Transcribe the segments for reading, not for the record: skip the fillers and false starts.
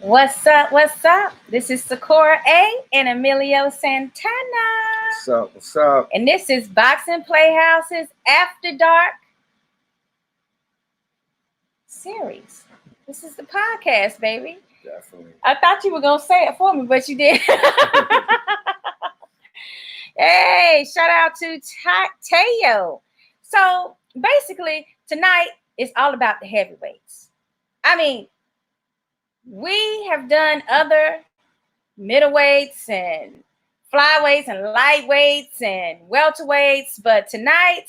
What's up? What's up? This is Sakura A Emelio Santana. What's up? What's up? And this is Boxing PlayHouse's After Dark series. This is the podcast, baby. Definitely. I thought you were going to say it for me, but you did. Hey, shout out to Teo. So basically, tonight is all about the heavyweights. I mean, we have done other middleweights and flyweights and lightweights and welterweights, but tonight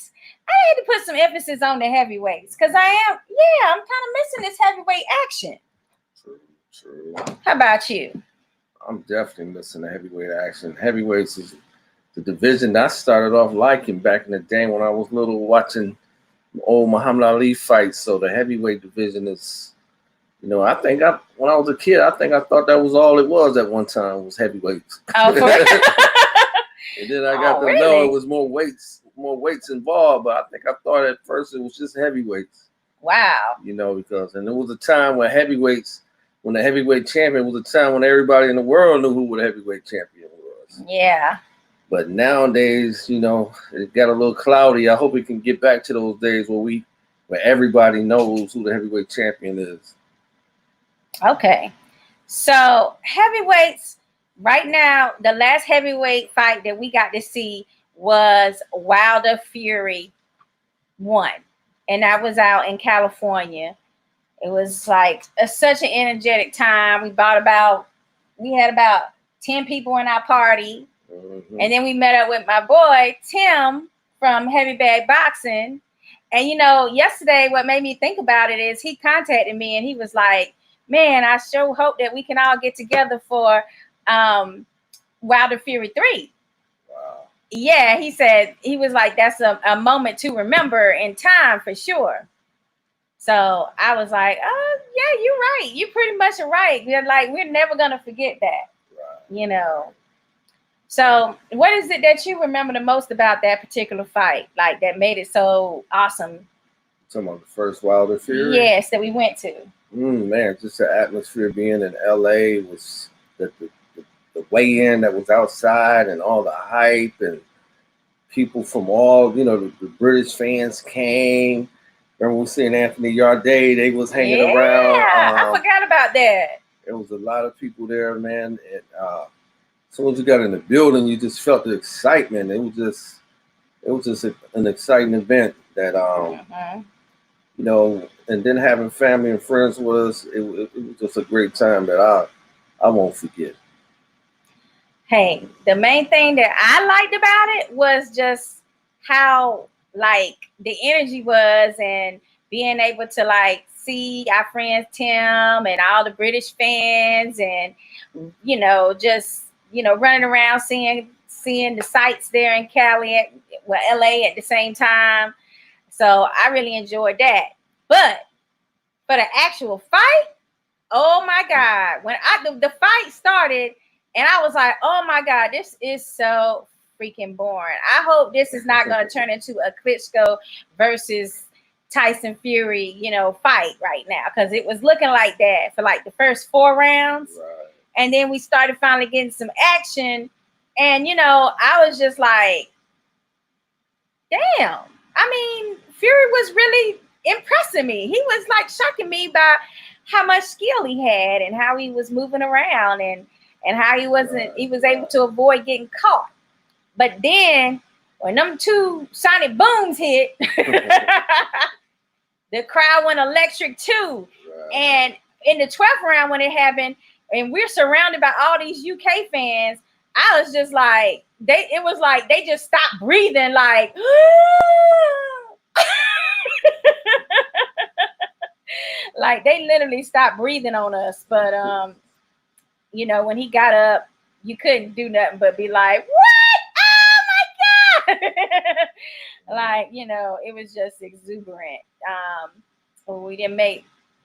I need to put some emphasis on the heavyweights because I'm kind of missing this heavyweight action. True. How about you? I'm definitely missing the heavyweight action. Heavyweights is the division I started off liking back in the day when I was little, watching old Muhammad Ali fights. So the heavyweight division is, when I was a kid, I thought that was all it was at one time, was heavyweights. Oh, for And then I got to know it was more weights involved, but I thought at first it was just heavyweights. Wow. Because there was a time when the heavyweight champion was a time when everybody in the world knew who the heavyweight champion was. Yeah. But nowadays, it got a little cloudy. I hope we can get back to those days where everybody knows who the heavyweight champion is. Okay. So heavyweights, right now, the last heavyweight fight that we got to see was Wilder Fury 1. And that was out in California. It was like such an energetic time. We had about 10 people in our party. Mm-hmm. And then we met up with my boy, Tim, from Heavy Bag Boxing. And, yesterday, what made me think about it is he contacted me and he was like, man, I sure hope that we can all get together for Wilder Fury 3. Wow. Yeah, he said, he was like, that's a moment to remember in time for sure. So I was like, oh, yeah, you're right. You pretty much are right. We're never going to forget that, right. So what is it that you remember the most about that particular fight? Like that made it so awesome? Talking about the first Wilder Fury? Yes, that we went to. Man, just the atmosphere being in LA was the weigh-in that was outside and all the hype and people from all, the British fans came. Remember we seen Anthony Yarde, they was hanging around. I forgot about that. There was a lot of people there, man. And as soon as you got in the building, you just felt the excitement. It was just an exciting event that, and then having family and friends with us, it was just a great time that I won't forget. Hey, the main thing that I liked about it was just how the energy was and being able to see our friends Tim and all the British fans and just running around seeing the sights there in Cali LA at the same time. So I really enjoyed that. But for the actual fight, oh my God, when the fight started and I was like, oh my God, this is so freaking boring. I hope this is not going to turn into a Klitschko versus Tyson Fury, fight right now, because it was looking like that for the first 4 rounds. Right. And then we started finally getting some action. And, I was just like, damn. I mean, Fury was really impressing me. He was shocking me by how much skill he had and how he was moving around and how he was able to avoid getting caught. But then when them 2 sonic booms hit, the crowd went electric too. Right. And in the 12th round when it happened, and we're surrounded by all these UK fans, I was just like, they just stopped breathing they literally stopped breathing on us. But when he got up, you couldn't do nothing but be like, what? Oh my God. It was just exuberant.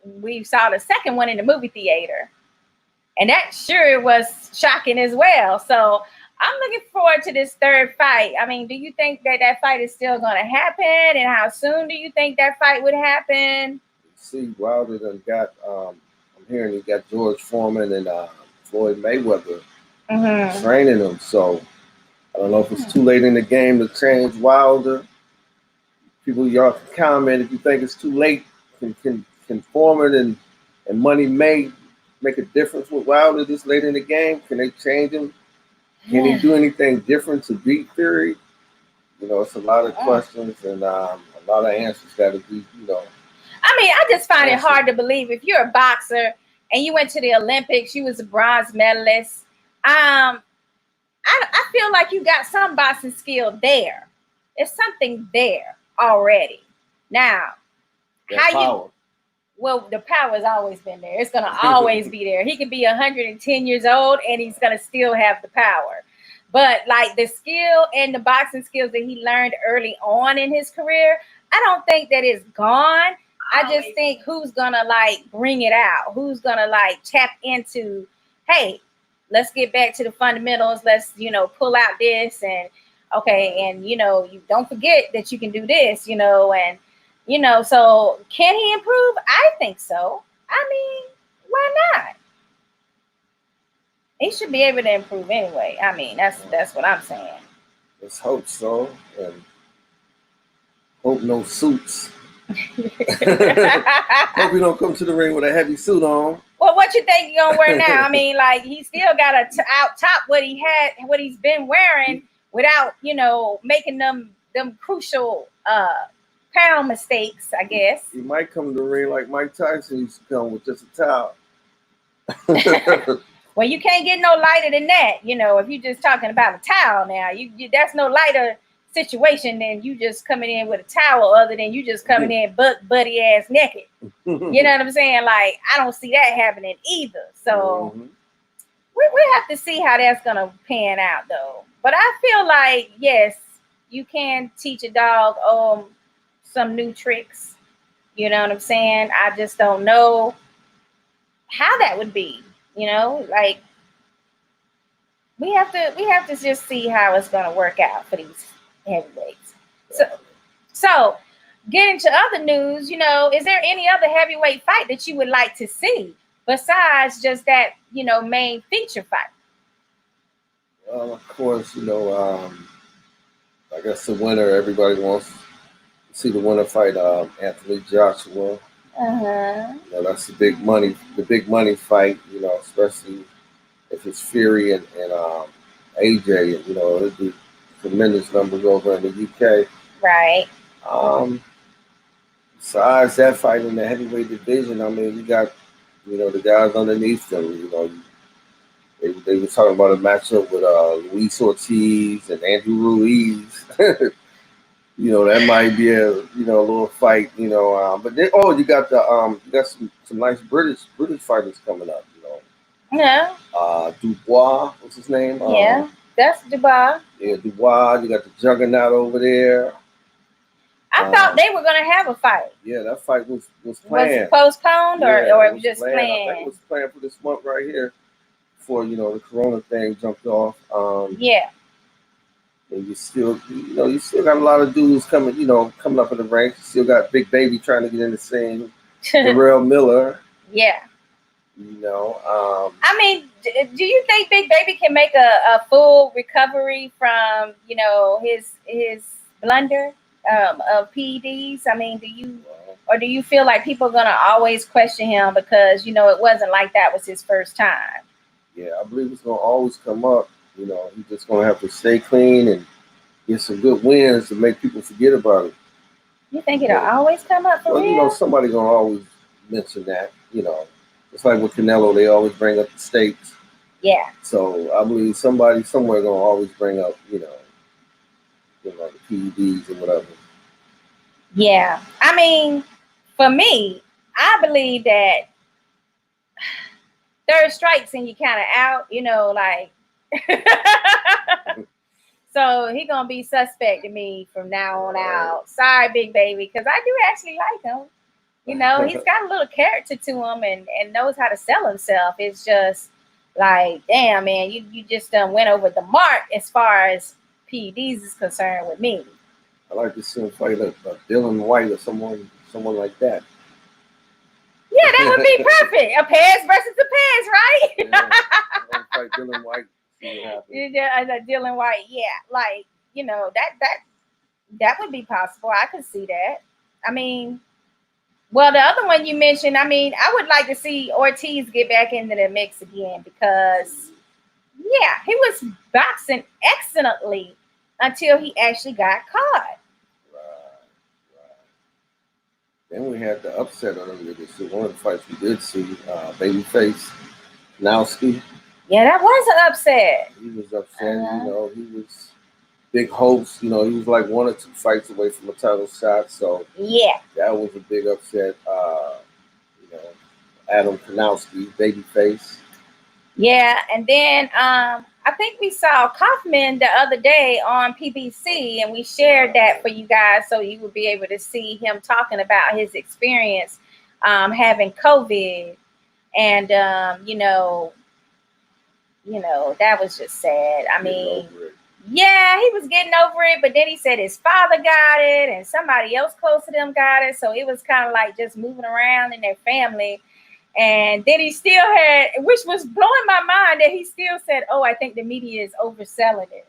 We saw the second one in the movie theater. And that sure was shocking as well. So I'm looking forward to this third fight. I mean, do you think that fight is still going to happen? And how soon do you think that fight would happen? See, Wilder done got, I'm hearing he got George Foreman and Floyd Mayweather Mm-hmm. training him. So I don't know if it's too late in the game to change Wilder. People, y'all can comment if you think it's too late. Can Foreman and Money May make a difference with Wilder this late in the game? Can they change him? Can he do anything different to beat Fury? You know, it's a lot of questions and a lot of answers got to be, you know. I mean, I just find it hard to believe if you're a boxer and you went to the Olympics, you was a bronze medalist. I feel like you got some boxing skill there. There's something there already. Now, the power has always been there. It's going to always be there. He could be 110 years old and he's going to still have the power. But like the skill and the boxing skills that he learned early on in his career, I don't think that it's gone. I just think who's going to like bring it out? Who's going to like tap into, hey, let's get back to the fundamentals. Let's, pull out this and you don't forget that you can do this, and so can he improve? I think so. I mean, why not? He should be able to improve anyway. I mean, that's what I'm saying. Let's hope so. And hope no suits. Hope you don't come to the ring with a heavy suit on. Well, what you think you're gonna wear now? I mean, like he still got to out top what he's been wearing without, making them crucial pound mistakes, I guess. He might come to the ring like Mike Tyson used to come with just a towel. Well, you can't get no lighter than that. If you're just talking about a towel now, you that's no lighter situation than you just coming in with a towel, other than you just coming in buddy ass naked. You know what I'm saying? Like, I don't see that happening either. So we have to see how that's gonna pan out though. But I feel like, yes, you can teach a dog some new tricks. You know what I'm saying? I just don't know how that would be. Like we have to just see how it's gonna work out for these heavyweights. So getting to other news, is there any other heavyweight fight that you would like to see besides just that, main feature fight? Well, of course, I guess the winner, everybody wants to see the winner fight Anthony Joshua. That's the big money fight, especially if it's Fury and AJ, it'll be tremendous numbers over in the UK. Right. Besides that fight in the heavyweight division, I mean, you got, the guys underneath them, they were talking about a matchup with Luis Ortiz and Andrew Ruiz. That might be a little fight. But then, you got some nice British fighters coming up. Yeah. Dubois, what's his name? Yeah, that's Dubois. Yeah, Dubois. You got the Juggernaut over there. I thought they were gonna have a fight. Yeah, that fight was planned. Was it postponed or it was just planned? I think it was planned for this month right here, before the Corona thing jumped off. Yeah. And you still got a lot of dudes coming up in the ranks. You still got Big Baby trying to get in the scene. Darrell Miller. Yeah. I mean, do you think Big Baby can make a full recovery from his blunder of PEDs? I mean, do you feel like people are gonna always question him because it wasn't like that was his first time? Yeah, I believe it's gonna always come up. He's just gonna have to stay clean and get some good wins to make people forget about it. You think it'll always come up for real? Somebody gonna always mention that. It's like with Canelo, they always bring up the stakes. Yeah. So I believe somebody somewhere gonna always bring up, the PEDs and whatever. Yeah. I mean, for me, I believe that third strikes and you kind of out, like. So he gonna be suspect to me from now on out. Sorry, Big Baby, because I do actually like him. He's got a little character to him and knows how to sell himself. It's just like, damn, man, you just went over the mark as far as PEDs is concerned with me. I like to see him fight like Dylan White or someone like that. Yeah, Yeah, that would be perfect. A Pez versus a Pez, right? Yeah, I'm gonna fight Dylan White. See what happens. Yeah, Dylan White. Yeah, like that would be possible. I could see that. I mean, well, the other one you mentioned, I mean, I would like to see Ortiz get back into the mix again because, yeah, he was boxing excellently until he actually got caught. Right, right. Then we had the upset earlier this year. One of the fights we did see, Babyface Nowski. Yeah, that was an upset. He was upset. He was big hopes. He was like 1 or 2 fights away from a title shot. So Yeah. that was a big upset. You know, Adam Kanowski, Babyface. Yeah, and then I think we saw Kaufman the other day on PBC, and we shared that for you guys so you would be able to see him talking about his experience having COVID, and that was just sad. I mean, yeah, he was getting over it, but then he said his father got it, and somebody else close to them got it, so it was kind of like just moving around in their family. And then he still had, which was blowing my mind, that he still said, "Oh, I think the media is overselling it."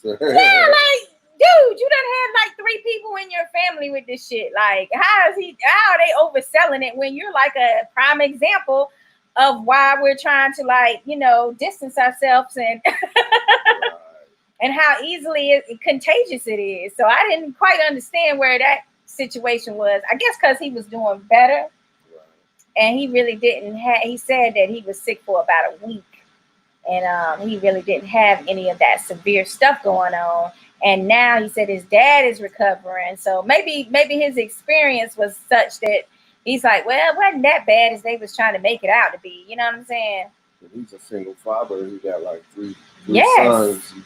Yeah, like, dude, you done had like 3 people in your family with this shit. Like, how are they overselling it when you're like a prime example of why we're trying to distance ourselves and and how easily contagious it is. So I didn't quite understand where that situation was. I guess because he was doing better. And he really didn't have, he said that he was sick for about a week. And he really didn't have any of that severe stuff going on. And now he said his dad is recovering. So maybe his experience was such that he's like, well, it wasn't that bad as they was trying to make it out to be. You know what I'm saying? He's a single father. He got like three Yes. sons he's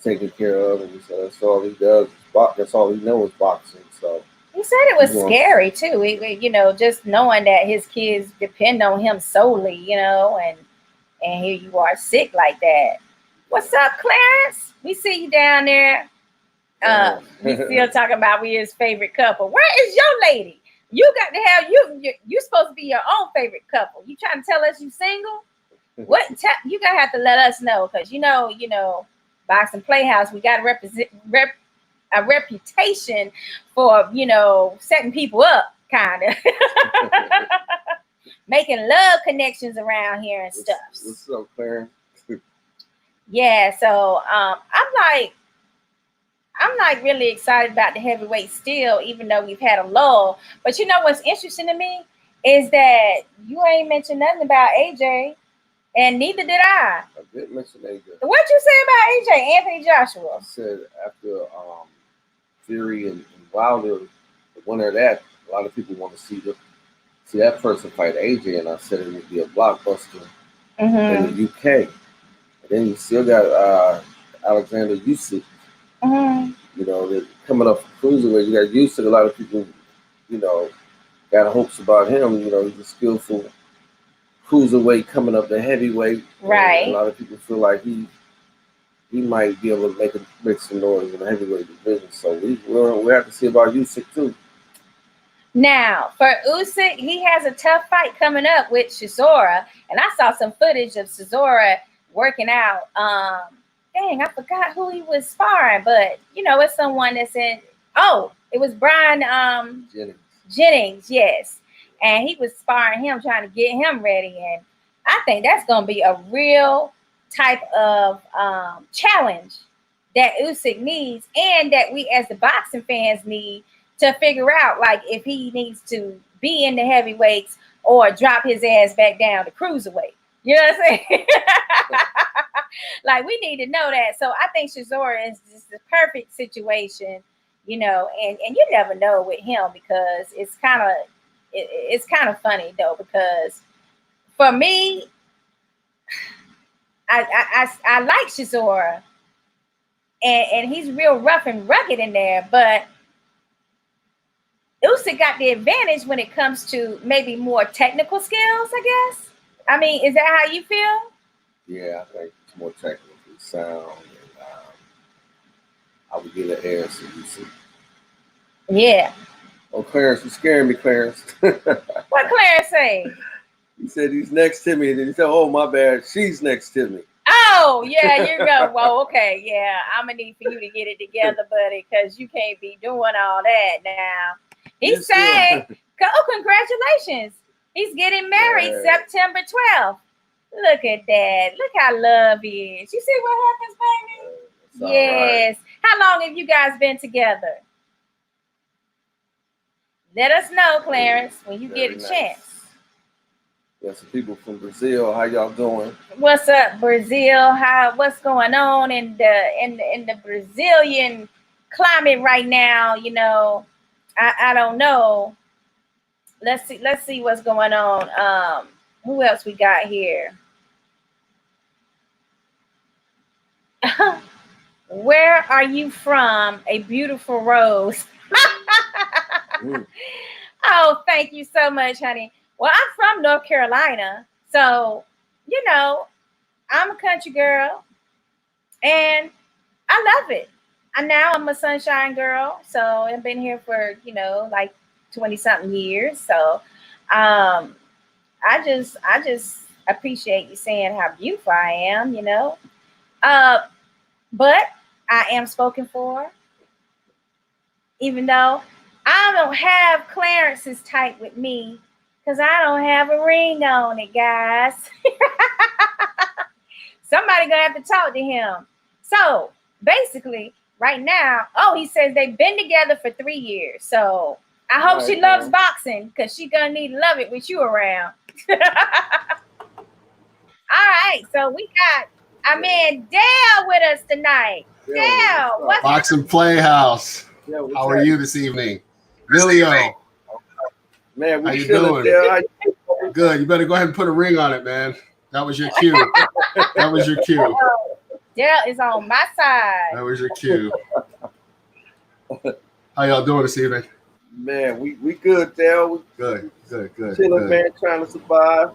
taking care of. And he said that's all he does. That's all he knows is boxing. So he said it was scary too. Just knowing that his kids depend on him solely, and here you are sick like that. What's up, Clarence? We see you down there. We still talking about we his favorite couple. Where is your lady? You got to have you supposed to be your own favorite couple. You trying to tell us you single? What you gonna have to let us know, because Boxing Playhouse, we got to a reputation for setting people up, kind of making love connections around here and stuff. What's up, Clarence? Yeah, so I'm like really excited about the heavyweight still, even though we've had a lull. But what's interesting to me is that you ain't mentioned nothing about AJ, and neither did I. I did mention AJ. What'd you say about AJ, Anthony Joshua? I said after Fury and Wilder, the winner of that, a lot of people want to see that person fight AJ, and I said it would be a blockbuster in the UK. And then you still got Alexander Usyk. They're coming up for cruiserweight. You got Usyk. A lot of people, got hopes about him. He's a skillful cruiserweight coming up to heavyweight. Right. And a lot of people feel like he might be able to make some noise in the heavyweight division. So we have to see about Usyk too. Now, for Usyk, he has a tough fight coming up with Chisora, and I saw some footage of Chisora working out. Dang, I forgot who he was sparring, but it's someone that's in. Oh, it was Brian Jennings, yes, and he was sparring him, trying to get him ready, and I think that's going to be a real type of challenge that Usyk needs, and that we as the boxing fans need to figure out, like, if he needs to be in the heavyweights or drop his ass back down to cruiserweight. You know what I'm saying? Like, we need to know that. So I think Chisora is just the perfect situation, and you never know with him, because it's kind of funny though, because for me, I like Chisora, and he's real rough and rugged in there, but Usyk got the advantage when it comes to maybe more technical skills, I guess. I mean, is that how you feel? Yeah, I think it's more technically sound, and I would give it air to Usyk. Yeah. Oh, Clarence, you scaring me, Clarence. What Clarence say? He said he's next to me, and then he said, "Oh, my bad, she's next to me." Oh, yeah, you go. Well, okay, yeah. I'm gonna need for you to get it together, buddy, because you can't be doing all that now. He said, "Oh, congratulations! He's getting married September 12th. Look at that. Look how love is. You see what happens, baby? Yes. Right. How long have you guys been together? Let us know, Clarence, when you get a chance. Got some people from Brazil. How y'all doing? What's up, Brazil? What's going on in the Brazilian climate right now? You know, I don't know. Let's see what's going on. Who else we got here? Where are you from? A beautiful rose. Oh, thank you so much, honey. Well, I'm from North Carolina, so you know, I'm a country girl, and I love it. And now I'm a sunshine girl, so I've been here for like 20-something years. So, I just appreciate you saying how beautiful I am. But I am spoken for, even though I don't have Clarence's type with me, because I don't have a ring on it, guys. Somebody gonna have to talk to him. So basically, right now, he says they've been together for 3 years. So I hope she loves boxing, because she's gonna need to love it with you around. All right, so we got our man Dale with us tonight. Dale, what's Boxing PlayHouse. How are you this evening? Lilio. Man, how you doing? Good. You better go ahead and put a ring on it, man. That was your cue. That was your cue. Dale is on my side. That was your cue. How y'all doing this evening? Man, we good, Dale. Good. Chilling, man, trying to survive.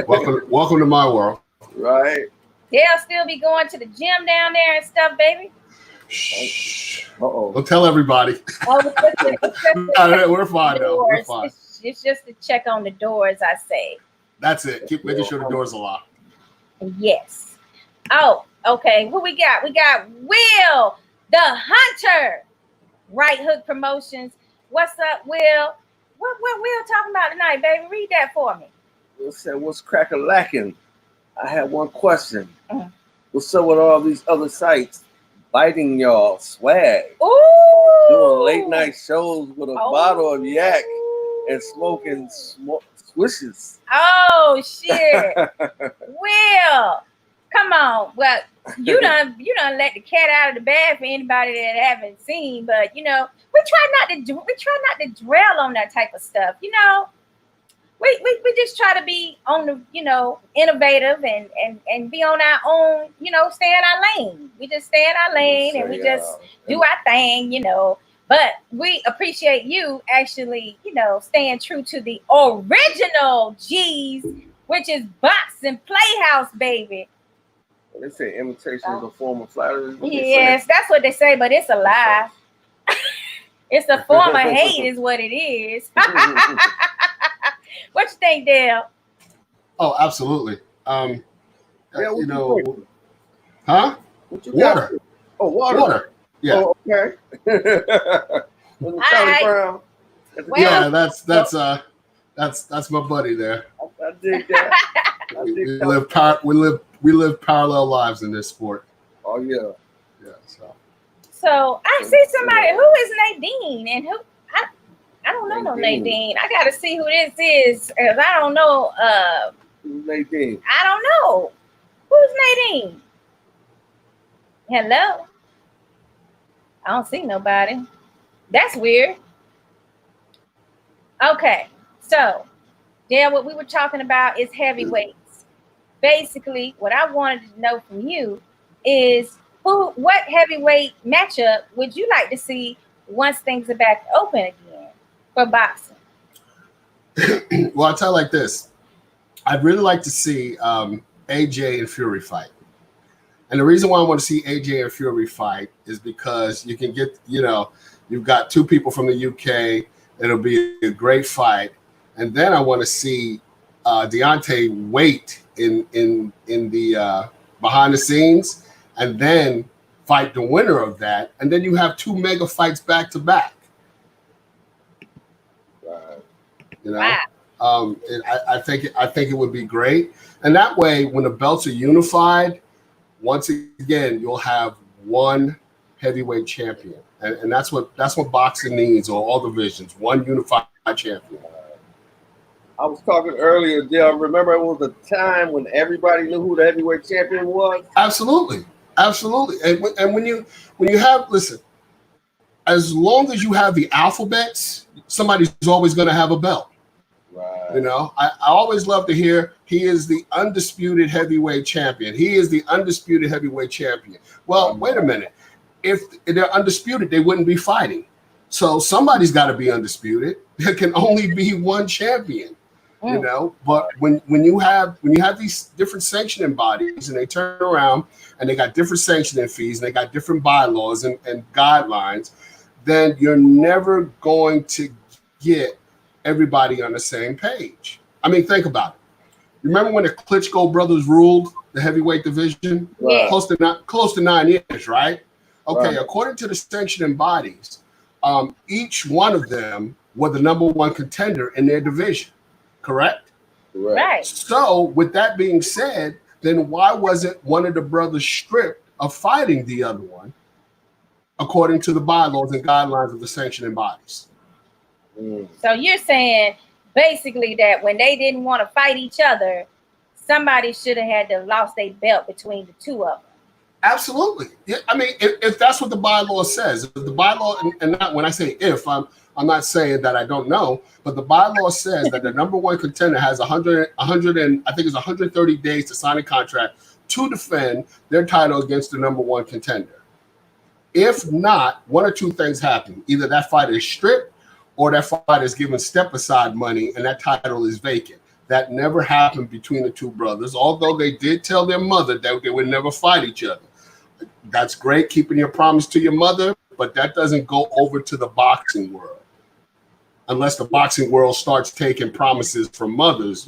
Welcome to my world. Right. Dale still be going to the gym down there and stuff, baby. Shh. Don't tell everybody. We're fine though. We're fine. It's just to check on the doors, I say. That's it. Keep making sure the doors are locked. Yes. Oh, okay. What we got? We got Will the Hunter. Right Hook Promotions. What's up, Will? What Will talking about tonight, baby? Read that for me. Will said, "What's crack-a-lacking? I had one question. What's up with all these other sites biting y'all swag? Ooh. Doing late night shows with a bottle of yak and smoking swishes." Oh shit. Will, come on. Well, you done let the cat out of the bag for anybody that haven't seen, but we try not to dwell on that type of stuff. We just try to be on the innovative and be on our own, stay in our lane. We just stay in our lane and we just do our thing, But we appreciate you actually, staying true to the original G's, which is Boxing PlayHouse, baby. They say imitation is a form of flattery. Yes, that's what they say, but it's a lie. It's a form of hate is what it is. What you think, Dale? Oh, absolutely. Huh? What you water. Got? Oh, water. Yeah. Oh, okay. Right. Yeah, that's my buddy there. I dig that. We live parallel lives in this sport. Oh yeah. Yeah. So I see somebody. Who is Nadine? And who? I don't know Nadine. I gotta see who this is, because I don't know. Who's Nadine? I don't know. Who's Nadine? Hello. I don't see nobody. That's weird. Okay, so Dale, what we were talking about is heavyweights. Basically, what I wanted to know from you is what heavyweight matchup would you like to see once things are back open again for boxing? Well, I'll tell you like this. I'd really like to see AJ and Fury fight. And the reason why I want to see AJ and Fury fight is because you can get, you've got two people from the UK. It'll be a great fight. And then I want to see Deontay wait in the behind the scenes, and then fight the winner of that, and then you have two mega fights back to back. Right. Wow. I think it would be great, and that way, when the belts are unified, once again, you'll have one heavyweight champion, and that's what boxing needs, or all divisions, one unified champion. I was talking earlier, Dale. Remember, it was a time when everybody knew who the heavyweight champion was. Absolutely. And when you have, listen, as long as you have the alphabets, somebody's always going to have a belt. Right. I always love to hear he is the undisputed heavyweight champion. He is the undisputed heavyweight champion. Well, wait a minute. If they're undisputed, they wouldn't be fighting. So somebody's got to be undisputed. There can only be one champion. But when you have these different sanctioning bodies, and they turn around and they got different sanctioning fees, and they got different bylaws and guidelines, then you're never going to get everybody on the same page. I mean, think about it. Remember when the Klitschko brothers ruled the heavyweight division? Yeah. Close to 9 years, right? Okay, Right. According to the sanctioning bodies, each one of them were the number one contender in their division. Correct? Right. So, with that being said, then why wasn't one of the brothers stripped of fighting the other one, according to the bylaws and guidelines of the sanctioning bodies? So you're saying basically that when they didn't want to fight each other, somebody should have had to lost their belt between the two of them. Absolutely. Yeah, I mean, if that's what the bylaw says, if the bylaw, and not when I say if, I'm not saying that I don't know, but the bylaw says that the number one contender has 100 and I think it's 130 days to sign a contract to defend their title against the number one contender. If not, one or two things happen. Either that fighter is stripped, or that fighter is given step aside money and that title is vacant. That never happened between the two brothers, although they did tell their mother that they would never fight each other. That's great, keeping your promise to your mother, but that doesn't go over to the boxing world. Unless the boxing world starts taking promises from mothers,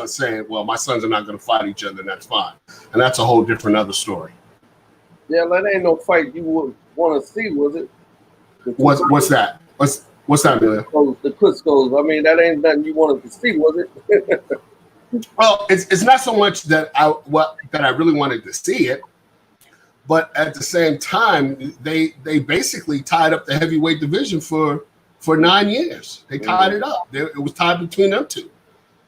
saying, well, my sons are not going to fight each other, and that's fine. And that's a whole different other story. Yeah, that ain't no fight you would want to see, was it? What's that? What's that, Amelia? The Klitschkos. I mean, that ain't nothing you wanted to see, was it? Well, it's not so much that I really wanted to see it, but at the same time, they basically tied up the heavyweight division for 9 years. They tied it up. It was tied between them two,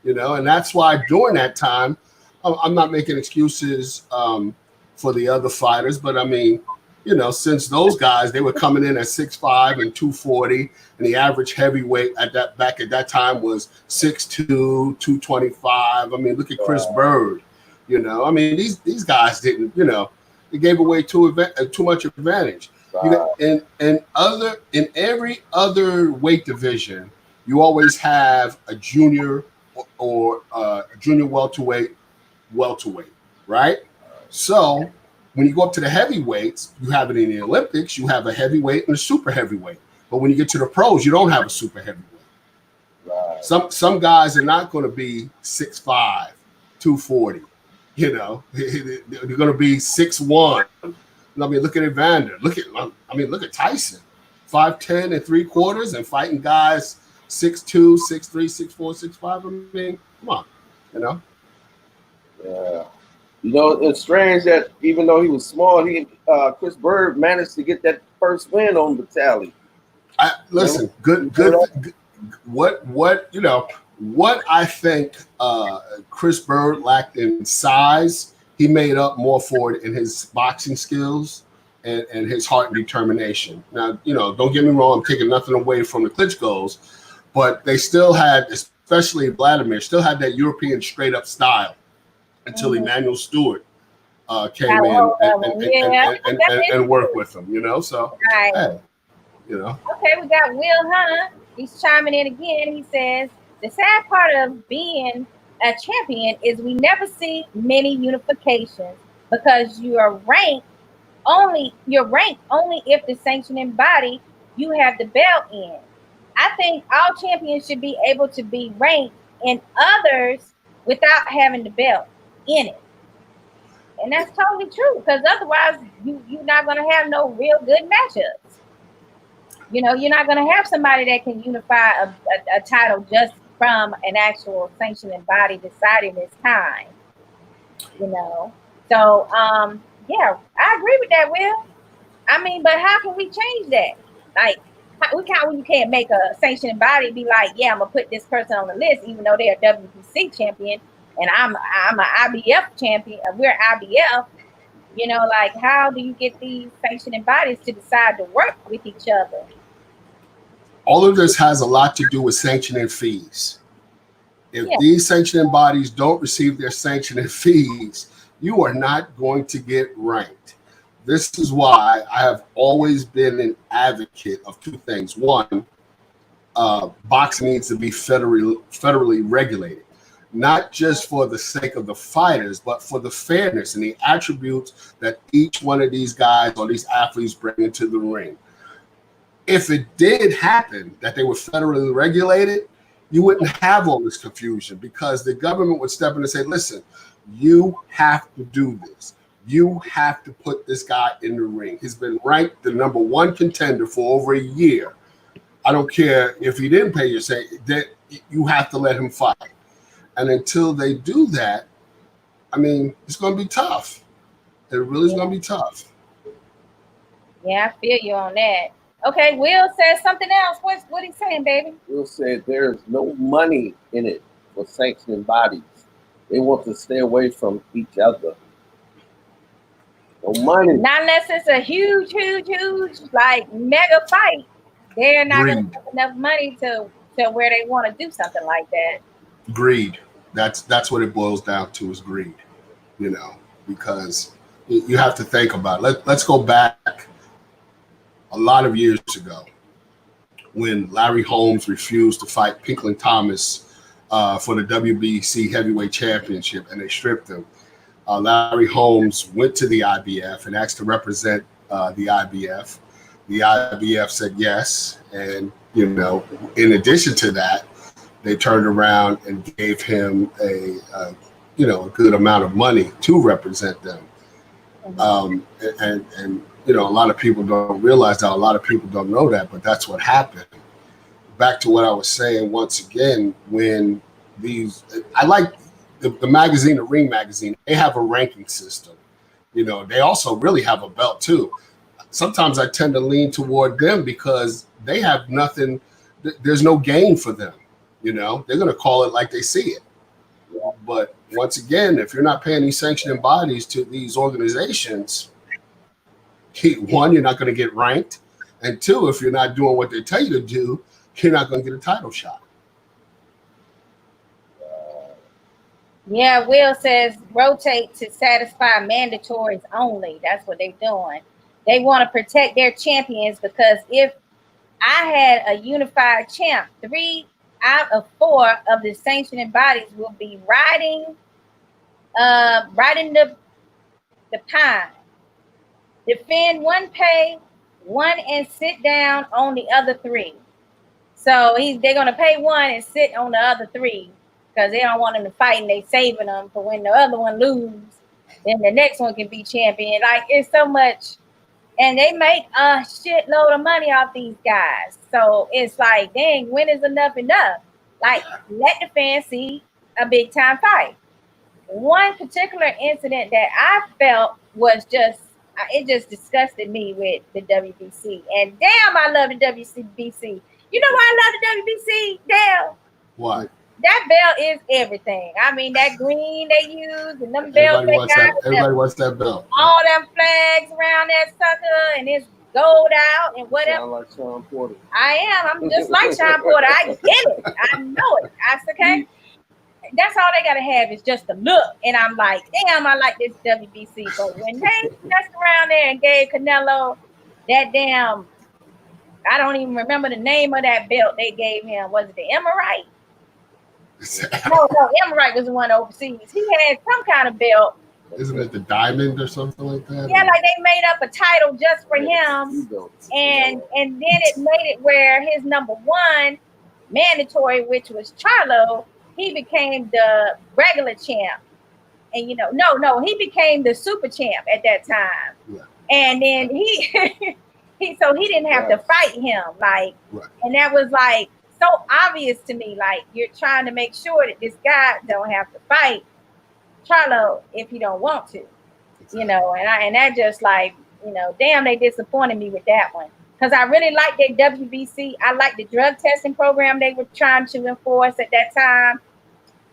and that's why during that time, I'm not making excuses for the other fighters, but I mean, since those guys, they were coming in at 6'5" and 240, and the average heavyweight back at that time was 6'2", 225. I mean, look at Chris Bird. I mean, these guys didn't, they gave away too much advantage. In every other weight division, you always have a junior or a junior welterweight, right? So when you go up to the heavyweights, you have it in the Olympics, you have a heavyweight and a super heavyweight. But when you get to the pros, you don't have a super heavyweight. Right. Some guys are not going to be 6'5", 240. They're going to be 6'1". I mean, look at Evander. Look at Tyson, 5'10" and 3/4, and fighting guys 6'2", 6'3", 6'4", 6'5". I mean, come on, Yeah. It's strange that even though he was small, Chris Bird managed to get that first win on Vitali. Listen, good. What I think Chris Bird lacked in size, he made up more for it in his boxing skills and his heart and determination. Now, don't get me wrong, I'm taking nothing away from the Klitschkos, but they still had, especially Vladimir, still had that European straight up style until Emmanuel Stewart came in and worked with him, So, Right. hey, Okay, we got Will Hunter. He's chiming in again. He says, the sad part of being a champion is we never see many unifications, because you're ranked only if the sanctioning body you have the belt in. I think all champions should be able to be ranked in others without having the belt in it. And that's totally true, because otherwise you're not going to have no real good matchups. You know, you're not going to have somebody that can unify a title just from an actual sanctioning body deciding it's time. You know, so yeah, I agree with that, Will. I mean, but how can we change that? Like, you can't make a sanctioning body be like, yeah, I'm gonna put this person on the list, even though they're a WBC champion and I'm an IBF champion. We're IBF. You know, like, how do you get these sanctioning bodies to decide to work with each other? All of this has a lot to do with sanctioning fees. If these sanctioning bodies don't receive their sanctioning fees, you are not going to get ranked. This is why I have always been an advocate of two things. One, boxing needs to be federally regulated, not just for the sake of the fighters, but for the fairness and the attributes that each one of these guys or these athletes bring into the ring. If it did happen that they were federally regulated, you wouldn't have all this confusion, because the government would step in and say, listen, you have to do this. You have to put this guy in the ring. He's been ranked the #1 contender for over a year. I don't care if he didn't pay your say, that you have to let him fight. And until they do that, I mean, it's going to be tough. It really is going to be tough. Yeah, I feel you on that. Okay, Will says something else. What he saying, baby? Will said there's no money in it for sanctioning bodies. They want to stay away from each other. No money. Not unless it's a huge, like, mega fight. They're not going to have enough money to where they want to do something like that. Greed. That's what it boils down to, is greed. You know, because you have to think about it. Let's go back a lot of years ago when Larry Holmes refused to fight Lenroy Thomas for the WBC heavyweight championship, and they stripped him. Larry Holmes went to the IBF and asked to represent the IBF. The IBF said yes. And, you know, in addition to that, they turned around and gave him a good amount of money to represent them. And you know, a lot of people don't realize that. A lot of people don't know that, but that's what happened. Back to what I was saying once again, when I like the magazine, the Ring magazine, they have a ranking system. You know, they also really have a belt too. Sometimes I tend to lean toward them because they have nothing. There's no gain for them. You know, they're going to call it like they see it. But once again, if you're not paying these sanctioning bodies to these organizations, one, you're not going to get ranked. And two, if you're not doing what they tell you to do, you're not going to get a title shot. Yeah, Will says rotate to satisfy mandatories only. That's what they're doing. They want to protect their champions, because if I had a unified champ, 3 out of 4 of the sanctioning bodies will be riding the pine. Defend 1, pay 1, and sit down on the other 3. So they're gonna pay 1 and sit on the other 3, because they don't want them to fight, and they saving them for when the other one lose, then the next one can be champion. Like, it's so much, and they make a shitload of money off these guys. So it's like, dang, when is enough? Like, let the fans see a big time fight. One particular incident that I felt was it just disgusted me with the WBC. And damn, I love the WBC. You know why I love the WBC? Damn. Why? That belt is everything. I mean, that green they use and them belts Everybody wants that belt. All them flags around that sucker, and it's gold out and whatever. Sound like Sean Porter. I am. I'm just like Sean Porter. I get it. I know it. Okay. That's all they gotta have is just the look. And I'm like, damn, I like this WBC. But when they messed around there and gave Canelo that damn, I don't even remember the name of that belt they gave him. Was it the Emirate? No, Emirate was the one overseas. He had some kind of belt Isn't it the Diamond or something like that? Yeah, like they made up a title just for him, and then it made it where his number one mandatory, which was Charlo, he became the regular champ, and no, he became the super champ at that time, and then he so he didn't have to fight him, like, and that was like so obvious to me, like you're trying to make sure that this guy don't have to fight Charlo if he don't want to. And that just like, damn, they disappointed me with that one. Because I really liked their WBC. I liked the drug testing program they were trying to enforce at that time.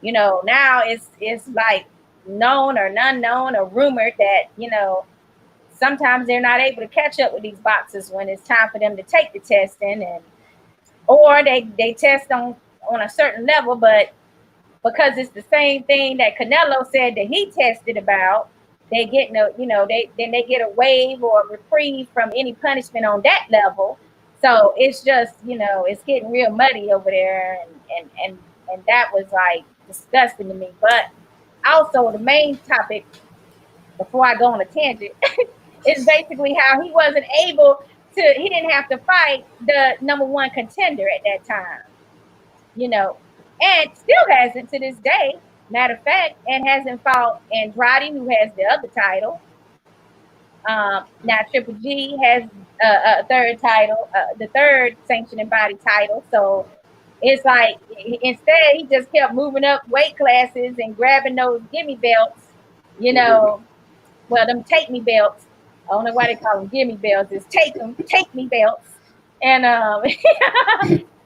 Now it's like known or unknown or rumored that, sometimes they're not able to catch up with these boxers when it's time for them to take the testing, or they test on a certain level, but because it's the same thing that Canelo said that he tested about, they get they get a waive or a reprieve from any punishment on that level. So it's just, it's getting real muddy over there, and that was like disgusting to me. But also the main topic, before I go on a tangent, is basically how he wasn't able to, he didn't have to fight the number one contender at that time, and still hasn't to this day. Matter of fact, and hasn't fought Andrade, who has the other title. Now Triple G has a third title, the third sanctioning body title. So it's like, instead he just kept moving up weight classes and grabbing those gimme belts, well, them take me belts. I don't know why they call them gimme belts. It's take me belts. And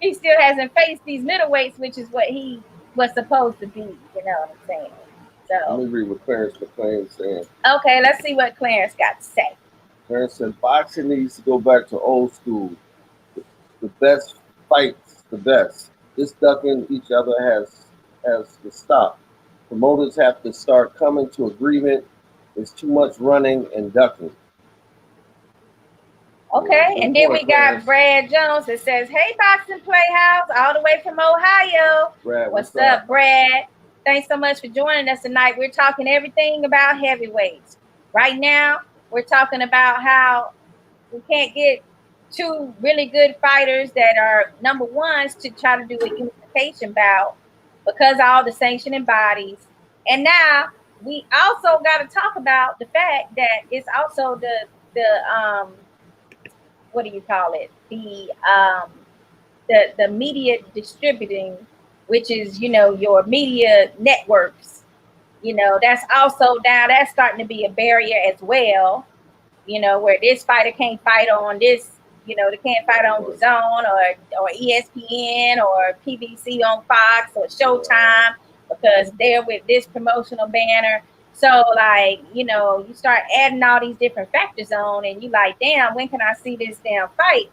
he still hasn't faced these middleweights, which is what he was supposed to be, you know what I'm saying? So let me read what Clarence McLean saying. Okay, let's see what Clarence got to say. Clarence said boxing needs to go back to old school. The best fights the best. This ducking each other has to stop. Promoters have to start coming to agreement. It's too much running and ducking. Okay, and then we got Brad Jones that says, "Hey, Boxing Playhouse, all the way from Ohio." Brad, what's up, Brad? Thanks so much for joining us tonight. We're talking everything about heavyweights. Right now, we're talking about how we can't get two really good fighters that are number ones to try to do a unification bout because of all the sanctioning bodies. And now we also got to talk about the fact that it's also the what do you call it? The media distributing, which is, your media networks, that's also now that's starting to be a barrier as well, where this fighter can't fight on this, they can't fight on the Zone or ESPN or PBC on Fox or Showtime because they're with this promotional banner. So, like, you start adding all these different factors on, and you like, damn, when can I see this damn fight?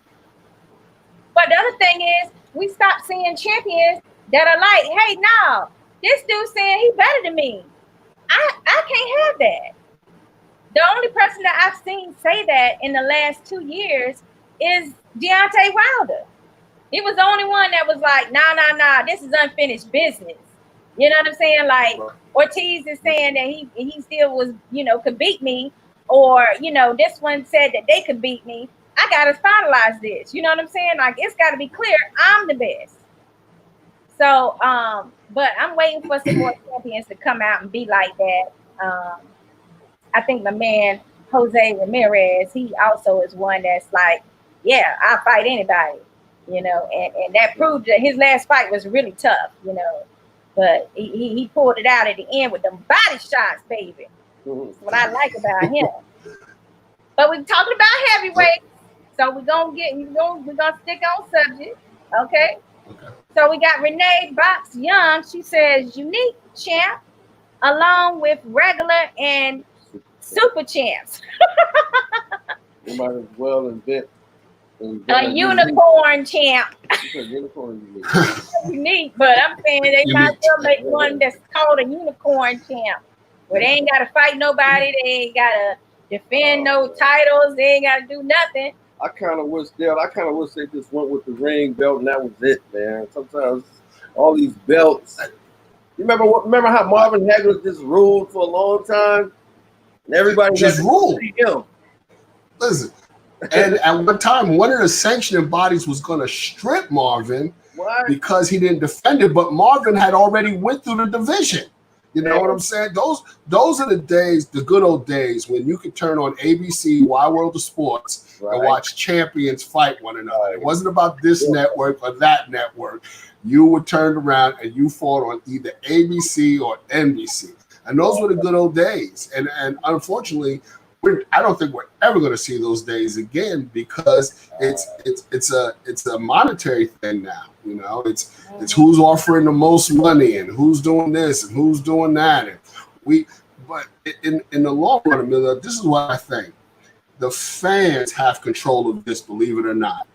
But the other thing is, we stop seeing champions that are like, hey, no, this dude saying he better than me. I can't have that. The only person that I've seen say that in the last 2 years is Deontay Wilder. He was the only one that was like, nah, this is unfinished business. You know what I'm saying? Like, Ortiz is saying that he still was, could beat me, or, this one said that they could beat me. I gotta finalize this. You know what I'm saying? Like, it's got to be clear I'm the best. So, but I'm waiting for some more champions to come out and be like that. I think my man Jose Ramirez, he also is one that's like, yeah, I'll fight anybody, and that proved that his last fight was really tough, but he pulled it out at the end with them body shots, baby. That's what I like about him. But we're talking about heavyweight, so we're gonna stick on subject, okay? So we got Renee Box Young. She says unique champ along with regular and super champs. You might as well invent a unicorn champ. Unicorn unique, but I'm saying they might as well make one that's called a unicorn champ, where they ain't got to fight nobody, they ain't got to defend no titles, they ain't got to do nothing. I kind of wish they just went with the ring belt and that was it, man. Sometimes all these belts. You remember how Marvin Hagler just ruled for a long time? Everybody just ruled. Him. Listen, and at one time, one of the sanctioning bodies was going to strip Marvin because he didn't defend it, but Marvin had already went through the division. You know what I'm saying? Those are the days, the good old days, when you could turn on ABC, Wide World of Sports, and watch champions fight one another. It wasn't about this network or that network. You would turn around and you fought on either ABC or NBC. And those were the good old days. And unfortunately, I don't think we're ever going to see those days again because it's a monetary thing now. You know, it's who's offering the most money and who's doing this and who's doing that. And but in the long run, Amelia, this is what I think. The fans have control of this, believe it or not.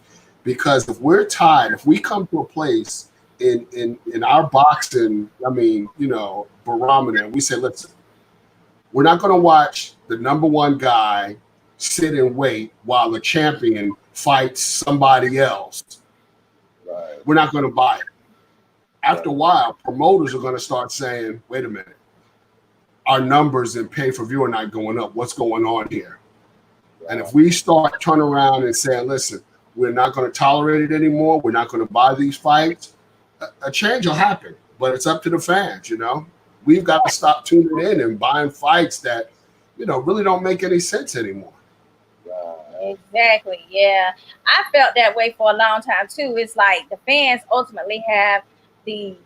Because if we're tied, if we come to a place in our boxing, barometer, and we say, listen, we're not going to watch the number one guy sit and wait while the champion fights somebody else. Right. We're not going to buy it. After a while, promoters are going to start saying, wait a minute, our numbers in pay-per-view are not going up. What's going on here? Right. And if we start turning around and saying, listen, we're not going to tolerate it anymore, we're not going to buy these fights, a change will happen. But it's up to the fans, you know? We've got to stop tuning in and buying fights that, really don't make any sense anymore. Exactly. Yeah. I felt that way for a long time too. It's like the fans ultimately have the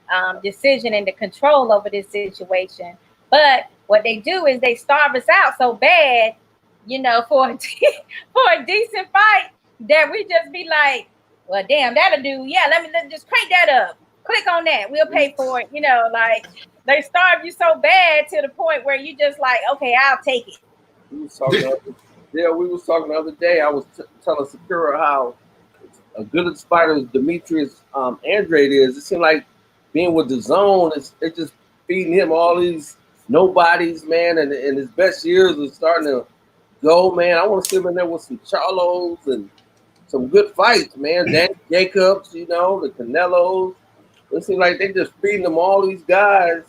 decision and the control over this situation. But what they do is they starve us out so bad, for a decent fight that we just be like, well, damn, that'll do. Yeah, let's just crank that up. Click on that. We'll pay for it. Like they starve you so bad to the point where you just like, okay, I'll take it. We was talking the other day. I was telling Sakura how a good as fighter as Demetrius Andrade is. It seemed like being with the Zone, it's just feeding him all these nobodies, man. And his best years are starting to go, man. I want to see him in there with some Charlos and some good fights, man. Dan Jacobs, the Canelos. It seems like they just feeding them all these guys,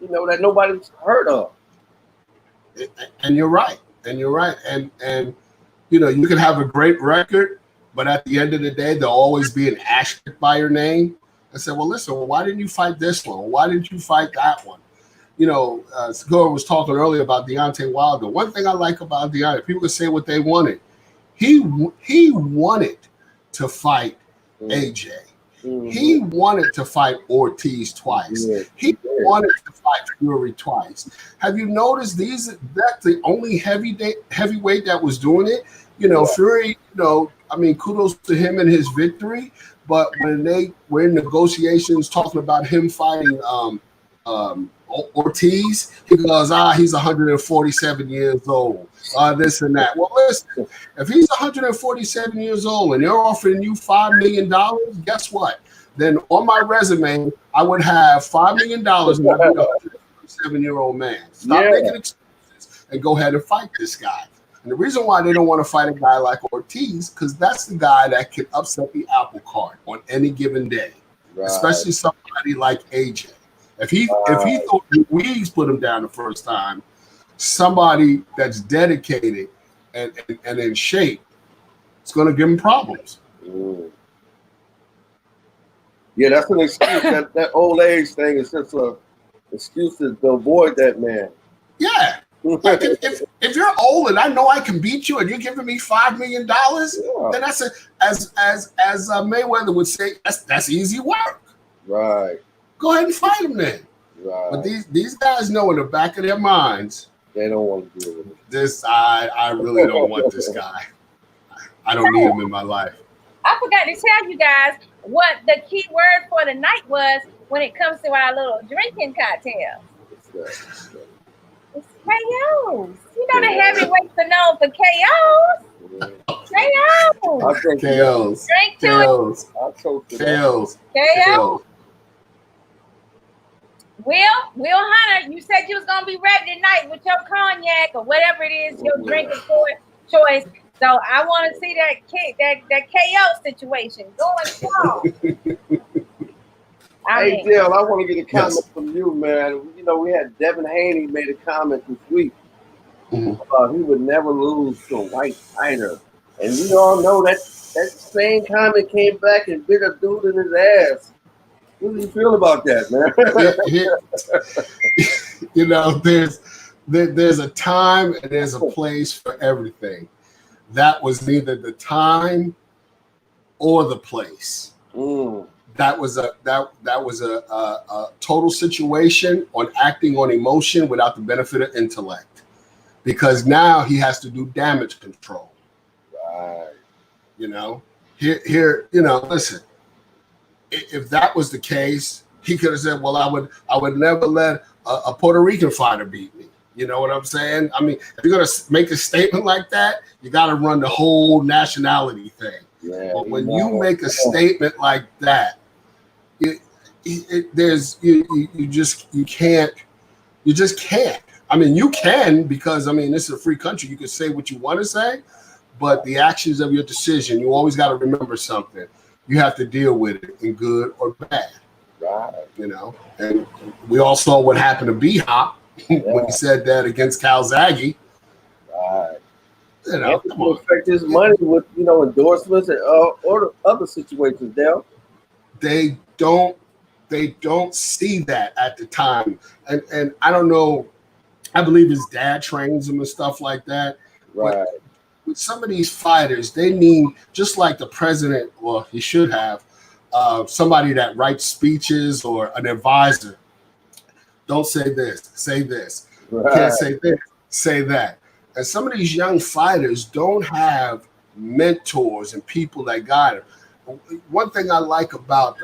that nobody's heard of. And you're right. And you can have a great record, but at the end of the day, there'll always be an asterisk by your name. I said, well, listen, why didn't you fight this one? Why didn't you fight that one? Sakura was talking earlier about Deontay Wilder. One thing I like about Deontay, people can say what they wanted. He wanted to fight AJ. Mm-hmm. He wanted to fight Ortiz twice. Yeah, he wanted to fight Fury twice. Have you noticed that's the only heavyweight that was doing it? Fury, kudos to him and his victory. But when they were in negotiations talking about him fighting Ortiz, he goes, he's 147 years old. This and that. Well, listen, if he's 147 years old and they're offering you $5 million, guess what? Then on my resume, I would have $5 million and I'd be a 147-year-old man. Stop making excuses and go ahead and fight this guy. And the reason why they don't want to fight a guy like Ortiz, because that's the guy that can upset the apple cart on any given day, especially somebody like AJ. If he thought Ruiz put him down the first time, somebody that's dedicated and in shape, it's going to give him problems. Yeah, that's an excuse. that old age thing is just an excuse to avoid that man. Yeah. Like if you're old and I know I can beat you and you're giving me $5 million, then that's as Mayweather would say, that's easy work. Right. Go ahead and fight him then. Right. But these guys know in the back of their minds, they don't want to deal with it. This I really don't want this guy. I don't need him in my life. I forgot to tell you guys what the key word for the night was when it comes to our little drinking cocktail. It's KOs. The heavyweights are known for KOs. KOs. Drink to KOs. KOs. Will Hunter, you said you was gonna be ready tonight with your cognac or whatever it is, your drink of choice. So I want to see that KO situation going strong. Hey, Dale, I want to get a comment from you, man. We had Devin Haney made a comment this week He would never lose to a white fighter. And we all know that same comment came back and bit a dude in his ass. What do you feel about that, man? You know, there's a time and there's a place for everything. That was neither the time or the place. That was a total situation on acting on emotion without the benefit of intellect, because now he has to do damage control. Right. You know, here, you know, listen. If that was the case, he could have said, "Well, I would never let a Puerto Rican fighter beat me." You know what I'm saying? I mean, if you're gonna make a statement like that, you got to run the whole nationality thing. Yeah, but when you make a statement like that, you just can't. I mean, you can, because I mean, this is a free country. You can say what you want to say, but the actions of your decision, you always got to remember something. You have to deal with it in good or bad. Right. You know, and we all saw what happened to B-Hop when he said that against Calzaghe. Right. You know, it will affect his money with, you know, endorsements and or other situations, Dale. They don't see that at the time. And I don't know, I believe his dad trains him and stuff like that. Right. But with some of these fighters, they need, just like the president, well, he should have, somebody that writes speeches or an advisor. Don't say this, say this. Right. Can't say this, say that. And some of these young fighters don't have mentors and people that guide them. One thing I like about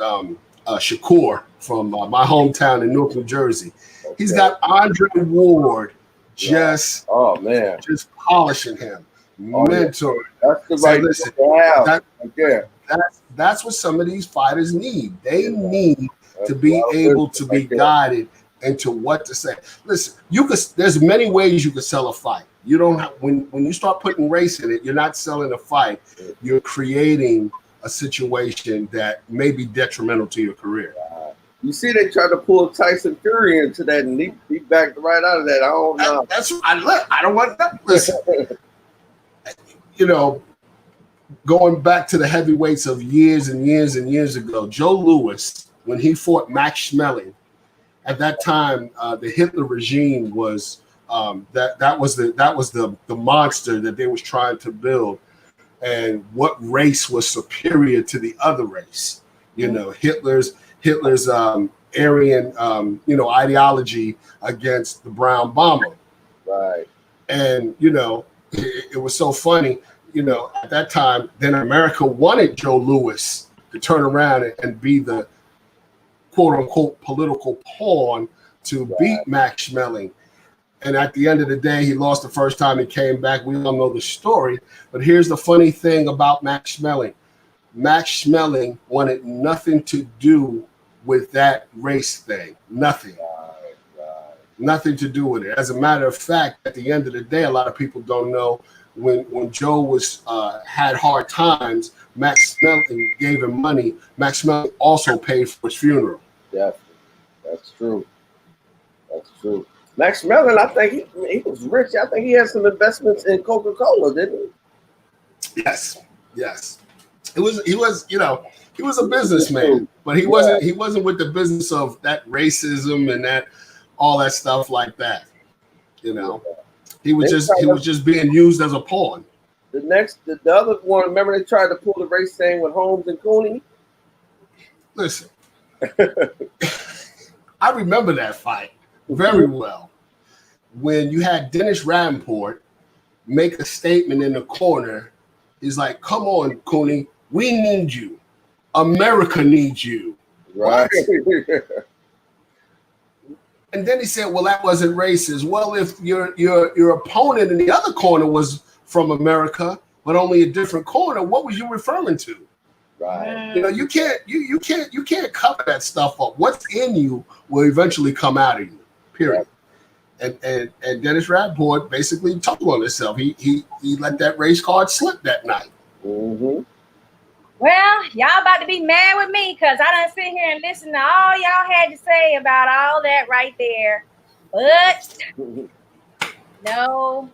Shakur from my hometown in Newark, New Jersey, he's got Andre Ward just polishing him. Mentor. That's the right. Listen, that's what some of these fighters need. They need to be able to be guided into what to say. Listen, there's many ways you can sell a fight. You don't have, when you start putting race in it, you're not selling a fight. You're creating a situation that may be detrimental to your career. You see, they tried to pull Tyson Fury into that, and he backed right out of that. I don't know. I don't want that. Listen. You know, going back to the heavyweights of years and years and years ago, Joe Louis, when he fought Max Schmeling, at that time, the Hitler regime was that was the monster that they was trying to build, and what race was superior to the other race? You know, Hitler's Aryan ideology against the brown bomber. Right. And you know, it was so funny, you know, at that time, then America wanted Joe Louis to turn around and be the quote unquote political pawn to beat Max Schmeling. And at the end of the day, he lost the first time he came back. We all know the story. But here's the funny thing about Max Schmeling. Max Schmeling wanted nothing to do with that race thing. Nothing. Nothing to do with it. As a matter of fact, at the end of the day, a lot of people don't know, when Joe was had hard times, Max Schmeling gave him money. Max Schmeling also paid for his funeral. Yeah, that's true. That's true. Max Schmeling, I think he was rich. I think he had some investments in Coca-Cola, didn't he? Yes. He was, you know, he was a businessman, but he wasn't with the business of that racism and that all that stuff like that. You know, he was just being used as a pawn. The other one, remember they tried to pull the race thing with Holmes and Cooney? Listen, I remember that fight very well. When you had Dennis Rappaport make a statement in the corner, he's like, "Come on, Cooney, we need you. America needs you." Right. And then he said, "Well, that wasn't racist." Well, if your opponent in the other corner was from America, but only a different corner, what was you referring to? Right. You know, you can't cover that stuff up. What's in you will eventually come out of you. Period. Right. And Dennis Rappaport basically told on himself. He let that race card slip that night. Mm-hmm. Well, y'all about to be mad with me because I done sit here and listen to all y'all had to say about all that right there. But no,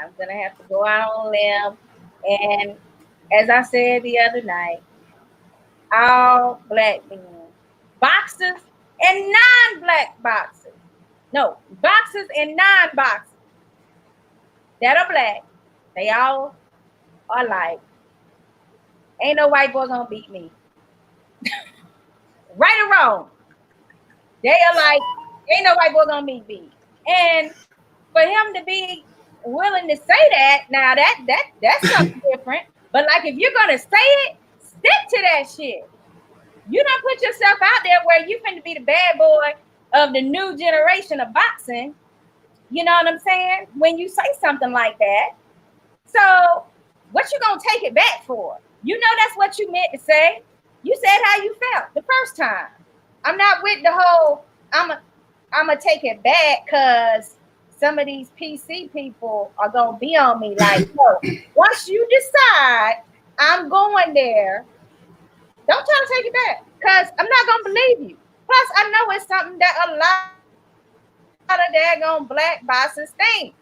I'm gonna have to go out on a limb. And as I said the other night, all black men, boxers and non-black boxers. No, boxers and non-boxers that are black, they all are like, ain't no white boy gonna beat me. Right or wrong. They are like, ain't no white boy gonna beat me. And for him to be willing to say that, now that's something different. But like if you're gonna say it, stick to that shit. You don't put yourself out there where you finna be the bad boy of the new generation of boxing. You know what I'm saying? When you say something like that. So what you gonna take it back for? You know that's what you meant to say. You said how you felt the first time. I'm not with the whole I'ma take it back because some of these PC people are gonna be on me. Like, no, once you decide I'm going there, don't try to take it back because I'm not gonna believe you. Plus, I know it's something that a lot of daggone black bosses think.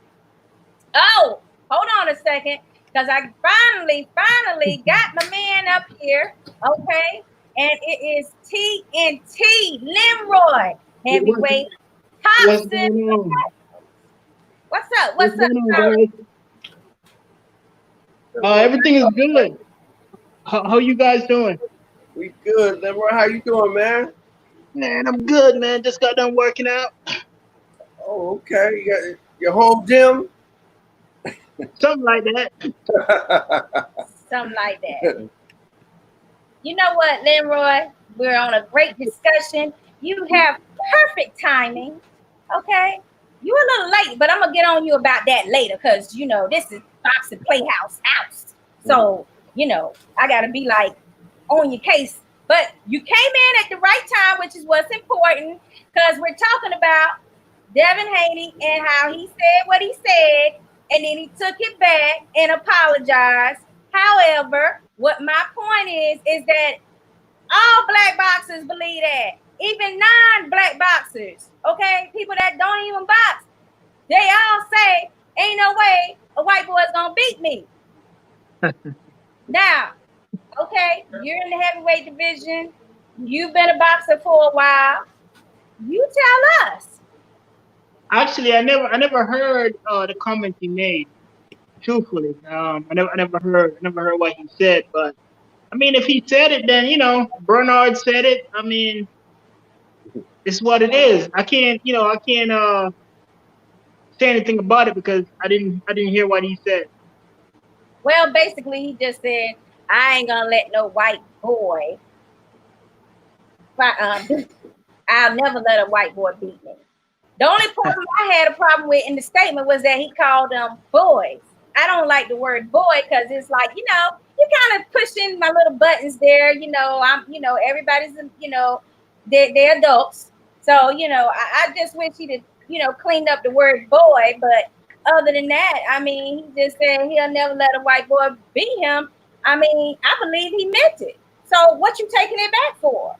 Oh, hold on a second, because I finally got my man up here. Okay, and it is TNT Lenroy heavyweight Thompson. What's up? What's up, guys? Everything is good. How you guys doing? We good, Lenroy. How you doing, man? Man, I'm good, man. Just got done working out. Oh, okay. You got your home gym? Something like that. Something like that. You know what, Lenroy? We're on a great discussion. You have perfect timing. Okay. You a little late, but I'm gonna get on you about that later because you know this is boxing PlayHouse house. So you know I gotta be like on your case. But you came in at the right time, which is what's important, because we're talking about Devin Haney and how he said what he said, and then he took it back and apologized. However, what my point is that all black boxers believe that. Even non-black boxers, okay, people that don't even box, they all say, ain't no way a white boy is gonna beat me. Now, okay, you're in the heavyweight division. You've been a boxer for a while. You tell us. Actually, I never heard the comment he made. Truthfully, I never heard what he said. But I mean, if he said it, then you know, Bernard said it. I mean, it's what it is. I can't say anything about it because I didn't hear what he said. Well, basically, he just said, I ain't gonna let no white boy. I'll never let a white boy beat me. The only problem I had a problem with in the statement was that he called them boys. I don't like the word boy because it's like, you know, you kind of pushing my little buttons there. You know, everybody's, they're adults. So, I just wish he'd, cleaned up the word boy. But other than that, I mean, he just said he'll never let a white boy beat him. I mean, I believe he meant it. So what you taking it back for?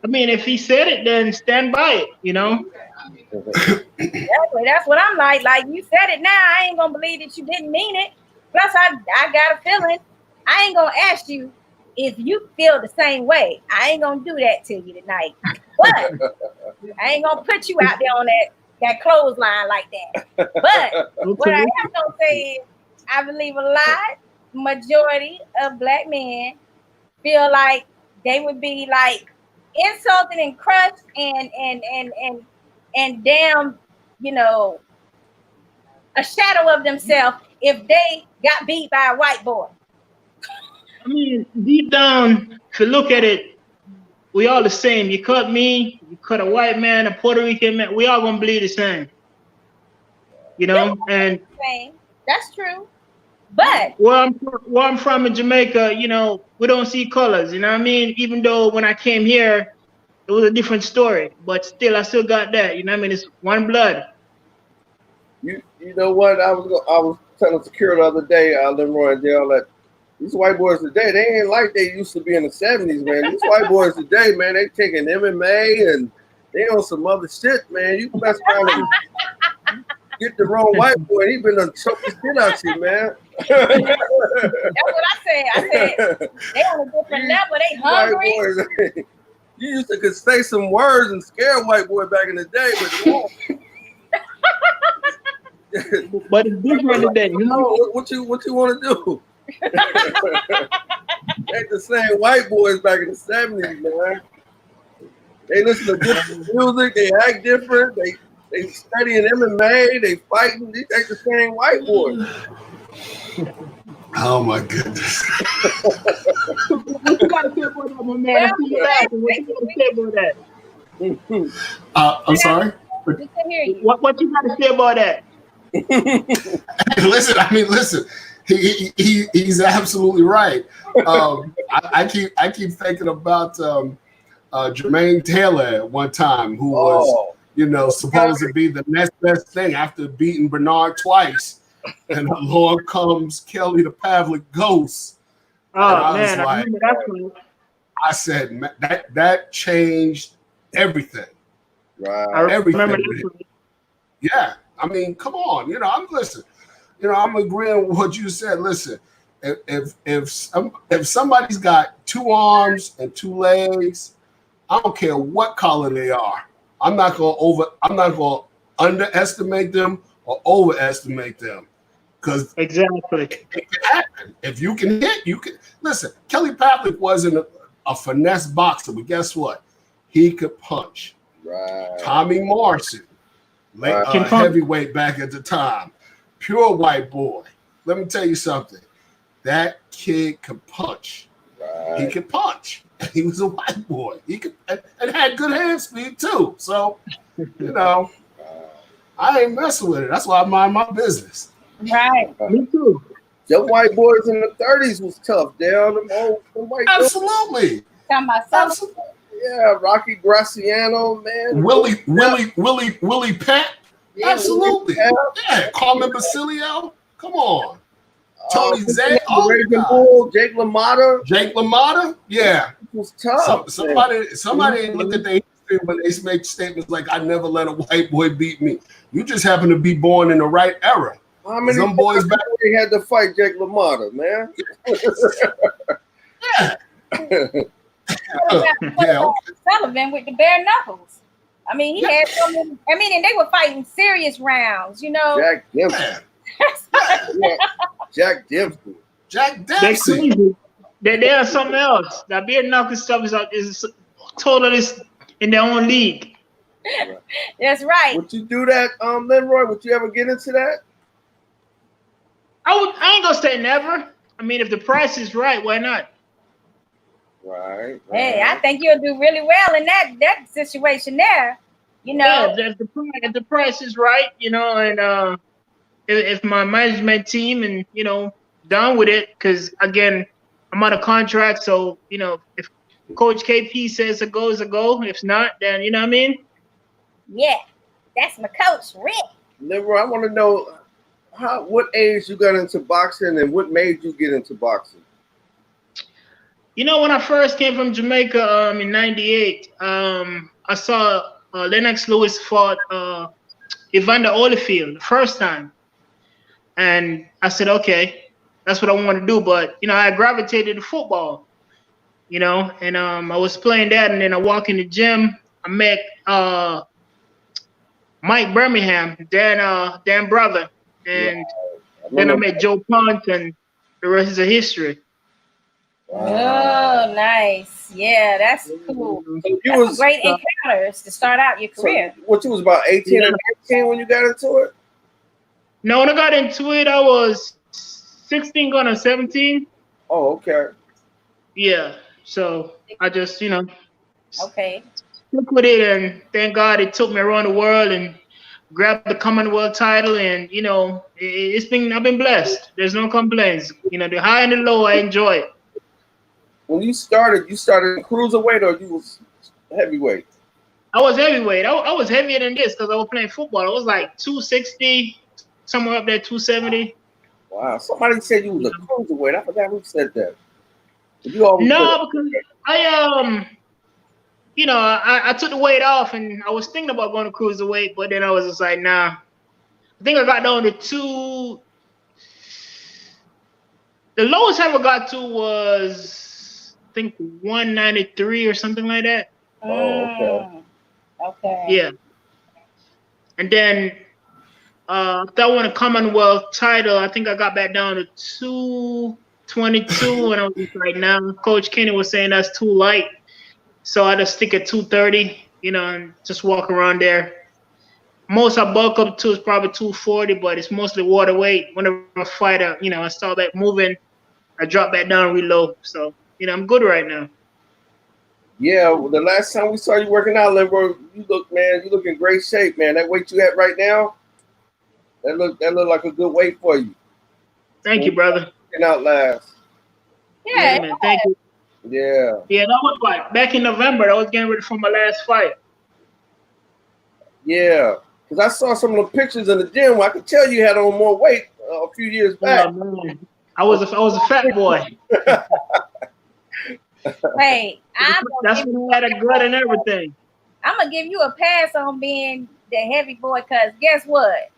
I mean, if he said it, then stand by it, you know? Exactly. That's what I'm like. Like, you said it now. I ain't going to believe that you didn't mean it. Plus, I got a feeling. I ain't going to ask you if you feel the same way. I ain't going to do that to you tonight. But I ain't going to put you out there on that clothesline like that. But what I am going to say is I believe a majority of black men feel like they would be like insulted and crushed and damn, a shadow of themselves if they got beat by a white boy. I mean, deep down, if you look at it, we all the same. You cut me, you cut a white man, a Puerto Rican man, we all gonna bleed the same. You know, and that's true. But where I'm from in Jamaica, you know, we don't see colors. You know what I mean? Even though when I came here, it was a different story, but still, I still got that. You know what I mean? It's one blood. You know what? I was telling Sakura the other day, Lenroy and Dale, that these white boys today, they ain't like they used to be in the 70s, man. These white boys today, man, they taking MMA and they on some other shit, man. You mess around get the wrong white boy, he been choke the shit out you, man. That's what I said. I said they on a different level. They hungry. White boys, you used to could say some words and scare white boy back in the day, but but it's different today. You know what you want to do? They the same white boys back in the 70s, man. They listen to different music. They act different. They studying MMA. They fighting. They ain't the same white boys. Oh my goodness. what you got to say about that, my man? What you got to say about that? I'm sorry. What you got to say about that? Listen. He's absolutely right. I keep thinking about Jermaine Taylor at one time, who was supposed to be the next best thing after beating Bernard twice, and along comes Kelly the Pavlik Ghost. Oh man, I remember that one. I said that changed everything. Right. I everything. remember that one. Yeah, I mean, come on. I'm agreeing with what you said. Listen, if somebody's got 2 arms and 2 legs, I don't care what color they are. I'm not gonna underestimate them or overestimate them, because exactly it can happen. If you can hit, you can. Listen, Kelly Pavlik wasn't a finesse boxer, but guess what? He could punch. Right. Tommy Morrison, heavyweight back at the time. Pure white boy. Let me tell you something. That kid could punch. Right. He could punch. He was a white boy. He could and had good hand speed too. So, I ain't messing with it. That's why I mind my business. Right. Me too. Them white boys in the 30s was tough. Down them white boys. Absolutely. Absolutely. Yeah, Rocky Graciano, man. Willie Pett. Yeah, Absolutely. Yeah, Carmen Basilio. Come on. Tony Zay. Jake LaMotta. Yeah. It was tough. Somebody ain't look at their history when they make statements like, I never let a white boy beat me. You just happen to be born in the right era. How many some boys back they had to fight Jake LaMotta, man? Yeah. Sullivan with the bare knuckles. I mean, he had so many. I mean, and they were fighting serious rounds, Jack Dempsey. Jack Dempsey. They are something else. That bare knuckle stuff is totally in their own league. That's right. Would you do that, Lenroy? Would you ever get into that? I ain't gonna say never. I mean, if the price is right, why not? Right. Hey, I think you'll do really well in that situation there. Yeah, if the price is right, and if my management team and down with it, because again, I'm on a contract, so if Coach KP says a go is a go. If not, then you know what I mean. Yeah, that's my coach, Rick. Lenroy, I want to know what age you got into boxing and what made you get into boxing. When I first came from Jamaica in '98, I saw Lennox Lewis fought Evander Holyfield the first time. And I said, okay, that's what I want to do. But, I gravitated to football, and I was playing that. And then I walk in the gym. I met Mike Birmingham, Dan brother. And then I met Joe Pont, and the rest is a history. Wow. Oh, nice. Yeah, that's cool. So that's great encounters to start out your career. So you was about 18 or 19 when you got into it? No, when I got into it, I was 16 going on 17. Oh, okay. Yeah. So I just, okay, stuck with it, and thank God it took me around the world and grabbed the Commonwealth title, and I've been blessed. There's no complaints. The high and the low, I enjoy it. When you started cruiserweight or you was heavyweight? I was heavyweight. I was heavier than this because I was playing football. I was like 260, somewhere up there, 270. Wow. Somebody said you was a cruiserweight. I forgot who said that. No, because I took the weight off, and I was thinking about going to cruiserweight, but then I was just like, nah, I think I got down to 2. The lowest I ever got to was, I think, 193 or something like that. Oh, okay. Okay. Yeah. And then after I won a Commonwealth title, I think I got back down to 222, and I was just like, now Coach Kenny was saying that's too light, so I just stick at 230, and just walk around there. Most I bulk up to is probably 240, but it's mostly water weight. Whenever I fight, I start back moving, I drop back down, reload. So, I'm good right now. Yeah, well, the last time we saw you working out, Lenroy, you look in great shape, man. That weight you at right now, that look like a good weight for you. Thank you, brother. Working out last. Yeah, man. Thank you. Yeah. Yeah, that was like back in November. I was getting ready for my last fight. Yeah, because I saw some of the pictures in the gym where I could tell you had on more weight a few years back. Oh, man. I was a fat boy. Hey, That's when I had a gut and everything. I'm gonna give you a pass on being the heavy boy, cause guess what?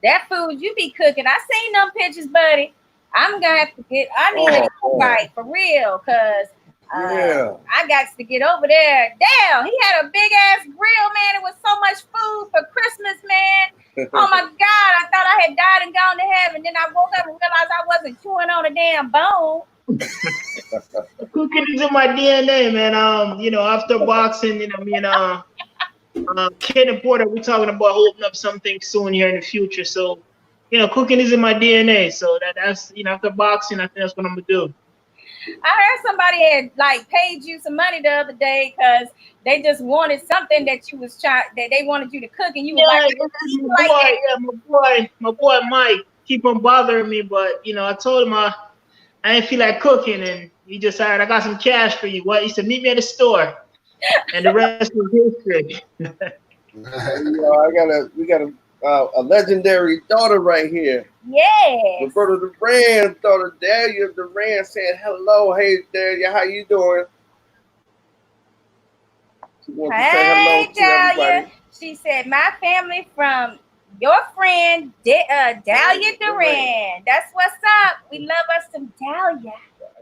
That food you be cooking, I seen them pictures, buddy. I'm gonna have to get. I need to right for real, cause I got to get over there. Damn, he had a big ass grill, man. It was so much food for Christmas, man. Oh my God, I thought I had died and gone to heaven. Then I woke up and realized I wasn't chewing on a damn bone. Cooking is in my DNA, man. After boxing, me and Ken and Porter, we're talking about opening up something soon here in the future. So, cooking is in my DNA. So that's after boxing, I think that's what I'm gonna do. I heard somebody had paid you some money the other day because they just wanted something that you was trying, that they wanted you to cook, and you were my boy Mike keep on bothering me, but I told him I didn't feel like cooking, and he just said, I got some cash for you. What? He said, meet me at the store, and the rest is history. We got a legendary daughter right here. Yes. Roberto Duran's daughter, Dahlia Duran, saying hello. Hey, Dahlia, how you doing? She wants to say hello to everybody. She said, my family from your friend, Dahlia Duran. That's what's up. We love us some Dahlia.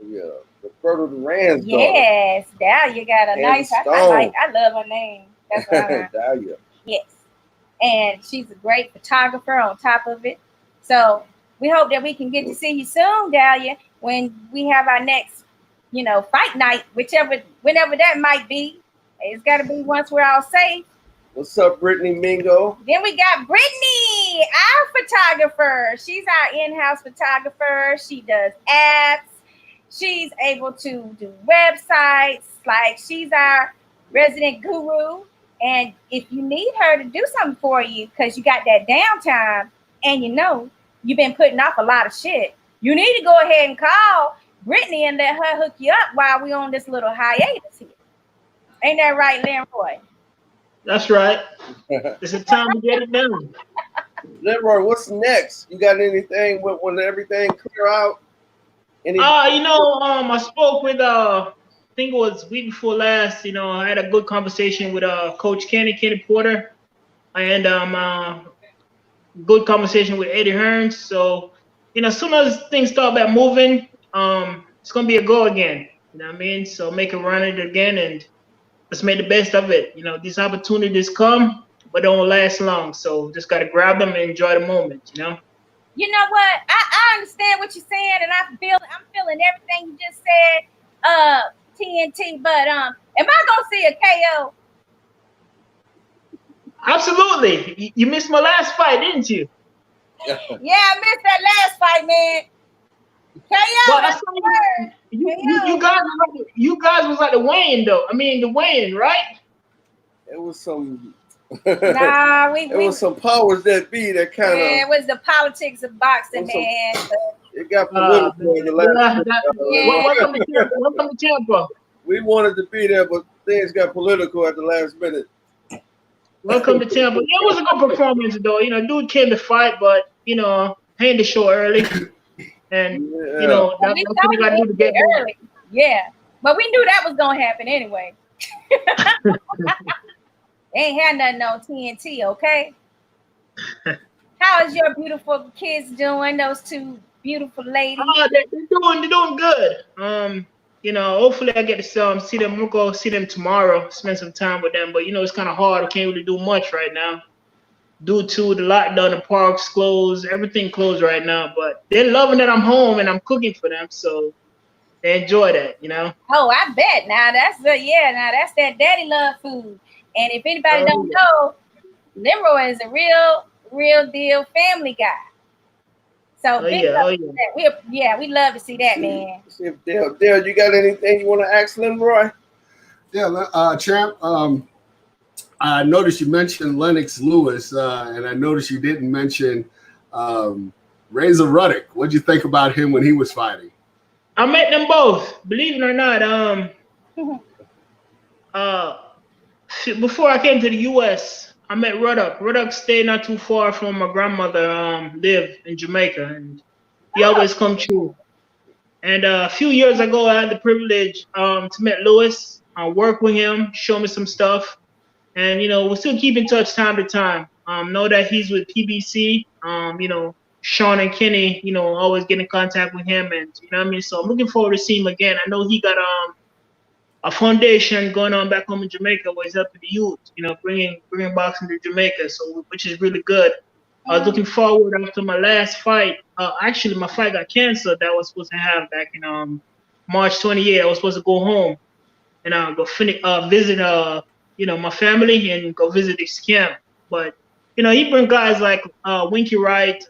Yeah, Roberto Duran's daughter. Yes, Dahlia got a nice, I love her name. That's right. Dahlia. Yes. And she's a great photographer on top of it. So we hope that we can get to see you soon, Dahlia, when we have our next, fight night, whenever that might be. It's got to be once we're all safe. What's up, Brittany Mingo? Then we got Brittany, our photographer. She's our in-house photographer. She does apps. She's able to do websites. She's our resident guru. And if you need her to do something for you because you got that downtime and you've been putting off a lot of shit, you need to go ahead and call Brittany and let her hook you up while we're on this little hiatus here. Ain't that right, Lenroy? That's right. It's a time to get it done. Lenroy, what's next? You got anything when everything clear out? I spoke with I think it was week before last. I had a good conversation with Coach Kenny Porter, and good conversation with Eddie Hearns. So, as soon as things start back moving, it's gonna be a go again. You know what I mean? So make a run at it again, and let's make the best of it. These opportunities come, but don't last long. So just gotta grab them and enjoy the moment. You know what? I understand what you're saying, and I'm feeling everything you just said. TNT, but am I gonna see a KO? Absolutely. You missed my last fight, didn't you? Yeah, I missed that last fight, man. KO. But you guys was at the weigh-in though. The weigh-in, right? It was some. Nah, was some powers that be that kind of. Yeah, it was the politics of boxing, man. It got political in the last. Welcome to Tampa. We wanted to be there, but things got political at the last minute. Welcome to Tampa. Yeah, it was a good performance, though. Dude came to fight, but hand the show early, and that's what you got to do to get early. Yeah, but we knew that was gonna happen anyway. They ain't had nothing on TNT, okay? How How is your beautiful kids doing? Those two beautiful ladies. They're doing good. Hopefully I get to see them. We'll go see them tomorrow, spend some time with them. But it's kind of hard. I can't really do much right now due to the lockdown. The parks closed, everything closed right now. But they're loving that I'm home and I'm cooking for them, so they enjoy that. Oh, I bet. Now that's that daddy love food. And if anybody don't know, Lenroy is a real deal family guy. So we love to see that, man. Dale, you got anything you want to ask Lenroy? Yeah, Champ. I noticed you mentioned Lennox Lewis, and I noticed you didn't mention Razor Ruddock. What'd you think about him when he was fighting? I met them both. Believe it or not, before I came to the U.S., I met Ruddock. Ruddock stayed not too far from my grandmother lived in Jamaica, and he always come true. And a few years ago, I had the privilege to meet Lewis, work with him, show me some stuff, and we still keep in touch time to time. Know that he's with PBC. Sean and Kenny, always get in contact with him, and So I'm looking forward to seeing him again. I know he got a foundation going on back home in Jamaica where he's helping the youth, bringing boxing to Jamaica, so which is really good. I was looking forward after my last fight. Actually, my fight got canceled that I was supposed to have back in March 28th. I was supposed to go home and go visit my family and go visit this camp. But he bring guys like Winky Wright,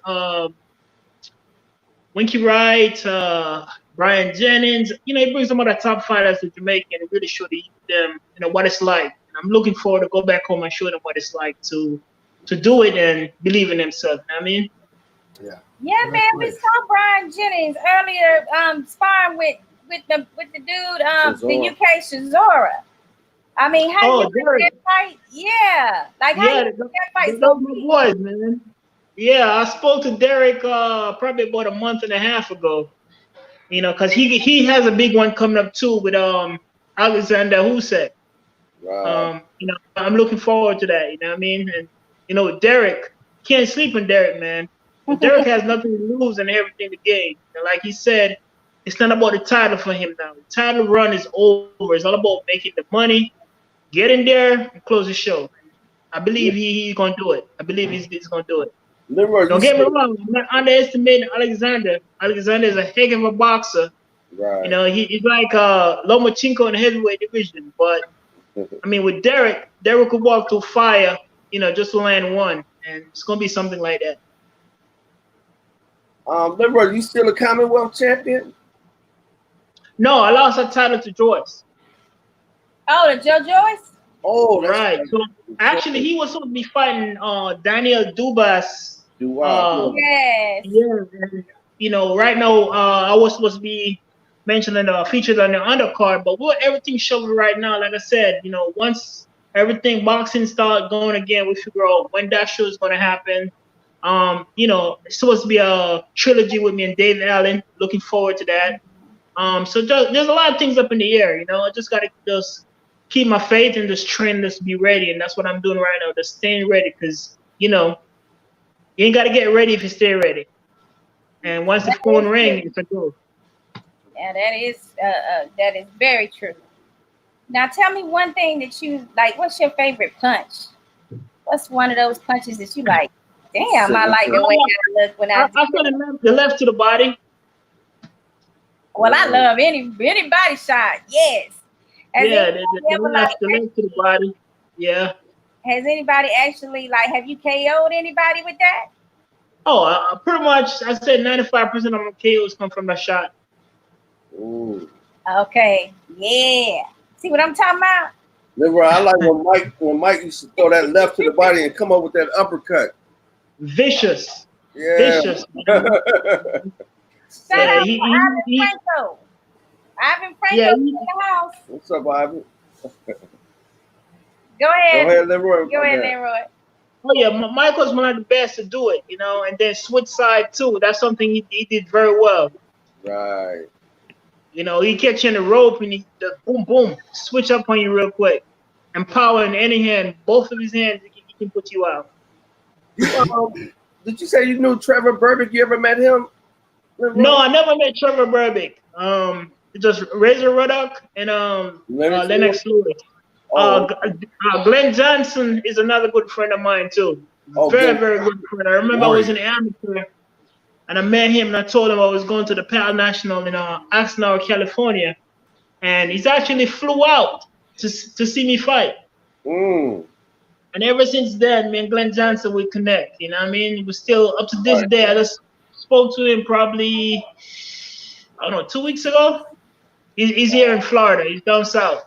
Brian Jennings. He brings some of the top fighters to Jamaica and really show them what it's like. And I'm looking forward to go back home and show them what it's like to do it and believe in themselves. You know what I mean? Yeah, man. We saw Brian Jennings earlier sparring with the dude the UK Shazora. I mean, how you that fight? Yeah, like how you that fight? Those my boys, man. Yeah, I spoke to Derek probably about a month and a half ago. Because he has a big one coming up too with Alexander Husek. Wow. I'm looking forward to that. You know what I mean? And Derek, can't sleep on Derek, man. Derek has nothing to lose and everything to gain. Like he said, it's not about the title for him now. The title run is over. It's all about making the money, get in there, and close the show. I believe he's gonna do it. I believe he's gonna do it. Don't get me wrong. I'm not underestimating Alexander. Alexander is a heck of a boxer. Right. He's like Lomachenko in the heavyweight division. But I mean, with Derek could walk through fire, just to land one, and it's gonna be something like that. Lenroy, you still a Commonwealth champion? No, I lost that title to Joyce. Oh, to Joe Joyce? Oh, that's right. So actually, he was supposed to be fighting Daniel Dubas. Yes. Yeah. Right now, I was supposed to be mentioning featured on the undercard, but we're everything shoveled right now. Like I said, once everything boxing start going again, we figure out when that show is going to happen. It's supposed to be a trilogy with me and Dave Allen. Looking forward to that. So there's a lot of things up in the air. I just got to just keep my faith and just train, just be ready, and that's what I'm doing right now. Just staying ready, because you ain't got to get ready if you stay ready. And once the phone rings, it's a go. Yeah, that is very true. Now, tell me one thing that you like. What's your favorite punch? What's one of those punches that you like? Damn, I like the way I look when I feel the left to the body. Well, I love any body shot. Yes. The left to the body. Yeah. Has anybody actually have you KO'd anybody with that? Oh, pretty much. I said 95% of my KOs come from that shot. Ooh. Okay. Yeah. See what I'm talking about? Lenroy, I like when Mike used to throw that left to the body and come up with that uppercut. Vicious. Yeah. Vicious. Shout out to Ivan Franco. Ivan Franco in the house. What's up, Ivan? Go ahead. Go ahead, Lenroy. Go ahead, Lenroy. Oh yeah, Michael's one of the best to do it, and then switch side too. That's something he did very well. Right. He catch you in the rope and he just boom, boom, switch up on you real quick. And power in any hand, both of his hands, he can put you out. Did you say you knew Trevor Burbick? You ever met him? No, I never met Trevor Burbick. Just Razor Ruddock and Lennox Lewis. Oh, Glenn Johnson is another good friend of mine too. Very good friend. I remember I was in the amateur and I met him and I told him I was going to the PAL National in Oxnard, California, and he's actually flew out to see me fight. And ever since then, me and Glenn Johnson would connect. You know what I mean? We're still up to this day. I just spoke to him probably, I don't know, 2 weeks ago. He's here in Florida. He's down south.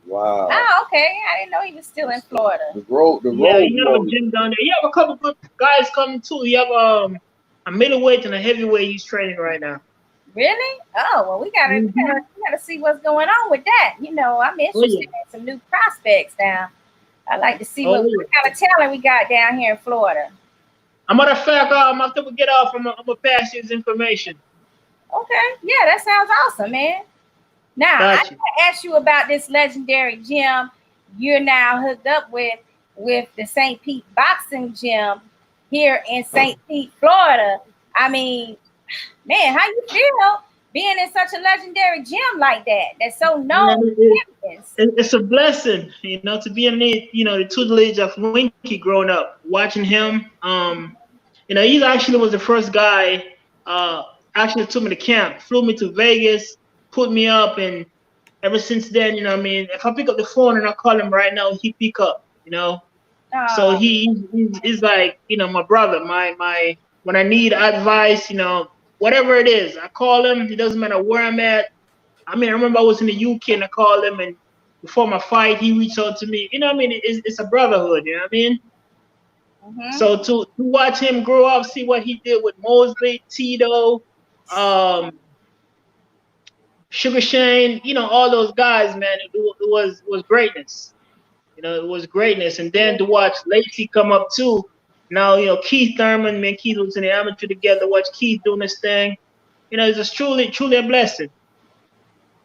Wow. Oh, okay. I didn't know he was still in Florida. The road. Yeah, you have a gym down there. You have a couple good guys coming too. You have a middleweight and a heavyweight he's training right now. Really? Oh, well, we gotta see what's going on with that. You know, I'm interested in some new prospects now. I like to see what kind of talent we got down here in Florida. As a matter of fact, after we get off, I'm gonna pass you his information. Okay, yeah, that sounds awesome, man. Now, I want to ask you about this legendary gym you're now hooked up with the St. Pete Boxing Gym here in St. Pete, Florida. I mean, man, how you feel being in such a legendary gym like that? That's so known. It's a blessing, you know, to be in the tutelage of Winky growing up, watching him. You know, he actually was the first guy actually took me to camp, flew me to Vegas, put me up, and ever since then, you know what I mean, if I pick up the phone and I call him right now, he pick up, you know. So he's like, you know, my brother, my when I need advice, you know, whatever it is, I call him. It doesn't matter where I'm at. I mean, I remember I was in the UK and I called him, and before my fight, he reached out to me. You know what I mean? It's a brotherhood, you know what I mean? So to watch him grow up, see what he did with Mosley, Tito, Sugar Shane, you know, all those guys, man, it was greatness. You know, it was greatness. And then to watch Lacey come up too. Now, you know, Keith Thurman, man, Keith was in the amateur together, watch Keith doing this thing. You know, it's just truly a blessing.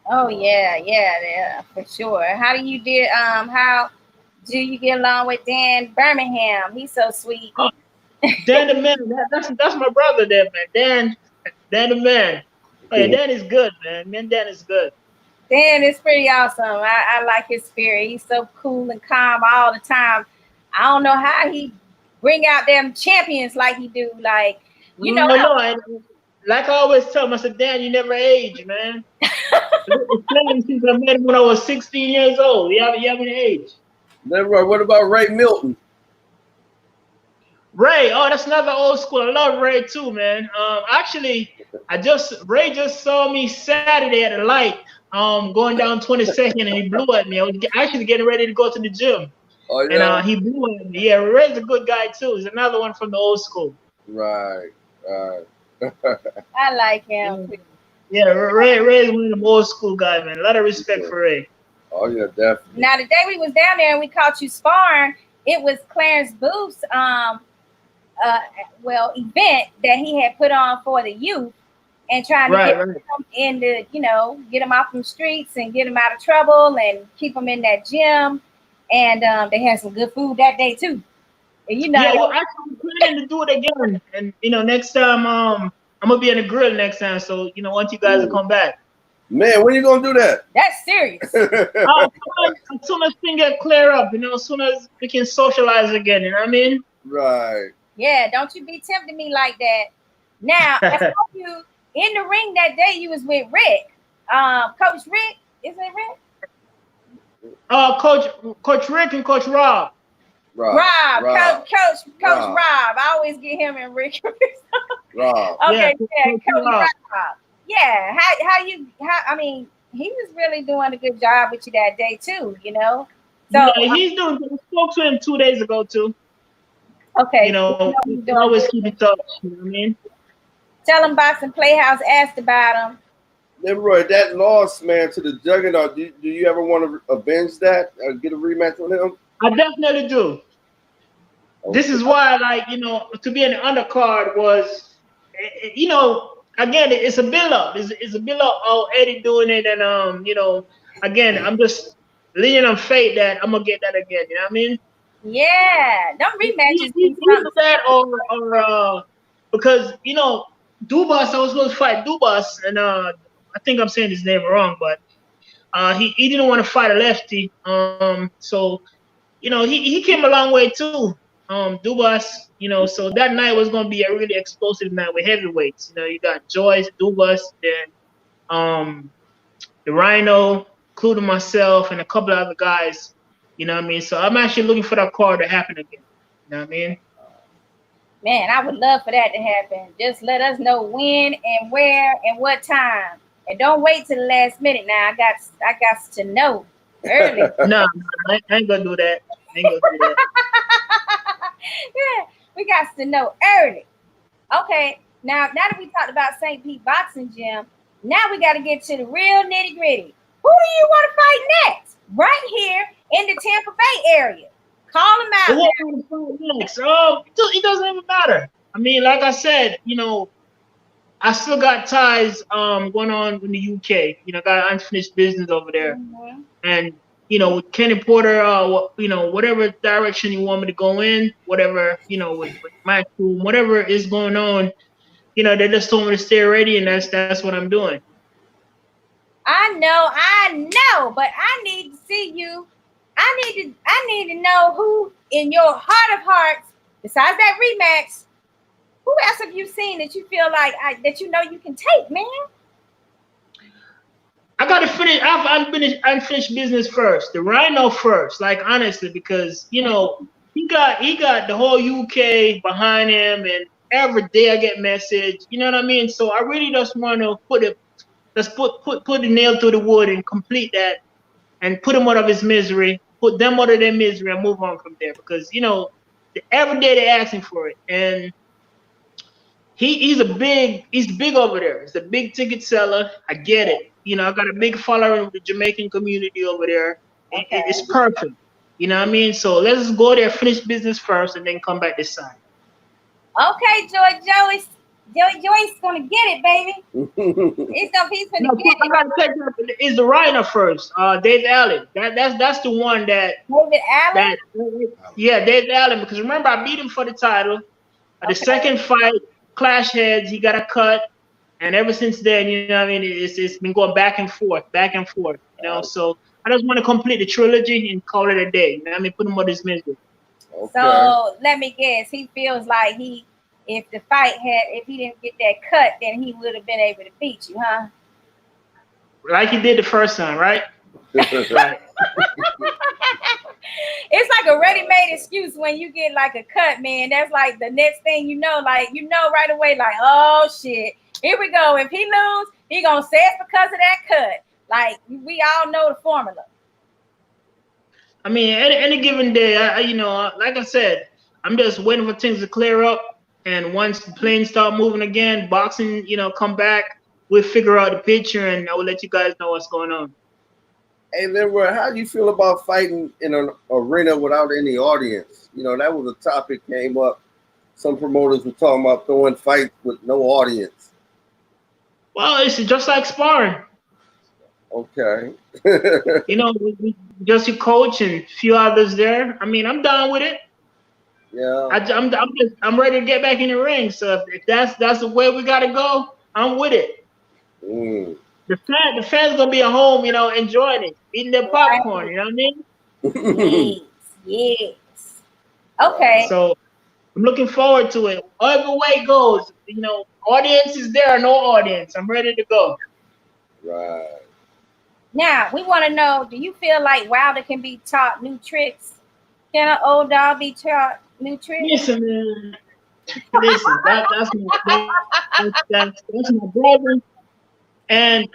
Oh yeah, for sure. How do you get along with Dan Birmingham? He's so sweet. Oh, Dan the man, that's my brother there, man. Dan the man. Oh yeah, Dan is good, man. Dan is good. Dan is pretty awesome. I like his spirit. He's so cool and calm all the time. I don't know how he bring out them champions like he do. Like, you know. Like I always tell him, I said, Dan, you never age, man. Since I met him when I was 16 years old. You haven't aged. Lenroy, what about Ray Milton? Ray, that's another old school. I love Ray too, man. Actually, Ray just saw me Saturday at a light, going down 22nd, and he blew at me. I was actually getting ready to go to the gym. Oh, yeah. And he blew at me. Yeah, Ray's a good guy too. He's another one from the old school. Right. I like him. Yeah, Ray's one of them old school guys, man. A lot of respect for Ray. Oh yeah, definitely. Now the day we was down there and we caught you sparring, it was Clarence Booth's event that he had put on for the youth and trying to get them into, you know, get them off from streets and get them out of trouble and keep them in that gym. And they had some good food that day too. And, you know, yeah, I'm planning to do it again. And you know, next time I'm gonna be in the grill next time. So you know, once you guys will come back. Man, when you gonna do that? That's serious. As soon as things get clear up, you know, as soon as we can socialize again, you know what I mean? Right. Yeah, don't you be tempting me like that. Now, I saw you in the ring that day. You was with Rick, Coach Rick. Isn't it Rick? Coach Rick and Coach Rob. Coach Rob. I always get him and Rick. Rob. Okay, yeah, Coach Rob. Yeah, I mean, he was really doing a good job with you that day too, you know. So yeah, he's doing. I spoke to him 2 days ago too. Okay. You know, we always keep in touch. You know what I mean? Tell him Boxing PlayHouse asked about him. Lenroy, that loss, man, to the Juggernaut. Do you ever want to avenge that? Get a rematch with him? I definitely do. Okay. This is why, like, you know, to be in the undercard was, you know, again, it's a build-up. It's a build-up of Eddie doing it. And, you know, again, I'm just leaning on fate that I'm going to get that again. You know what I mean? Yeah, them rematches be Either something. that or because Dubas, I was supposed to fight Dubas, and I think I'm saying his name wrong, but he didn't want to fight a lefty. So he came a long way too. Dubas, so that night was gonna be a really explosive night with heavyweights. You got Joyce, Dubas, then the Rhino, including myself and a couple of other guys. You know what I mean? So I'm actually looking for that card to happen again. You know what I mean? Man, I would love for that to happen. Just let us know when and where and what time. And don't wait till the last minute now. I got to know early. No, I ain't gonna do that. I ain't gonna do that. Yeah, we got to know early. Okay, now that we talked about St. Pete Boxing Gym, now we got to get to the real nitty gritty. Who do you want to fight next? Right here in the Tampa Bay area. Call them out. Next. It doesn't even matter. I mean, like I said, I still got ties going on in the UK. Got unfinished business over there. Mm-hmm. And with Kenny Porter, whatever direction you want me to go in, whatever, with my team, whatever is going on, they just told me to stay ready, and that's what I'm doing. I know, but I need to see you. I need to know who in your heart of hearts, besides that rematch, who else have you seen that you feel like that you can take, man? I gotta finish. Unfinished business first. The Rhino first, like honestly, because he got the whole UK behind him, and every day I get message. You know what I mean? So I really just want to put the nail through the wood and complete that, and put him out of his misery, put them out of their misery, and move on from there. Because every day they're asking for it, and he's big over there. He's a big ticket seller. I get it. I got a big following of the Jamaican community over there. Okay. It's perfect. You know what I mean? So let's just go there, finish business first, and then come back this side. Okay, Joey's gonna get it, baby. He's gonna get it. I gotta take is the Rhino first. Dave Allen. That's the one that David Allen. Dave Allen. Because remember, I beat him for the title. The second fight, clash heads. He got a cut. And ever since then, it's been going back and forth. So I just want to complete the trilogy and call it a day. Put him on his misery. Okay. So let me guess. He feels like if he didn't get that cut, then he would have been able to beat you, huh? Like he did the first time, right? Right. It's like a ready-made excuse when you get like a cut, man. That's like the next thing right away, like, oh shit. Here we go. If he lose, he gonna say it's because of that cut. Like we all know the formula. I mean, any given day, like I said, I'm just waiting for things to clear up. And once the planes start moving again, boxing, come back, we'll figure out the picture, and I will let you guys know what's going on. Hey, Lenroy, how do you feel about fighting in an arena without any audience? That was a topic came up. Some promoters were talking about throwing fights with no audience. Well, it's just like sparring. Okay. Just your coach and a few others there. I mean, I'm down with it. Yeah. I'm ready to get back in the ring. So if that's the way we gotta go, I'm with it. The fans gonna be at home, enjoying it, eating their popcorn. You know what I mean? Yes. Okay. So I'm looking forward to it. Whatever way it goes, audience is there or no audience. I'm ready to go. Right. Now, we want to know, do you feel like Wilder can be taught new tricks? Can an old dog be taught new tricks? Listen, man. Listen, that's my brother. And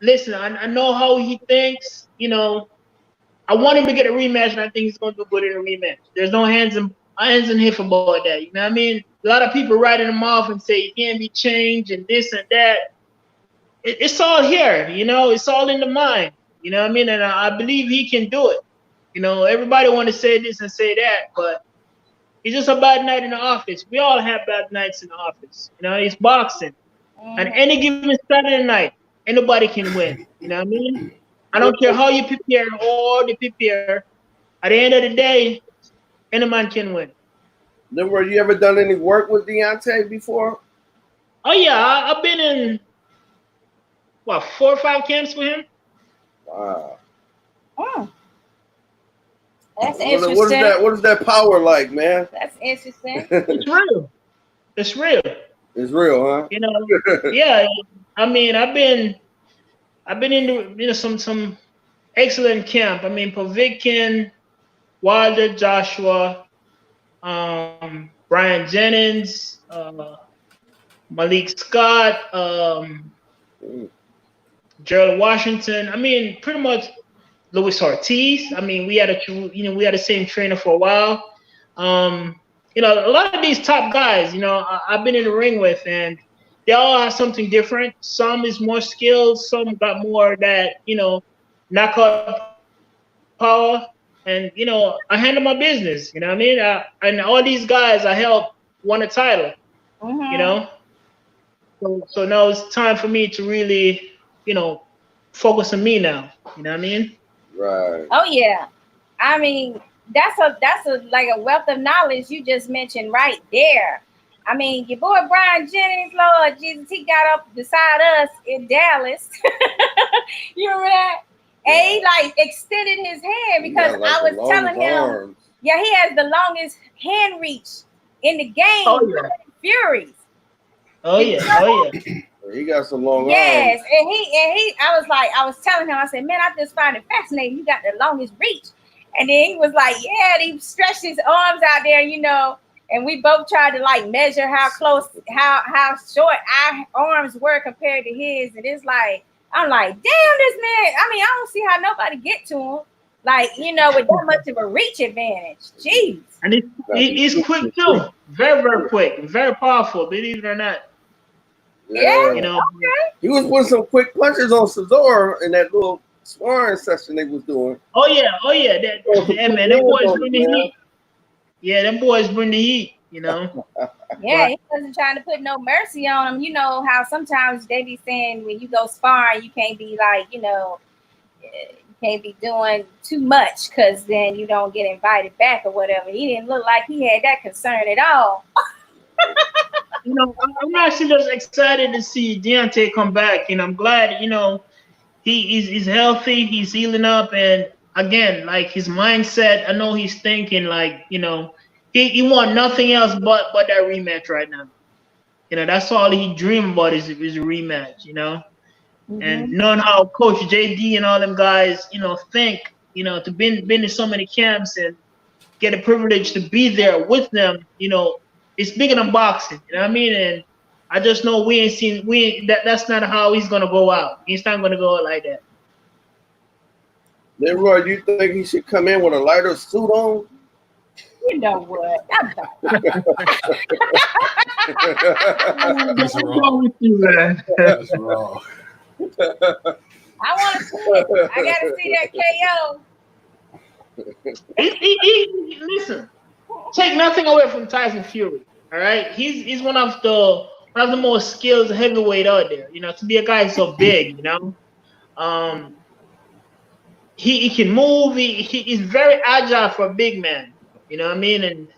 listen, I know how he thinks. I want him to get a rematch, and I think he's going to do good in a rematch. There's no hands in hip about that. You know what I mean? A lot of people writing him off and say he can't be changed and this and that. It's all here, it's all in the mind, you know what I mean? And I believe he can do it. Everybody want to say this and say that, but it's just a bad night in the office. We all have bad nights in the office. It's boxing. And any given Saturday night, anybody can win. You know what I mean? I don't care how you prepare or they prepare. At the end of the day, Any man can win. Lenroy, you ever done any work with Deontay before? Oh yeah, I've been in what 4 or 5 camps with him. Wow. Oh, that's What interesting. What is that power like, man? That's interesting. It's real. It's real. It's real, huh? You know. Yeah. I mean, I've been in the, some excellent camp. I mean, Povetkin, Wilder, Joshua, Brian Jennings, Malik Scott, Gerald Washington. I mean, pretty much Luis Ortiz. I mean, we had the same trainer for a while. A lot of these top guys, I've been in the ring with, and they all have something different. Some is more skilled, some got more that, knockout power. And, I handle my business, you know what I mean? And all these guys I helped won a title, So now it's time for me to really, focus on me now. You know what I mean? Right. Oh yeah. I mean, that's a like a wealth of knowledge you just mentioned right there. I mean, your boy Brian Jennings, Lord Jesus, he got up beside us in Dallas. You remember that? And he like extended his hand because I was telling him, yeah, he has the longest hand reach in the game. Oh yeah. Furies. Oh yeah. He got some long arms. Yes, and he I was telling him, I said, man, I just find it fascinating. You got the longest reach. And then he was like, yeah, he stretched his arms out there, and we both tried to like measure how close, how short our arms were compared to his. And it's like, I'm like, damn, this man. I mean, I don't see how nobody get to him. Like, with that much of a reach advantage. Jeez. And he's quick too. Very, very quick. Very powerful, believe it or not. Yeah. Okay. He was with some quick punches on Cesaro in that little sparring session they was doing. Oh yeah. Man, them boys bring the heat. Yeah, them boys bring the heat, Yeah, he wasn't trying to put no mercy on him. You know how sometimes they be saying when you go sparring, you can't be like, you can't be doing too much because then you don't get invited back or whatever. He didn't look like he had that concern at all. I'm actually just excited to see Deontay come back. I'm glad, he's healthy, he's healing up, and again, like his mindset, I know he's thinking like, he want nothing else but that rematch right now. That's all he dream about is a rematch, Mm-hmm. And knowing how Coach JD and all them guys, think, to been in so many camps and get a privilege to be there with them, it's bigger than boxing, you know what I mean? And I just know that's not how he's gonna go out. He's not gonna go out like that. Lenroy, do you think he should come in with a lighter suit on? You know what? I'm sorry. That's What's wrong. wrong with you, man? That's wrong. I want to see it. I got to see that KO. Listen, take nothing away from Tyson Fury. All right, he's one of the most skilled heavyweight out there. To be a guy so big, he can move. He's very agile for a big man. You know what I mean? And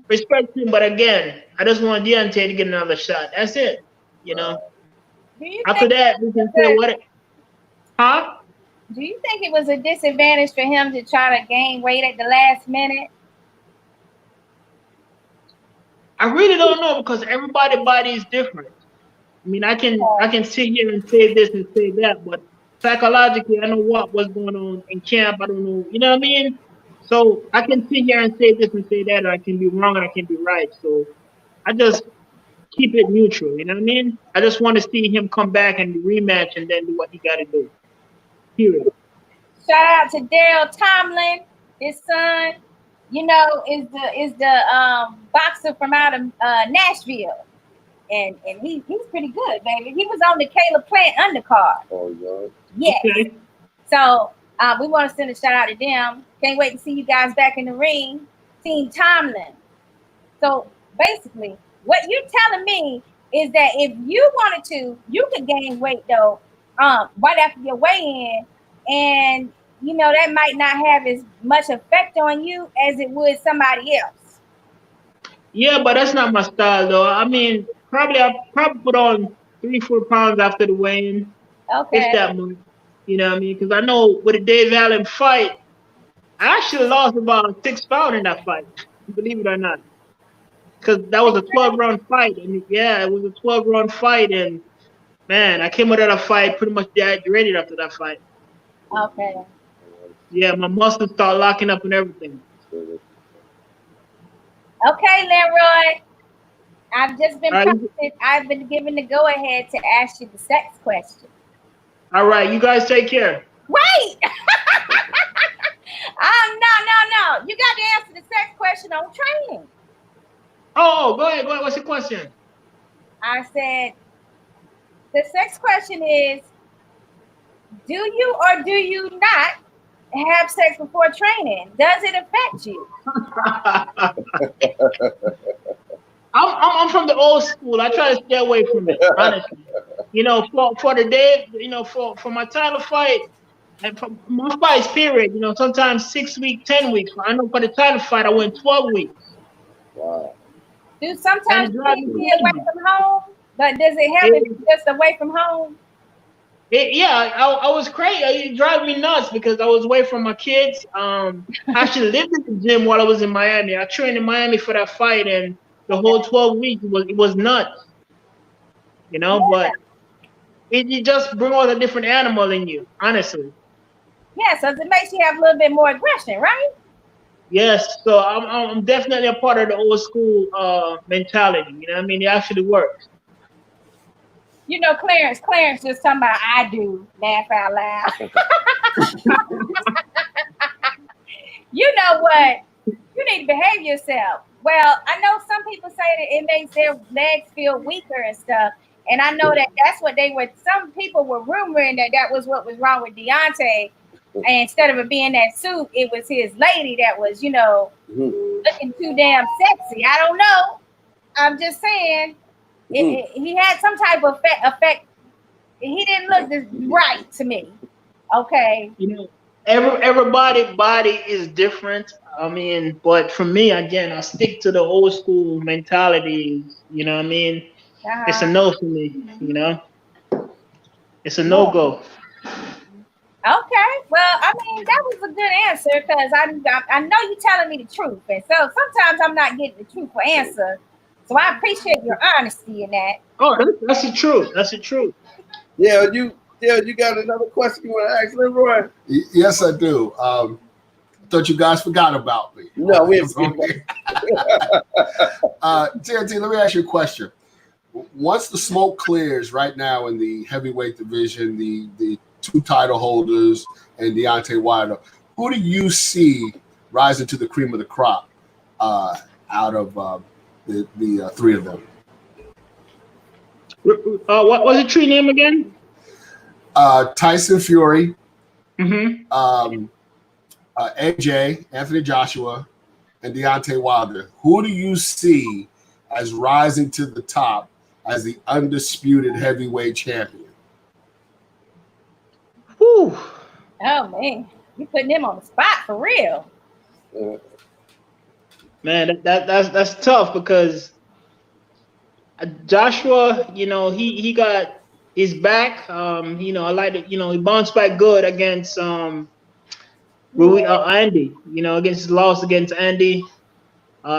respect him, but again, I just want Deontay to get another shot. That's it. After that, we can say what. Huh? Do you think it was a disadvantage for him to try to gain weight at the last minute? I really don't know because everybody's body is different. I mean, I can sit here and say this and say that, but psychologically, I know what was going on in camp. I don't know, you know what I mean? So I can sit here and say this and say that, or I can be wrong and I can be right. So I just keep it neutral, you know what I mean? I just want to see him come back and rematch and then do what he got to do. Period. Shout out to Daryl Tomlin, his son. Is the boxer from out of Nashville, and he's pretty good, baby. He was on the Caleb Plant undercard. Oh yeah. Yes. Okay. So we want to send a shout out to them. Can't wait to see you guys back in the ring, Team Tomlin. So basically, what you're telling me is that if you wanted to, you could gain weight though, right after your weigh-in, and that might not have as much effect on you as it would somebody else. Yeah, but that's not my style though. I mean, I probably put on 3-4 pounds after the weigh-in, if Okay. that much. You know what I mean? Because I know with the Dave Allen fight, I actually lost about 6 pounds in that fight. Believe it or not, because that was a 12-round fight, and yeah, it was a 12-round fight, and man, I came out of that fight pretty much dehydrated after that fight. Okay. Yeah, my muscles start locking up and everything. Okay, Lenroy. I've just been All right, prompted. I've been given the go ahead to ask you the sex question. all right, you guys take care. Wait. No. You got to answer the sex question on training. Oh, go ahead. What's your question? I said the sex question is, do you or do you not have sex before training? Does it affect you? I'm from the old school. I try to stay away from it, honestly. For the day, for my title fight and for my fights, period. Sometimes 6 weeks, 10 weeks. I know for the title fight, I went 12 weeks. Wow. Do sometimes And it you drives need to me be away crazy. from home? But does it happen just away from home? I was crazy. It drives me nuts because I was away from my kids. I actually lived in the gym while I was in Miami. I trained in Miami for that fight, and the whole 12 weeks was nuts. But it just bring all the different animal in you, honestly. Yeah, so it makes you have a little bit more aggression, right? Yes, so I'm definitely a part of the old school mentality. You know what I mean? It actually works. Clarence just talking about I do, laugh out loud. You know what? You need to behave yourself. Well, I know some people say that it makes their legs feel weaker and stuff. And I know that that's what some people were rumoring that was what was wrong with Deontay. And instead of it being that suit, it was his lady that was, looking too damn sexy. I don't know. I'm just saying he had some type of effect. He didn't look this right to me. Okay. Everybody body is different. I mean, but for me, again, I stick to the old school mentality. You know what I mean? It's a no for me. It's a no go. Okay, well, I mean, that was a good answer because I know you're telling me the truth, and so sometimes I'm not getting the truthful answer. So I appreciate your honesty in that. Oh, that's the truth. That's the truth. Yeah, you got another question you want to ask, Lenroy? Yes, I do. Thought you guys forgot about me. No, we TNT, let me ask you a question. Once the smoke clears right now in the heavyweight division, the two title holders and Deontay Wilder, who do you see rising to the cream of the crop out of the three of them? What was the tree name again? Tyson Fury, Mm-hmm. AJ, Anthony Joshua, and Deontay Wilder. Who do you see as rising to the top as the undisputed heavyweight champion? Whew. Oh man, you putting him on the spot for real. Man, that's tough because Joshua, he got his back. I like it. He bounced back good against Andy. Against his loss against Andy.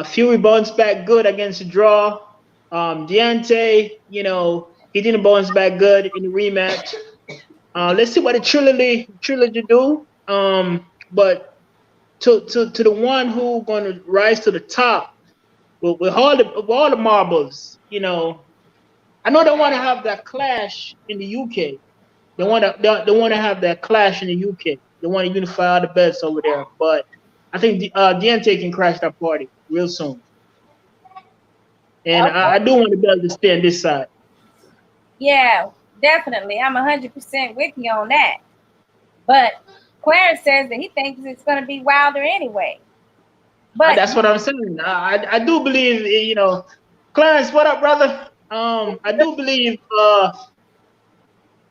Fury bounced back good against the draw. Deontay, he didn't bounce back good in the rematch. Let's see what the trilogy do. But to the one who gonna rise to the top with all the marbles, I know they want to have that clash in the UK. They want to have that clash in the UK. They want to unify all the belts over there. But I think Deontay can crash that party real soon. And Okay. I do want to be able to stay on this side. Yeah, definitely. I'm 100% with you on that. But Clarence says that he thinks it's going to be Wilder anyway. But that's what I'm saying. I do believe, Clarence, what up, brother? I do believe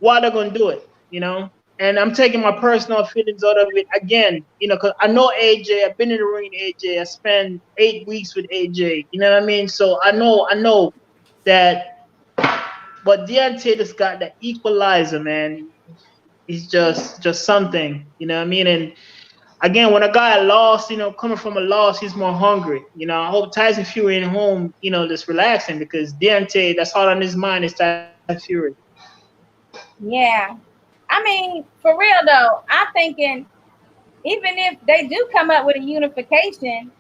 Wilder gonna do it, and and I'm taking my personal feelings out of it again, you know, because I know AJ. I've been in the ring with AJ. I spent 8 weeks with AJ. You know what I mean? So I know that. But Deontay just got that equalizer, man. He's just something. You know what I mean? And again, when a guy lost, you know, coming from a loss, he's more hungry. You know, I hope Tyson Fury in home, you know, just relaxing because Deontay, that's all on his mind is Tyson Fury. Yeah. I mean, for real though, I'm thinking even if they do come up with a unification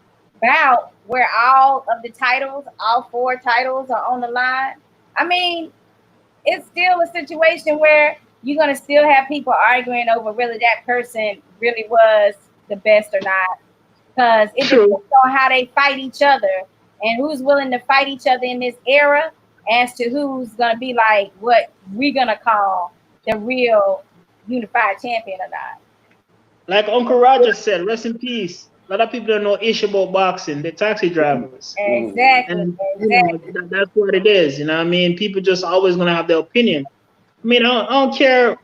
bout where all of the titles, all 4 titles are on the line, I mean, it's still a situation where you're going to still have people arguing over whether that person really was the best or not. Because it depends on how they fight each other and who's willing to fight each other in this era as to who's going to be like what we're going to call the real unified champion or not. Like Uncle Roger said, rest in peace. A lot of people don't know ish about boxing. They're taxi drivers. Exactly. And you know, that's what it is. You know what I mean? People just always going to have their opinion. I mean, I don't care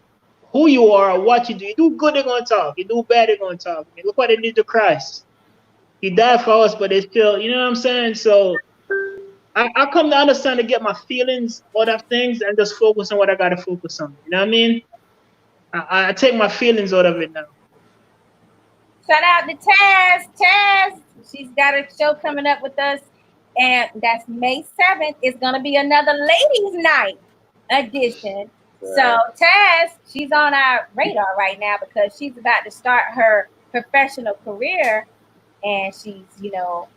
who you are or what you do. You do good, they're going to talk. You do bad, they're going to talk. I mean, look what they did to Christ. He died for us, but they still, you know what I'm saying? So I come to understand to get my feelings out of things and just focus on what I got to focus on. You know what I mean? I take my feelings out of it now. Shout out to Taz. Taz, she's got a show coming up with us, and that's May 7th. It's going to be another ladies' night edition. So Taz, she's on our radar right now because she's about to start her professional career, and she's, you know,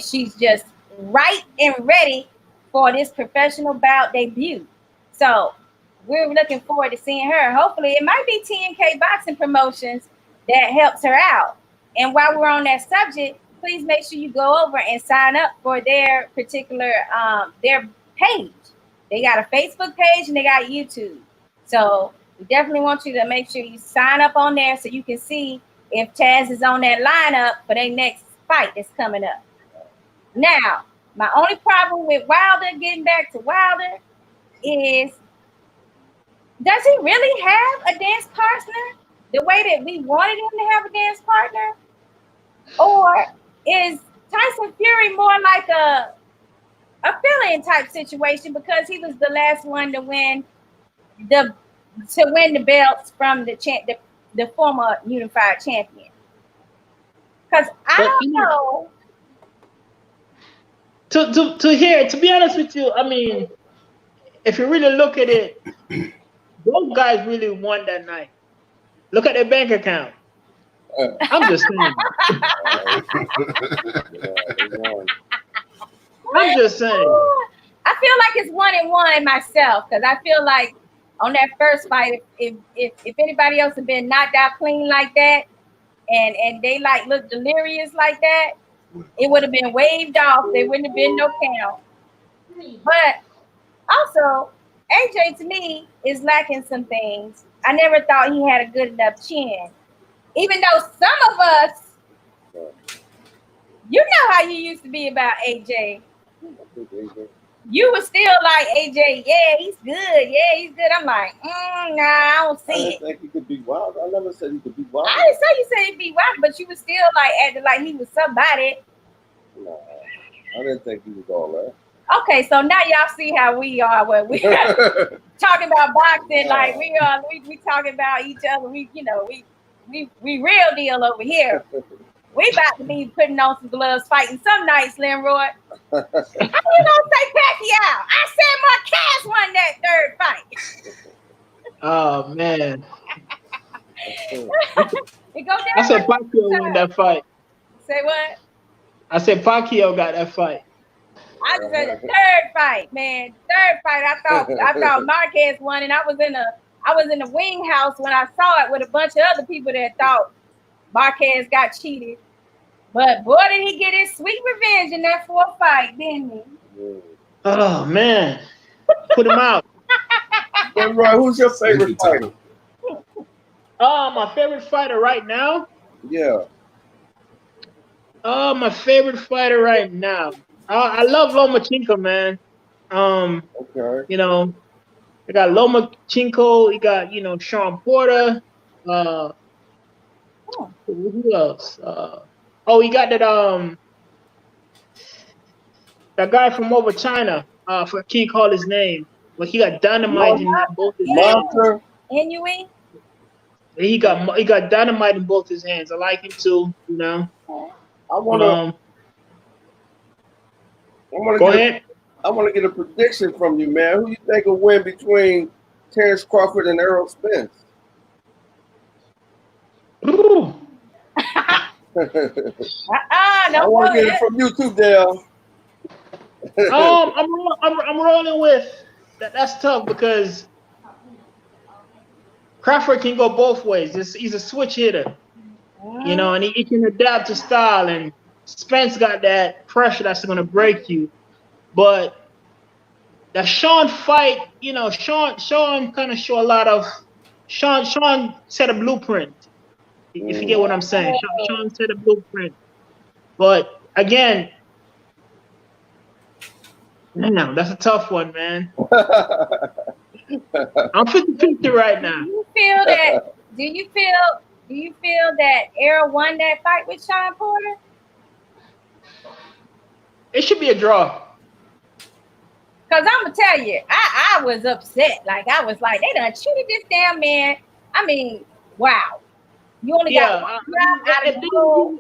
she's just right and ready for this professional bout debut. So we're looking forward to seeing her. Hopefully, it might be TNK Boxing Promotions that helps her out. And while we're on that subject, please make sure you go over and sign up for their particular their page. They got a Facebook page and they got YouTube. So we definitely want you to make sure you sign up on there so you can see if Taz is on that lineup for their next fight that's coming up. Now, my only problem with Wilder, getting back to Wilder, is does he really have a dance partner the way that we wanted him to have a dance partner? Or is Tyson Fury more like a fill-in type situation because he was the last one to win the belts from the former unified champion? Because I don't know. To be honest with you, I mean, if you really look at it, those guys really won that night. Look at their bank account. I'm just saying. I'm just saying. I feel like it's 1-1 myself because I feel like on that first fight, if anybody else had been knocked out clean like that, and they like look delirious like that, it would have been waved off. There wouldn't have been no count. But also, AJ to me is lacking some things. I never thought he had a good enough chin. Even though some of us, you know how you used to be about AJ. You were still like, AJ, yeah, he's good. Yeah, he's good. I'm like, nah, I don't see it. I didn't think he could be wild. I never said he could be wild. I didn't say you said he'd be wild, but you were still like acting like he was somebody. No, I didn't think he was all that. Okay, so now y'all see how we are when we talking about boxing, like we talking about each other. We real deal over here. We about to be putting on some gloves, fighting some nights, Lenroy. How you gonna say Pacquiao? I said Marquez won that third fight. Oh man. I said Pacquiao won that fight. Say what? I said Pacquiao got that fight. I said the third fight, man. Third fight. I thought Marquez won, and I was in the wing house when I saw it with a bunch of other people that thought Marquez got cheated. But boy, did he get his sweet revenge in that fourth fight, didn't he? Oh man. Put him out. Lenroy, who's your favorite fighter? My favorite fighter right now? Yeah. My favorite fighter right now. I love Lomachenko, man. Okay. You know, I got Lomachenko. You got, Sean Porter. Hmm. Who else? Oh, he got that guy from over China. I can't call his name, but he got dynamite in both his Yeah. hands. Monster. Inui. He got dynamite in both his hands. I like him too. You know. I wanna Go get ahead. I wanna get a prediction from you, man. Who you think will win between Terrence Crawford and Errol Spence? Ooh. I No, want to get it from you too, Dale. I'm rolling with that. That's tough because Crawford can go both ways. He's a switch hitter, you know, and he can adapt to style. And Spence got that pressure that's going to break you. But that Sean fight, you know, Sean kind of show a lot of Sean set a blueprint. If you get what I'm saying, Sean set a blueprint. But again, man, that's a tough one, man. I'm 50-50 right now. Do you feel that Errol won that fight with Sean Porter? It should be a draw. Cause I'm gonna tell you, I was upset. Like I was like, they done cheated this damn man. I mean, wow. You only got one drop out of the whole.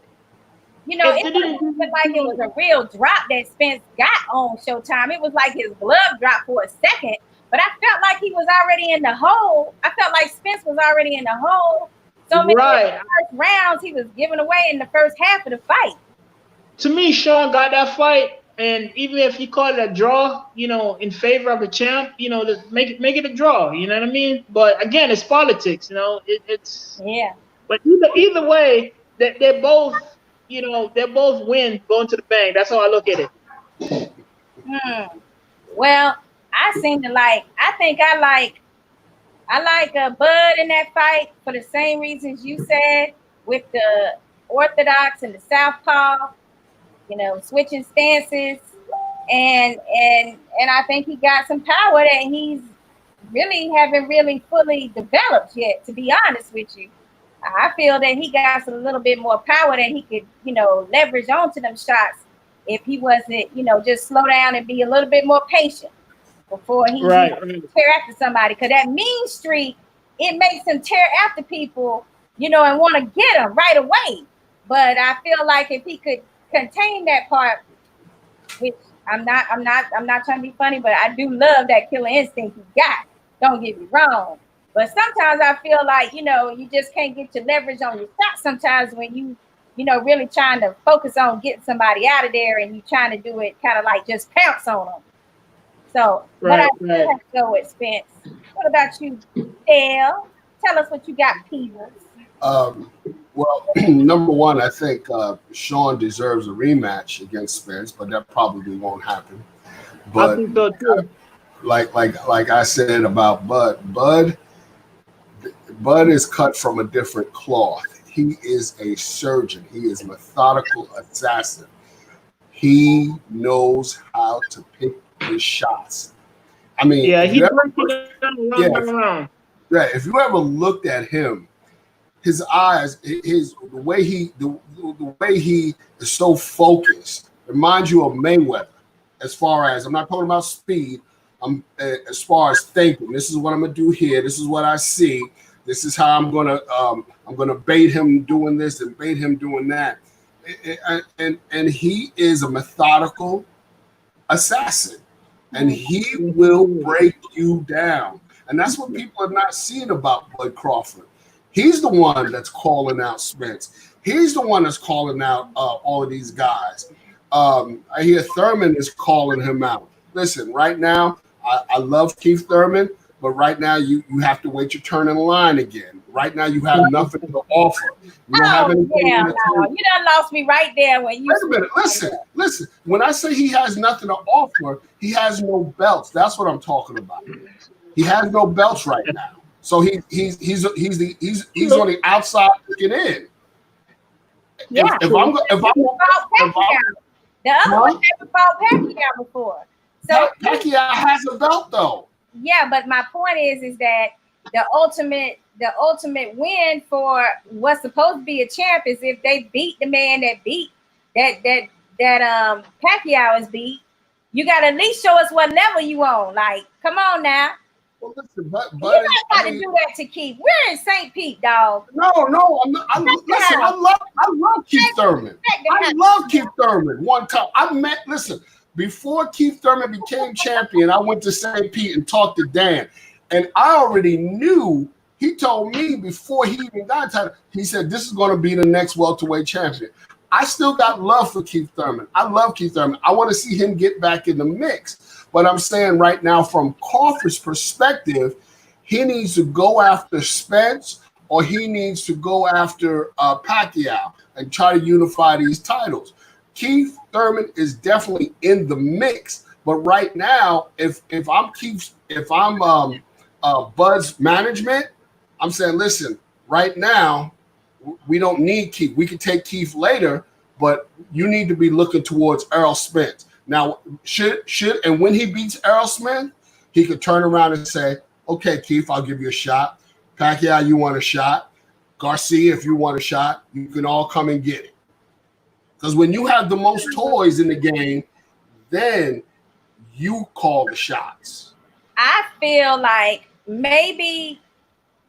You know, it wasn't like it was a real drop that Spence got on Showtime. It was like his glove dropped for a second, but I felt like he was already in the hole. I felt like Spence was already in the hole. So many first rounds he was giving away in the first half of the fight. To me, Sean got that fight, and even if you call it a draw, you know, in favor of the champ, you know, make it a draw. You know what I mean? But again, it's politics. You know, it's But either way, they're both. You know, they both win going to the bank. That's how I look at it. Well, I think I like Bud in that fight for the same reasons you said, with the orthodox and the southpaw, you know, switching stances, and I think he got some power that he's haven't really fully developed yet, to be honest with you. I feel that he got a little bit more power that he could, you know, leverage onto them shots if he wasn't, you know, just slow down and be a little bit more patient before he tear after somebody. Because that mean streak, it makes him tear after people, you know, and want to get them right away. But I feel like if he could contain that part, which I'm not trying to be funny, but I do love that killer instinct he got. Don't get me wrong. But sometimes I feel like, you know, you just can't get your leverage on your shot sometimes when you know, really trying to focus on getting somebody out of there and you trying to do it kind of like just pounce on them. So, but I still have to go with Spence. What about you, Dale? Tell us what you got, Peebles. Well, number one, I think Sean deserves a rematch against Spence, but that probably won't happen. But I think so too. Like I said about Bud is cut from a different cloth. He is a surgeon. He is a methodical assassin. He knows how to pick his shots. I mean, he breaks it around. If you ever looked at him, his eyes, the way he is so focused, reminds you of Mayweather. As far as, I'm not talking about speed, as far as thinking. This is what I'm gonna do here. This is what I see. This is how I'm gonna bait him doing this and bait him doing that. And he is a methodical assassin, and he will break you down. And that's what people are not seeing about Bud Crawford. He's the one that's calling out Spence. He's the one that's calling out all of these guys. I hear Thurman is calling him out. Listen, right now, I love Keith Thurman, but right now you have to wait your turn in line again. Right now you have nothing to offer. You don't have anything. You done lost me right there when you. Wait a minute. Listen. When I say he has nothing to offer, he has no belts. That's what I'm talking about. He has no belts right now. So he's on the outside looking in. Yeah. The other one never fought Pacquiao before. So Pacquiao has a belt though. Yeah, but my point is that the ultimate win for what's supposed to be a champ is if they beat the man that Pacquiao is beat. You got to at least show us what level you on. Like, come on now. Well, listen, but You got to do that to Keith. We're in St. Pete, dog. No, I'm not. Listen, I love Keith Thurman. I love Keith Thurman. One time, listen, before Keith Thurman became champion, I went to St. Pete and talked to Dan, and I already knew. He told me before he even got title, he said this is going to be the next welterweight champion. I still got love for Keith Thurman. I love Keith Thurman. I want to see him get back in the mix. But I'm saying right now, from Crawford's perspective, he needs to go after Spence or he needs to go after Pacquiao and try to unify these titles. Keith Thurman is definitely in the mix. But right now, if I'm Bud's management, I'm saying, listen, right now, we don't need Keith. We can take Keith later, but you need to be looking towards Errol Spence. Now, and when he beats Errol Spence, he could turn around and say, okay, Keith, I'll give you a shot. Pacquiao, you want a shot? Garcia, if you want a shot, you can all come and get it. Because when you have the most toys in the game, then you call the shots. I feel like maybe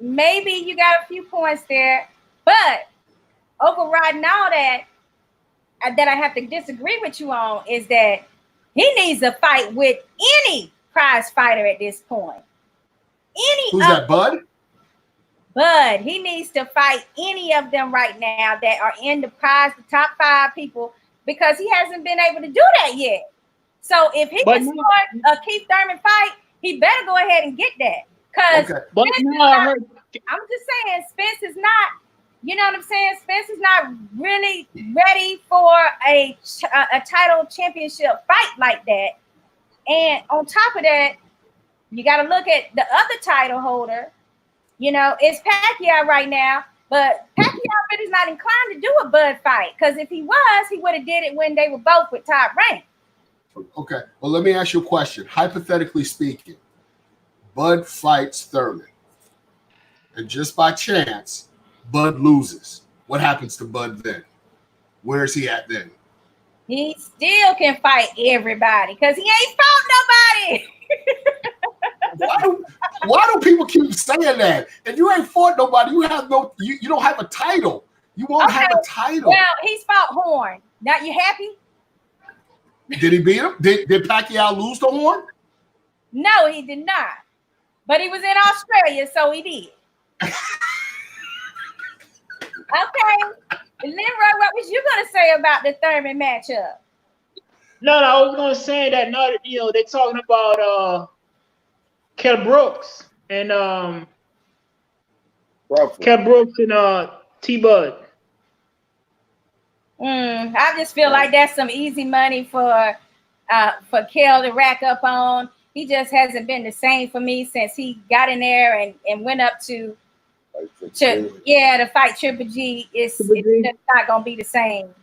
you got a few points there, but overriding all that I have to disagree with you on is that he needs a fight with any prize fighter at this point. Who's that, Bud? Bud. He needs to fight any of them right now that are in the top 5 people because he hasn't been able to do that yet. So if he can score a Keith Thurman fight, he better go ahead and get that. Because I'm just saying, Spence is not, you know what I'm saying? Spence is not really ready for a title championship fight like that. And on top of that, you got to look at the other title holder. You know, it's Pacquiao right now, but Pacquiao is not inclined to do a Bud fight because if he was, he would have did it when they were both with top rank. Okay, well, let me ask you a question. Hypothetically speaking, Bud fights Thurman, and just by chance, Bud loses. What happens to Bud then? Where is he at then? He still can fight everybody because he ain't fought nobody. Why do people keep saying that? If you ain't fought nobody, you don't have a title. You won't have a title. Well, he's fought Horn. Now you happy? Did he beat him? Did Pacquiao lose to Horn? No, he did not. But he was in Australia, so he did. Okay. Lenroy, what was you going to say about the Thurman matchup? No, I was going to say that now that, they're talking about Kell Brooks and Kell Brooks and T-Bud. I just feel like that's some easy money for Kell to rack up on. He just hasn't been the same for me since he got in there and went up to fight Triple G. It's just not gonna be the same.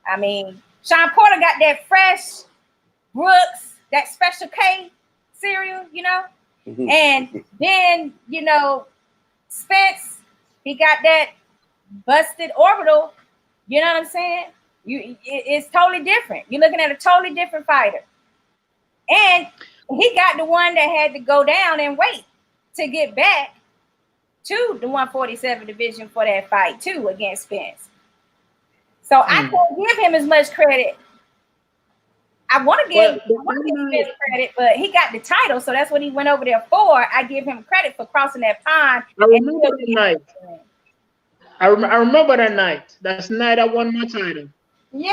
I mean, Sean Porter got that fresh Brooks, that Special K cereal, and then Spence, he got that busted orbital. You know what I'm saying? It's totally different. You're looking at a totally different fighter. And he got the one that had to go down and wait to get back to the 147 division for that fight too against Spence. So I can't give him as much credit. I want to give Spence credit, but he got the title, so that's what he went over there for. I give him credit for crossing that pond. I remember that night. I remember that night. That's the night I won my title. Yay!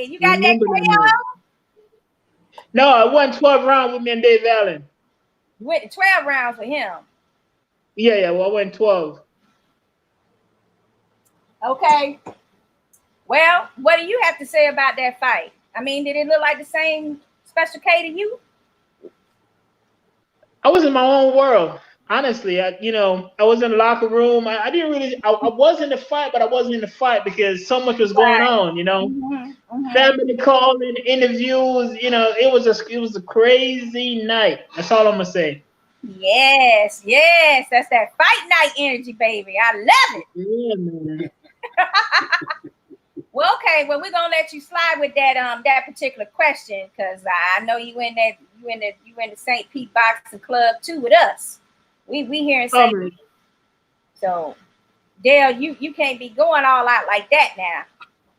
You got that KO? No, I won 12 rounds with me and Dave Allen. You went 12 rounds with him. Yeah. Well, I went 12. Okay. Well, what do you have to say about that fight? I mean, did it look like the same Special K to you? I was in my own world. Honestly, I was in the locker room. I didn't really. I was in the fight, but I wasn't in the fight because so much was going on. Family calling, interviews. It was a crazy night. That's all I'm gonna say. Yes, yes, that's that fight night energy, baby. I love it. Yeah, man. Well, okay, well, we're gonna let you slide with that particular question because I know you in the St. Pete Boxing Club too with us. We here in St. Pete. So Dale, you can't be going all out like that now.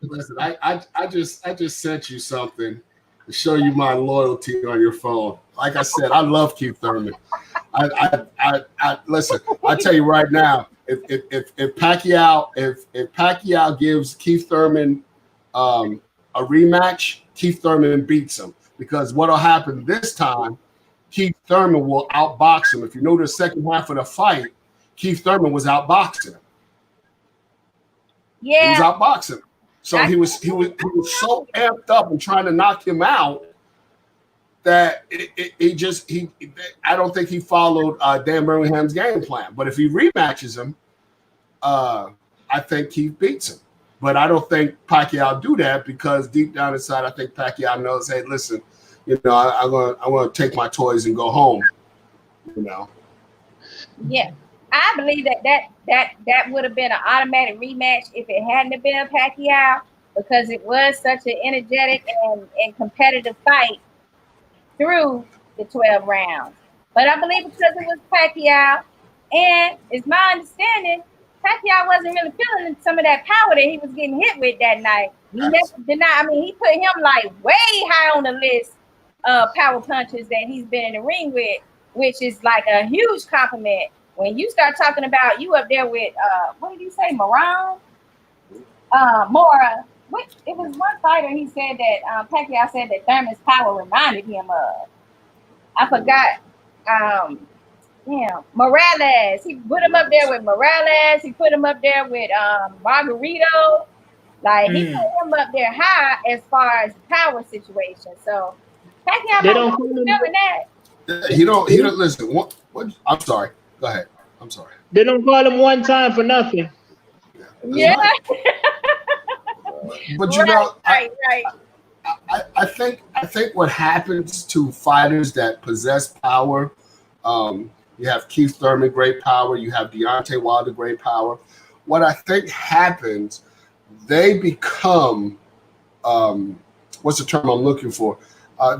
Listen, I just sent you something to show you my loyalty on your phone. Like I said, I love Keith Thurman. I listen. I tell you right now, if Pacquiao gives Keith Thurman a rematch, Keith Thurman beats him because what'll happen this time, Keith Thurman will outbox him. If you know the second half of the fight, Keith Thurman was outboxing him. Yeah, he was outboxing. So he was so amped up and trying to knock him out that I don't think he followed Dan Birmingham's game plan. But if he rematches him, I think he beats him. But I don't think Pacquiao do that because deep down inside, I think Pacquiao knows, hey, listen, I'm gonna take my toys and go home. Yeah, I believe that would have been an automatic rematch if it hadn't been Pacquiao because it was such an energetic and competitive fight through the 12 rounds. But I believe because it was Pacquiao, and it's my understanding, Pacquiao wasn't really feeling some of that power that he was getting hit with that night. He never denied. I mean, he put him like way high on the list of power punches that he's been in the ring with, which is like a huge compliment. When you start talking about you up there with what did he say, Mora? It was one fighter. He said that Pacquiao said that Thurman's power reminded him of. I forgot. Morales. He put him up there with Morales. He put him up there with Margarito. Like he put him up there high as far as the power situation. So Pacquiao don't feeling that. He don't listen. What? I'm sorry. Go ahead. I'm sorry. They don't call him one time for nothing. Yeah. Right. But right. I think what happens to fighters that possess power, you have Keith Thurman, great power. You have Deontay Wilder, great power. What I think happens, they become, what's the term I'm looking for?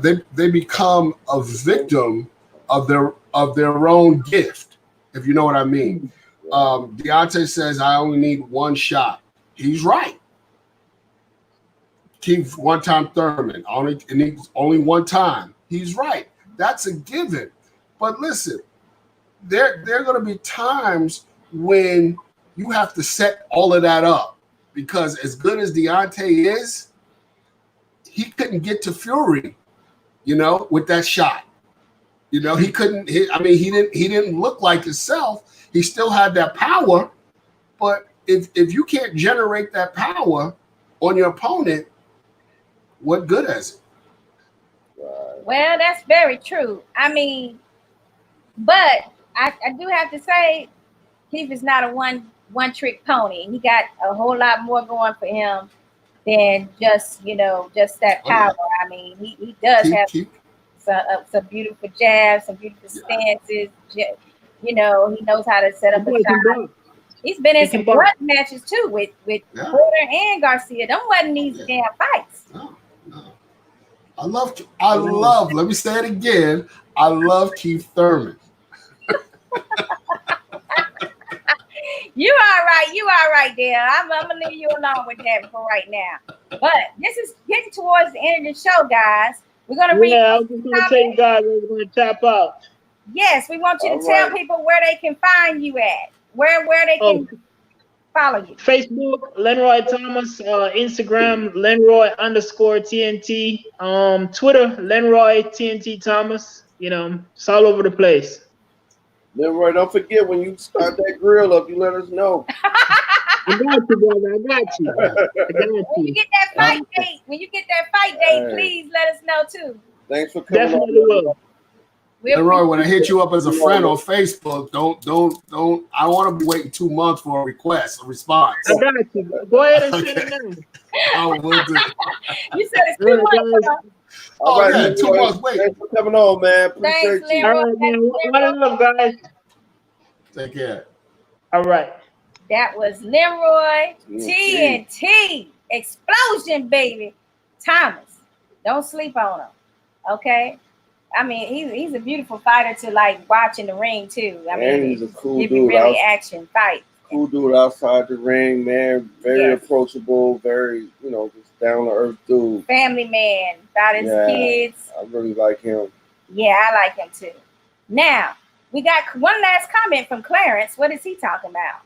They become a victim of their own gift, if you know what I mean. Deontay says, I only need one shot. He's right. Keith, one-time Thurman, it needs only one time. He's right. That's a given. But listen, there are going to be times when you have to set all of that up because as good as Deontay is, he couldn't get to Fury, with that shot. He couldn't. He didn't look like himself. He still had that power, but if you can't generate that power on your opponent, what good is it? Well, that's very true. I mean, but I do have to say, Keith is not a one trick pony. He got a whole lot more going for him than just that power. I mean, he does have some beautiful jabs, some beautiful stances. He knows how to set up a shot. He's been in some grunt matches too with Porter and Garcia. Them wasn't easy damn fights. No. I love, let me say it again. I love Keith Thurman. You all right there. I'm gonna leave you alone with that for right now. But this is getting towards the end of the show, guys. We're gonna read. Yeah, I was just gonna tell you guys we're gonna tap out. Yes, we want you to tell people where they can find you at. Where they can follow you. Facebook, Lenroy Thomas, Instagram, Lenroy_TNT, Twitter, Lenroy TNT Thomas. It's all over the place. Lenroy, don't forget when you start that grill up, you let us know. I got you, brother. I got you. When you get that fight date, please let us know too. Thanks for coming. Definitely will. Leroy, when I hit you up as a friend on Facebook, don't. I don't want to be waiting 2 months for a response. I got you. Go ahead and send it now. I will do. You said it's 2 months. Oh, right, yeah, man. 2 months. Wait. Thanks for coming on, man. Thanks, Appreciate you. All Lenroy. right, man. One love, guys. Take care. All right. That was Lenroy TNT. TNT. Explosion, baby. Thomas. Don't sleep on him. Okay? I mean, he's a beautiful fighter to like watch in the ring too. I mean, And he's a cool if you dude. really action fight. Cool dude outside the ring, man. Very Yes. approachable, very, just down to earth dude. Family man, about his kids. I really like him. Yeah, I like him too. Now, we got one last comment from Clarence. What is he talking about?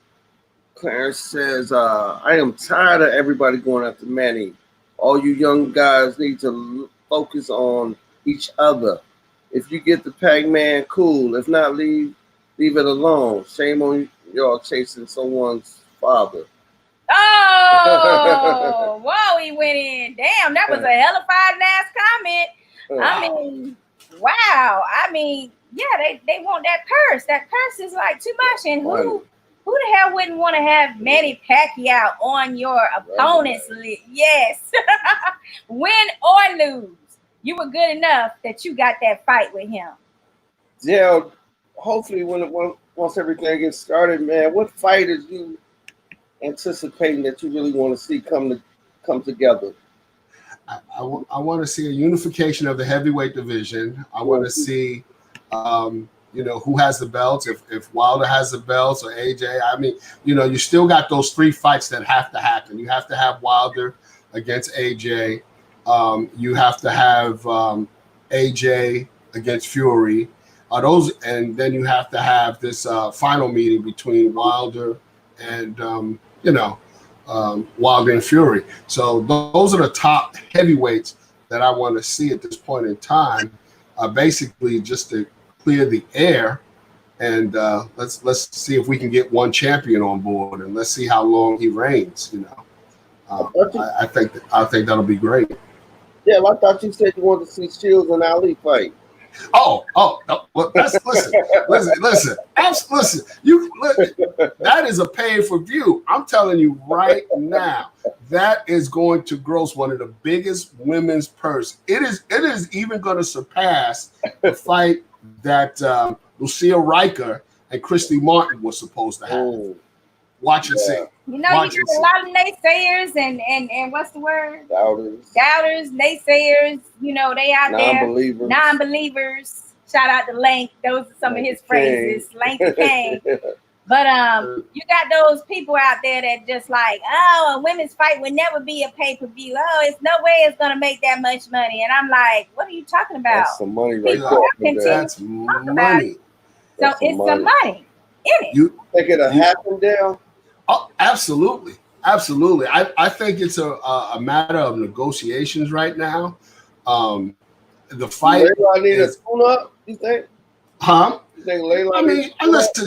Clarence says, I am tired of everybody going after Manny. All you young guys need to focus on each other. If you get the Pac-Man, cool. If not, leave it alone. Shame on y'all chasing someone's father. Oh, whoa, he went in. Damn, that was a hellified last comment. I mean, wow. I mean, yeah, they want that purse. That purse is like too much. And who the hell wouldn't want to have Manny Pacquiao on your opponent's list? Yes. Win or lose, you were good enough that you got that fight with him. Yeah, hopefully once everything gets started, man, what fighters you anticipating that you really want to see come together? I want to see a unification of the heavyweight division. I want to see, who has the belts. If Wilder has the belts or AJ, I mean, you still got those 3 fights that have to happen. You have to have Wilder against AJ. You have to have AJ against Fury. And then you have to have this final meeting between Wilder and Wilder and Fury. So those are the top heavyweights that I want to see at this point in time. Basically, just to clear the air, and let's see if we can get one champion on board, and let's see how long he reigns. I think that'll be great. Yeah, I thought you said you wanted to see Shields and Ali fight. Oh, well, listen. That is a pay-per-view. I'm telling you right now, that is going to gross one of the biggest women's purse. It is even going to surpass the fight that Lucia Riker and Christy Martin was supposed to have. Oh, Watch and see. You got a lot of naysayers and what's the word? Doubters, naysayers. They out there. Non-believers. Shout out to Lank. Those are some of his phrases. Lanky Kane. But you got those people out there that just like, a women's fight would never be a pay-per-view. It's no way it's gonna make that much money. And I'm like, what are you talking about? That's some money right there. That's money. So it's some money in it. You think it'll happen, Dale? Oh, absolutely. I think it's a matter of negotiations right now. The fight. Layla need a tune-up, you think? Huh? You think Layla? I mean, listen.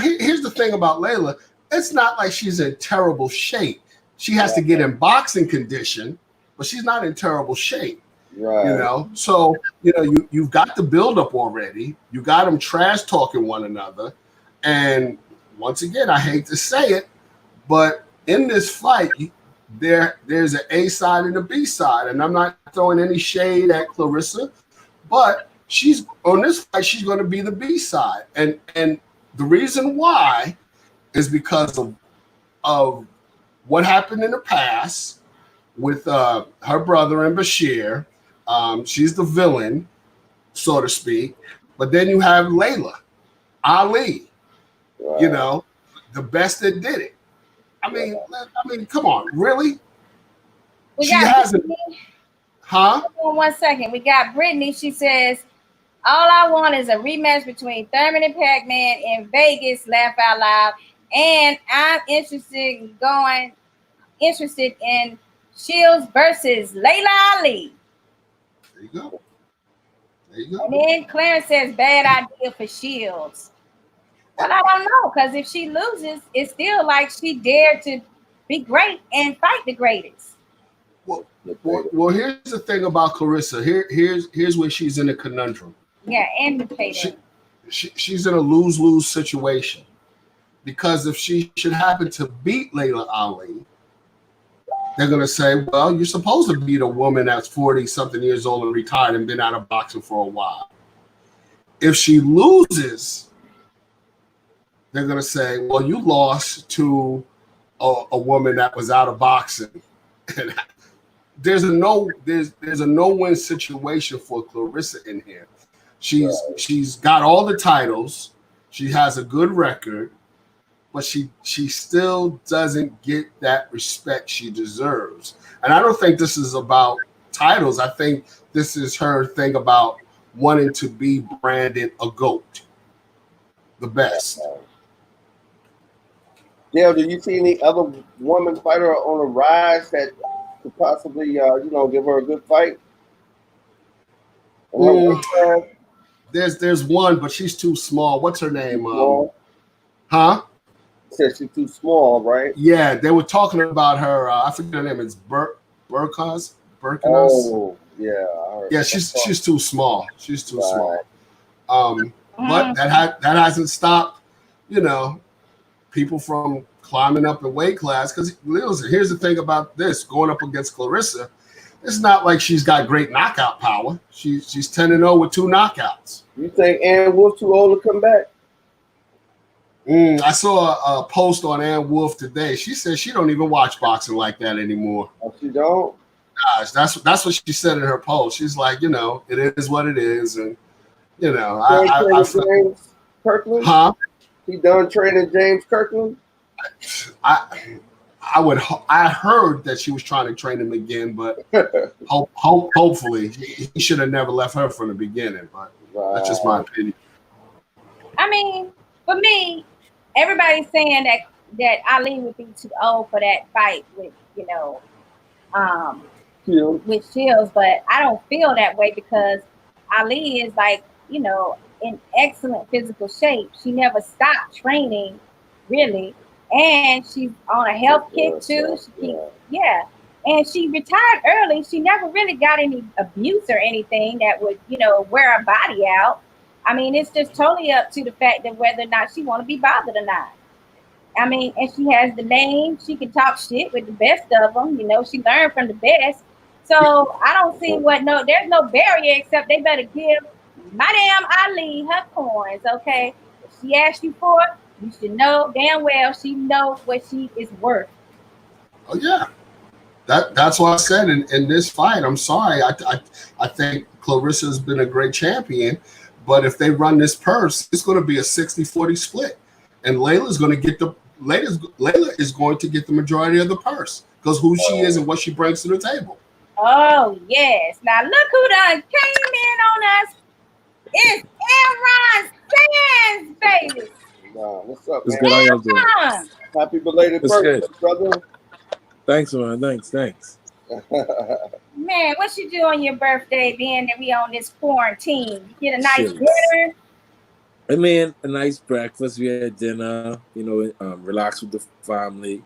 Here's the thing about Layla. It's not like she's in terrible shape. She has to get in boxing condition, but she's not in terrible shape. Right. So you've got the buildup already. You got them trash talking one another, and once again, I hate to say it, but in this fight, there's an A side and a B side, and I'm not throwing any shade at Clarissa, but she's on this fight. She's going to be the B side, and the reason why is because of what happened in the past with her brother and Bashir. She's the villain, so to speak. But then you have Layla Ali. Wow. The best that did it. I mean, come on, really? She hasn't. Huh? Hold on 1 second. We got Brittany. She says, all I want is a rematch between Thurman and Pac-Man in Vegas, laugh out loud. And I'm interested in Shields versus Layla Ali. There you go. And then Clarence says, bad idea for Shields. Well, I don't know, because if she loses, it's still like she dared to be great and fight the greatest. Well, here's the thing about Clarissa. Here's where she's in a conundrum. Yeah, and the payday. She's in a lose-lose situation, because if she should happen to beat Layla Ali, they're going to say, well, you're supposed to beat a woman that's 40-something years old and retired and been out of boxing for a while. If she loses, they're going to say, well, you lost to a woman that was out of boxing. And there's a no-win situation for Clarissa in here. She's got all the titles. She has a good record, but she still doesn't get that respect she deserves. And I don't think this is about titles. I think this is her thing about wanting to be branded a GOAT, the best. Dale, do you see any other woman fighter on the rise that could possibly, give her a good fight? There's one, but she's too small. What's her name? Huh? Said she's too small, right? Yeah, they were talking about her. I forget her name. It's Burkas. Oh, yeah. Yeah, she's too small. She's too small. But that hasn't stopped, people from climbing up in weight class. Because listen, here's the thing about this: going up against Clarissa, it's not like she's got great knockout power. She's 10-0 with 2 knockouts. You think Ann Wolf too old to come back? I saw a post on Ann Wolf today. She said she don't even watch boxing like that anymore. Oh, she don't? Gosh, that's what she said in her post. She's like, it is what it is, and I James Kirkland? Huh? He done training James Kirkland? I heard that she was trying to train him again, but hopefully he should have never left her from the beginning. But that's just my opinion. I mean, for me, everybody's saying that Ali would be too old for that fight with with Shields, but I don't feel that way because Ali is in excellent physical shape. She never stopped training, really. And she's on a health kick too. And she retired early. She never really got any abuse or anything that would, wear her body out. I mean, it's just totally up to the fact that whether or not she want to be bothered or not. I mean, and she has the name. She can talk shit with the best of them. She learned from the best. So I don't see there's no barrier except they better give my damn Ali her coins, okay? If she asks you for it, you should know damn well she knows what she is worth. Oh yeah, that's what I said in this fight. I'm sorry, I think Clarissa's been a great champion, but if they run this purse, it's going to be a 60-40 split, and Layla is going to get the majority of the purse because who she is and what she brings to the table. Oh yes, now look who done came in on us. It's Amron Sands, baby. What's up, It's man? good. How y'all doing? Happy belated birthday, brother. Thanks, man. Thanks. Man, what you do on your birthday, being that we on this quarantine? You get a nice dinner? I mean, a nice breakfast. We had dinner, relax with the family.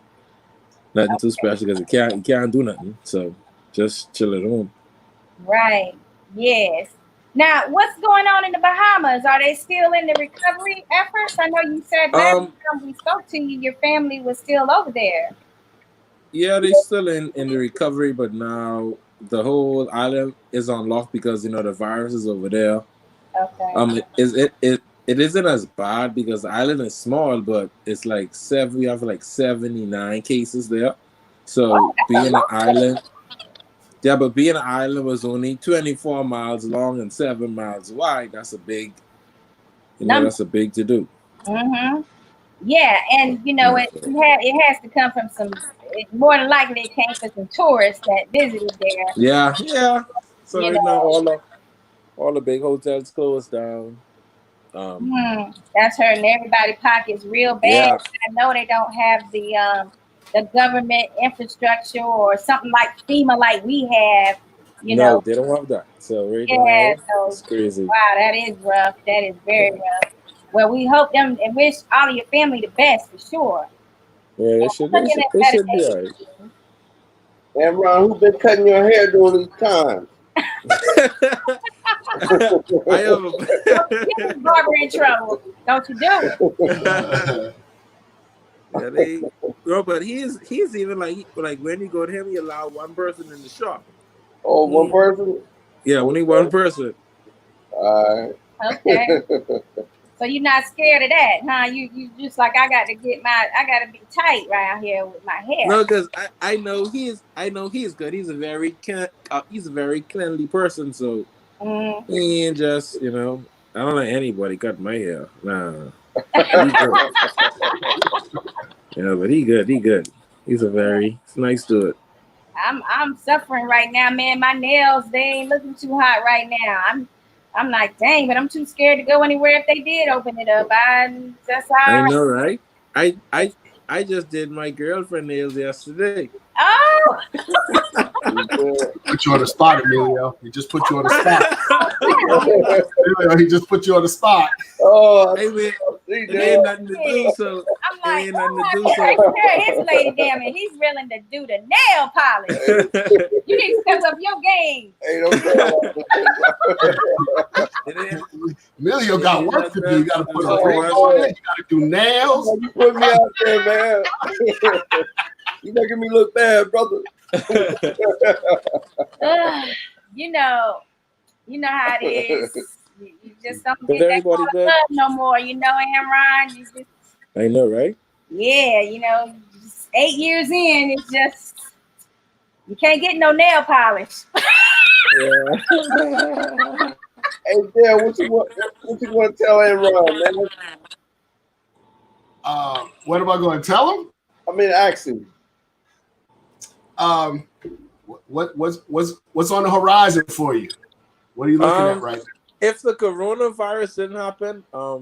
Nothing too special because you can't do nothing. So just chill at home. Right. Yes. Now, what's going on in the Bahamas? Are they still in the recovery efforts? I know you said last time we spoke to you, your family was still over there. Yeah, they're still in the recovery, but now the whole island is on lock because the virus is over there. Okay. It isn't as bad because the island is small, but it's we have 79 cases there. So being an island. Yeah, but being an island was only 24 miles long and 7 miles wide. That's a big, that's a big to do. Mm-hmm. Yeah, and it has to come from more than likely it came from some tourists that visited there. Yeah. So all the big hotels closed down. That's hurting everybody's pockets real bad. Yeah. I know they don't have the government infrastructure or something like FEMA like we have, No, they don't have that. So now, it's crazy. Wow, that is rough. That is very rough. Well, we hope them and wish all of your family the best for sure. Yeah, they should be all right. And Ron, who's been cutting your hair during these times? I am Get this barber in trouble. Don't you do it. Yeah, they. No, but he's even like when you go to him, he allow one person in the shop. Oh, one He, person. yeah, only one person. All Okay. right. So you're not scared of that, huh? You just like I got to be tight right here with my hair. No, because I know he's good. He's a very cleanly person. So Mm. he ain't just I don't let anybody cut my hair. Nah, he good. Yeah, but he good. He good. He's nice to it. I'm suffering right now, man. My nails, they ain't looking too hot right now. I'm like, dang, but I'm too scared to go anywhere if they did open it up. That's all I right. know, right? I I I just did my girlfriend nails yesterday. Oh, Put you on the spot, Emilio. He just put you on the spot. Emilio, he just put you on the spot. Oh, Hey man, see it that? ain't nothing to do. So I'm it like, ain't nothing to oh, do. I So can take care of his lady damn it. He's willing to do the nail polish. You need to step up your game. Hey, don't it ain't. Emilio It got ain't work to do. nothing. You got to put a Nothing ring much. on it. You got to do nails. you put me out there, man. You making me look bad, brother. Ugh, you know, you know how it is. You just don't But get that everybody kind of good. love no more. You know, Amron. You just, I know, right? yeah, just 8 years in, it's just you can't get no nail polish. Yeah. Hey, Dale, what you want to tell Enron, man? What am I going to tell him? I mean, actually, What's on the horizon for you? What are you looking at right now? If the coronavirus didn't happen, I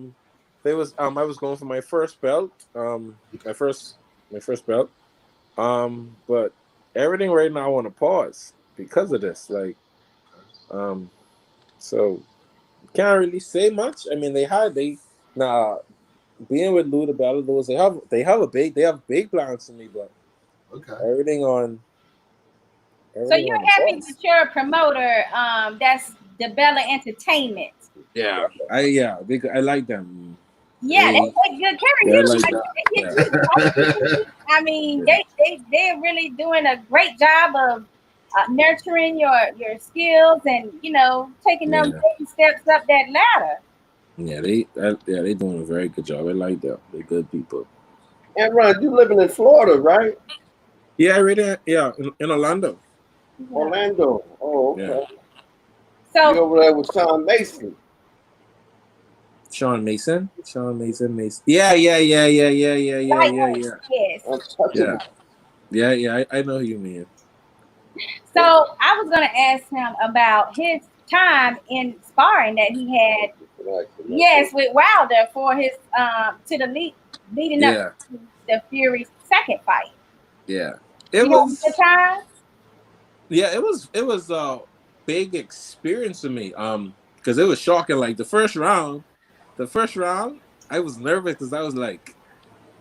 was going for my first belt, my first belt, but everything right now I want to pause because of this, so can't really say much. I mean, being with Lou the Battle Lewis, they have big plans for me, but Okay. everything on So everything you're on the happy pause. that you're a promoter. That's the Bella Entertainment. Yeah, I like them. Yeah, they They, take good care of yeah, I you. like Like, that. they get Yeah, you. I mean, yeah, they're really doing a great job of nurturing your skills and taking them yeah. baby steps up that ladder. They doing a very good job. I like them. They're good people. Enron, you living in Florida, right? Yeah, I really. Yeah, in Orlando. Yeah. Orlando. Oh, Yeah, okay. You So over there with Sean Mason? Sean Mason. Mason. Yeah. yes. Yeah, Untouchable. I know who you mean. So I was gonna ask him about his time in sparring that he had. Yes, with Wilder for his to the leading up Yeah, to the Fury's second fight. yeah. It You had a good was. time. Yeah, it was a big experience for me. Because it was shocking. Like the first round, I was nervous because I was like,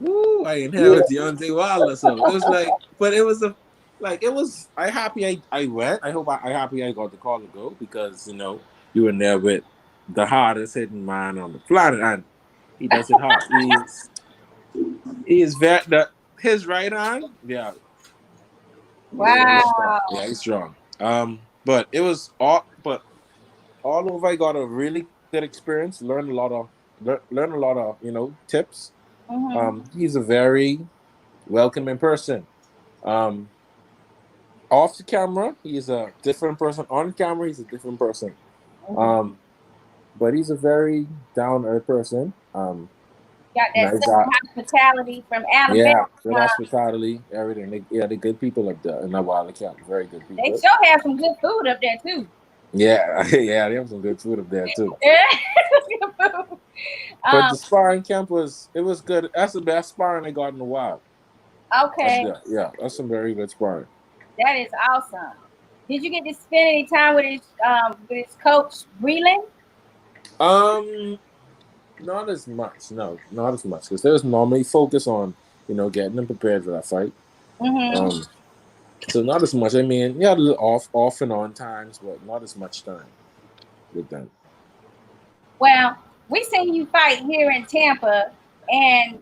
"Woo!" I inherited Deontay Wilder, so it was like, but it was it was. I happy I went. I happy I got the call to go because you were there with the hardest hitting man on the planet, and he does it hard. He is very his right hand. Yeah, he's strong. Wow. Yeah, he's strong. But it was all over. I got a really good experience. Learn a lot of tips. Mm-hmm. He's a very welcoming person. Um, Off the camera, he's a different person. On camera, he's a different person. Mm-hmm. Um, but he's a very down to earth person. Got that Nice Southern guy. hospitality from Alabama. Yeah, good hospitality, everything. They're good people up there in that Wilder Camp. Very good They people. sure have some good food up there too. Yeah, yeah, they have some good food up there too. Good food. But Um, the sparring camp was good. That's the best sparring I got in a while. okay, That's some very good sparring. that is awesome. Did you get to spend any time with his coach Breland? Um, Not as much. No, not as much because they was normally focused on getting them prepared for that fight. Mm-hmm. Um, so not as much. I mean, yeah, a little off and on times, but not as much time with them. Well, we seen you fight here in Tampa, and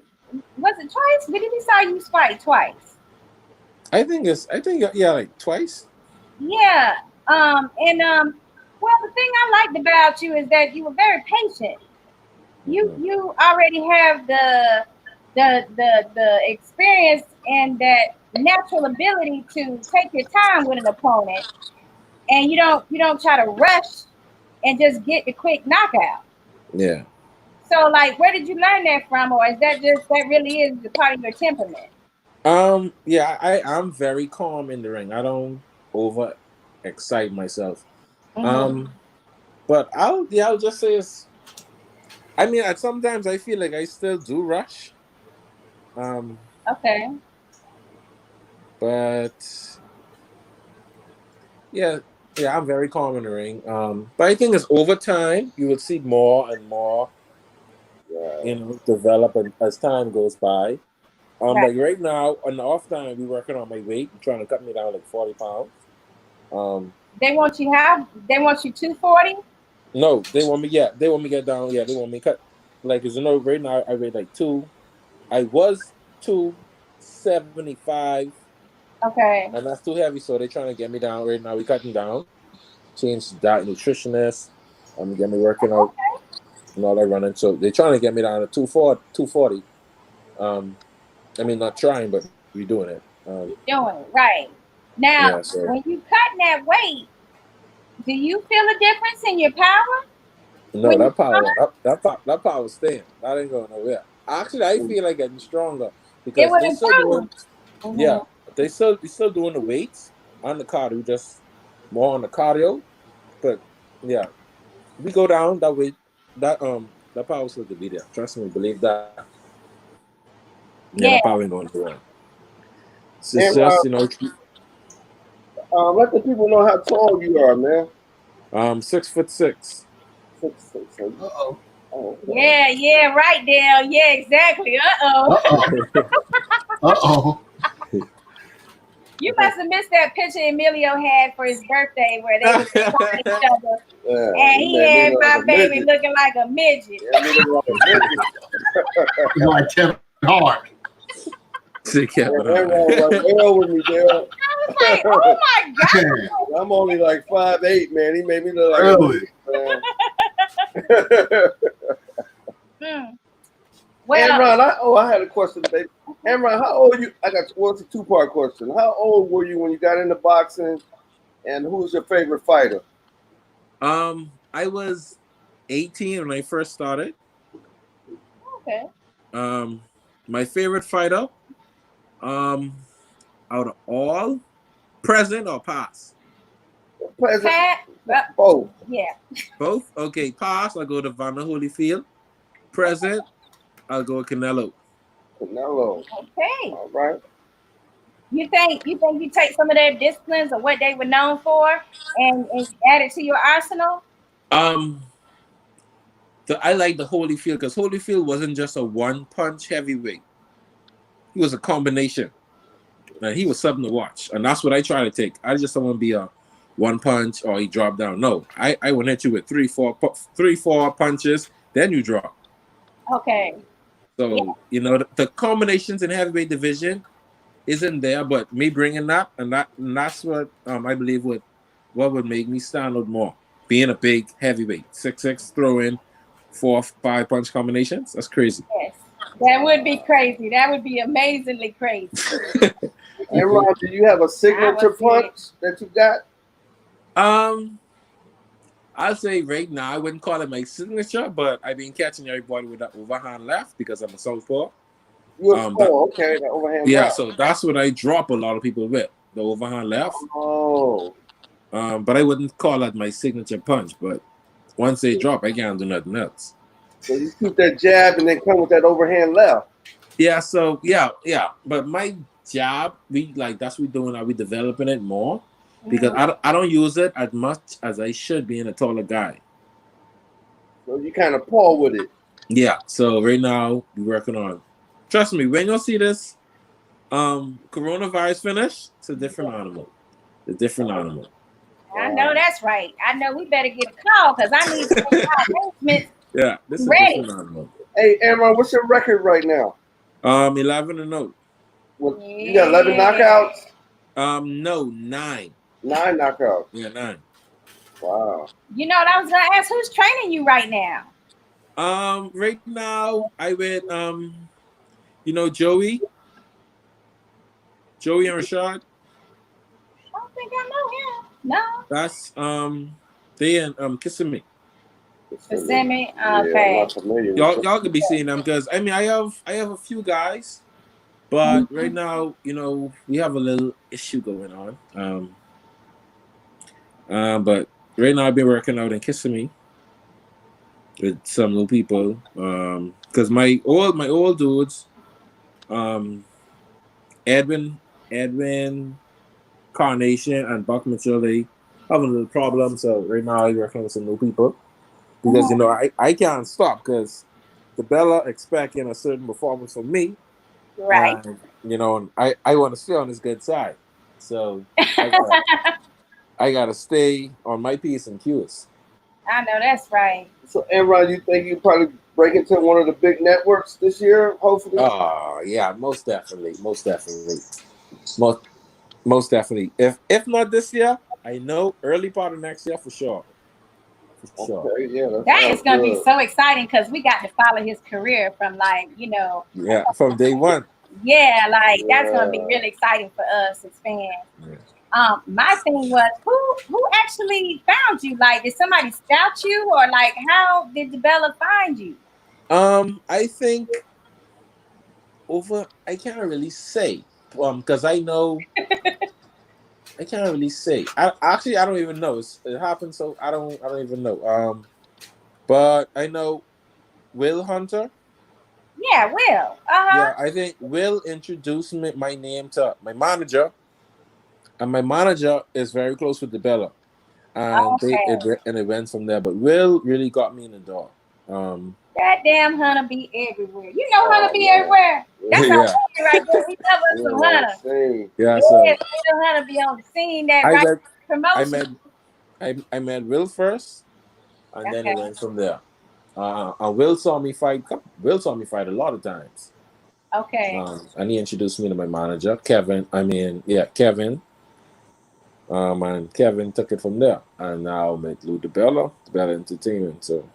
Was it twice? Did we saw you fight twice? I think yeah, like twice. Yeah. Well, the thing I liked about you is that you were very patient. You already have the experience and that natural ability to take your time with an opponent, and you don't try to rush and just get the quick knockout. Yeah. So, like, where did you learn that from, or is that just that really is the part of your temperament? Yeah, I'm very calm in the ring. I don't over excite myself. Mm-hmm. Um, but I'll just say it's. I mean, sometimes I feel like I still do rush. Um, Okay. but yeah, yeah, I'm very calm in the ring. But I think it's over time you will see more and more, develop as time goes by. Right. Like right now on the off time, we working on my weight, trying to cut me down like 40 pounds. Um, They want you how? They want you 240. no, they want me. Yeah, they want me get down. Yeah, they want me cut. Like, cause right now I weigh like two. I was 275, Okay. and that's too heavy. So they're trying to get me down. Right now we cutting down. Change diet, nutritionist. Get me working out and all that running. So they're trying to get me down to 240. I mean, not trying, but we're doing it. You're doing it right. Yeah. Now, So when you cutting that weight, do you feel a difference in your power no, when you that power, start? that power is staying. That ain't going nowhere. Actually, I feel like getting stronger It because will they still doing. improve. Yeah, Hmm. they still doing the weights on the cardio, just more on the cardio. But yeah, we go down that weight. That power still to be there. Trust me, believe that. Yeah, that Yeah. power ain't going nowhere. It's And just let the people know how tall you are, man. 6'6". 6'6". Uh-oh. Oh, okay. Yeah. Yeah. Right, Dale. Yeah. Exactly. Uh-oh. Uh-oh. Uh-oh. You must have missed that picture Emilio had for his birthday where they was beside each other, Yeah, and you he made me had look my like a baby midget. looking like a midget. Yeah, me look like a midget. He's like Kevin Hart. See Kevin Yeah, Hart. everyone was well with me, Dale. I was like, oh my Man, God. I'm only like 5'8", man. He made me look like really? a midget, man. Mm. And Well, Ron, I had a question, baby. And Ron, how old are you? It's a two-part question. How old were you when you got into boxing, and who was your favorite fighter? I was 18 when I first started. okay. Um, my favorite fighter, um, out of all, present or past? Present, Pat, both. yeah. Both. Okay, past. I'll go to Vanna Holyfield. Present. I'll go with Canelo. Canelo. Okay. All right. You think you take some of their disciplines or what they were known for and add it to your arsenal? Um, I like the Holyfield because Holyfield wasn't just a one punch heavyweight. He was a combination. And he was something to watch. And that's what I try to take. I just don't want to be a one punch or he dropped down. No, I went at you with three, four punches, then you drop. Okay. Yeah. So, the combinations in heavyweight division isn't there, but me bringing that, and that's what I believe what would make me stand out more. Being a big heavyweight, 6'6", throw in 4 or 5 punch combinations. That's crazy. Yes. That would be crazy. That would be amazingly crazy. And Ron, do you have a signature punch that you got? I'll say right now I wouldn't call it my signature, but I've been catching everybody with that overhand left because I'm a southpaw. You're okay, the overhand Yeah, left. so that's what I drop a lot of people with, the overhand left. Oh. But I wouldn't call that my signature punch. But once they drop, I can't do nothing else. So you shoot that jab and then come with that overhand left. Yeah. So yeah. But my jab, that's what we're doing. Are we developing it more? Because I don't use it as much as I should, being a taller guy. So you kind of paw with it. Yeah. So right now we're working on. Trust me, when you'll see this, coronavirus finish, it's a different animal. A different animal. I know that's right. I know we better get a call because I need some arrangements Yeah, this is ready. a different animal. Hey, Amron, what's your record right now? 11-0. Well, you got 11 knockouts? No, 9. 9 knockouts. Yeah, 9. Wow. You know what I was gonna ask? Who's training you right now? Right now I with you know Joey and Rashad. I don't think I know him. No. That's they and kissing me. Kissimmee? Yeah, I'm Okay. not familiar with Y'all could be seeing them because I mean I have a few guys, but right now you know we have a little issue going on. But right now I've been working out in Kissimmee with some new people. Because my old dudes, Edwin, Carnation, and Buck Mitchell, they have a little problem. So right now I'm working with some new people because you know I can't stop because the Bella expecting a certain performance from me. Right. And, you know, I want to stay on his good side. So I gotta stay on my P's and Q's. I know that's right. So, Amron, you think you probably break into one of the big networks this year? Hopefully. Oh yeah, most definitely. Most definitely. If not this year, I know early part of next year for sure. For sure. Okay, yeah, That is gonna be so exciting because we got to follow his career from like, Yeah, from day one. yeah, like that's gonna be really exciting for us as fans. Yeah. My thing was who actually found you? Like, did somebody scout you, or like how did DeBella find you? I think I can't really say. Because I know I can't really say. I don't even know. It happened, so I don't even know. But I know Will Hunter. Yeah, Will. Yeah, I think Will introduced my name to my manager, and my manager is very close with DeBella, and it went from there. But Will really got me in the door. That damn Hunter be everywhere. You know Hunter be everywhere. That's our boy right there. We love us some Hunter. Yeah, so Hunter be on the scene that promotion. I met Will first, and then it went from there. And Will saw me fight. Will saw me fight a lot of times. Okay. And he introduced me to my manager, Kevin. Kevin. And Kevin took it from there. And now I'm at Lou DeBella Entertainment. So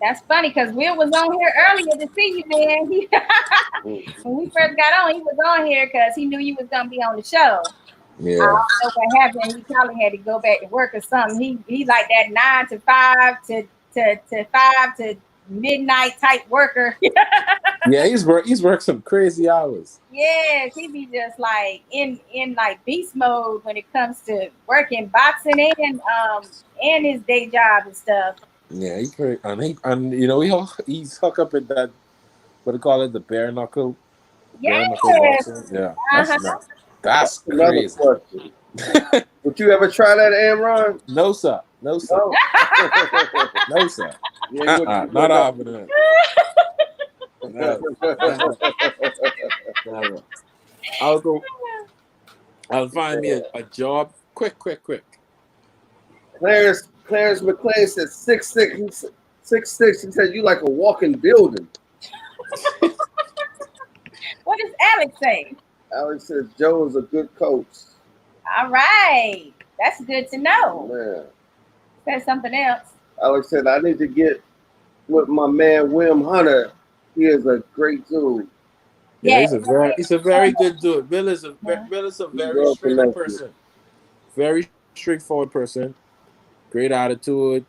that's funny because Will was on here earlier to see you, man. When we first got on, he was on here because he knew you was gonna be on the show. Yeah. I don't know what happened. He probably had to go back to work or something. He like that 9 to 5 to 5 to midnight type worker. Yeah, he's worked some crazy hours. Yes, he be just like in like beast mode when it comes to working boxing and his day job and stuff. Yeah, he's crazy, and you know he's hooked up with that, what do you call it, the bare knuckle. Yeah. Yeah, that's crazy. Question. Would you ever try that, Amron? No, sir. No, sir. No, no sir. Not happening. I'll find me a job quick. Clarence McClain said 6'6". 6'6". He said you like a walking building. What does Alex say? Alex says Joe is a good coach. All right, that's good to know. Man. Said something else. Alex said I need to get with my man William Hunter. He is a great dude. Yeah, he's a very good dude. Will is a very straight person. Very straightforward person. Great attitude.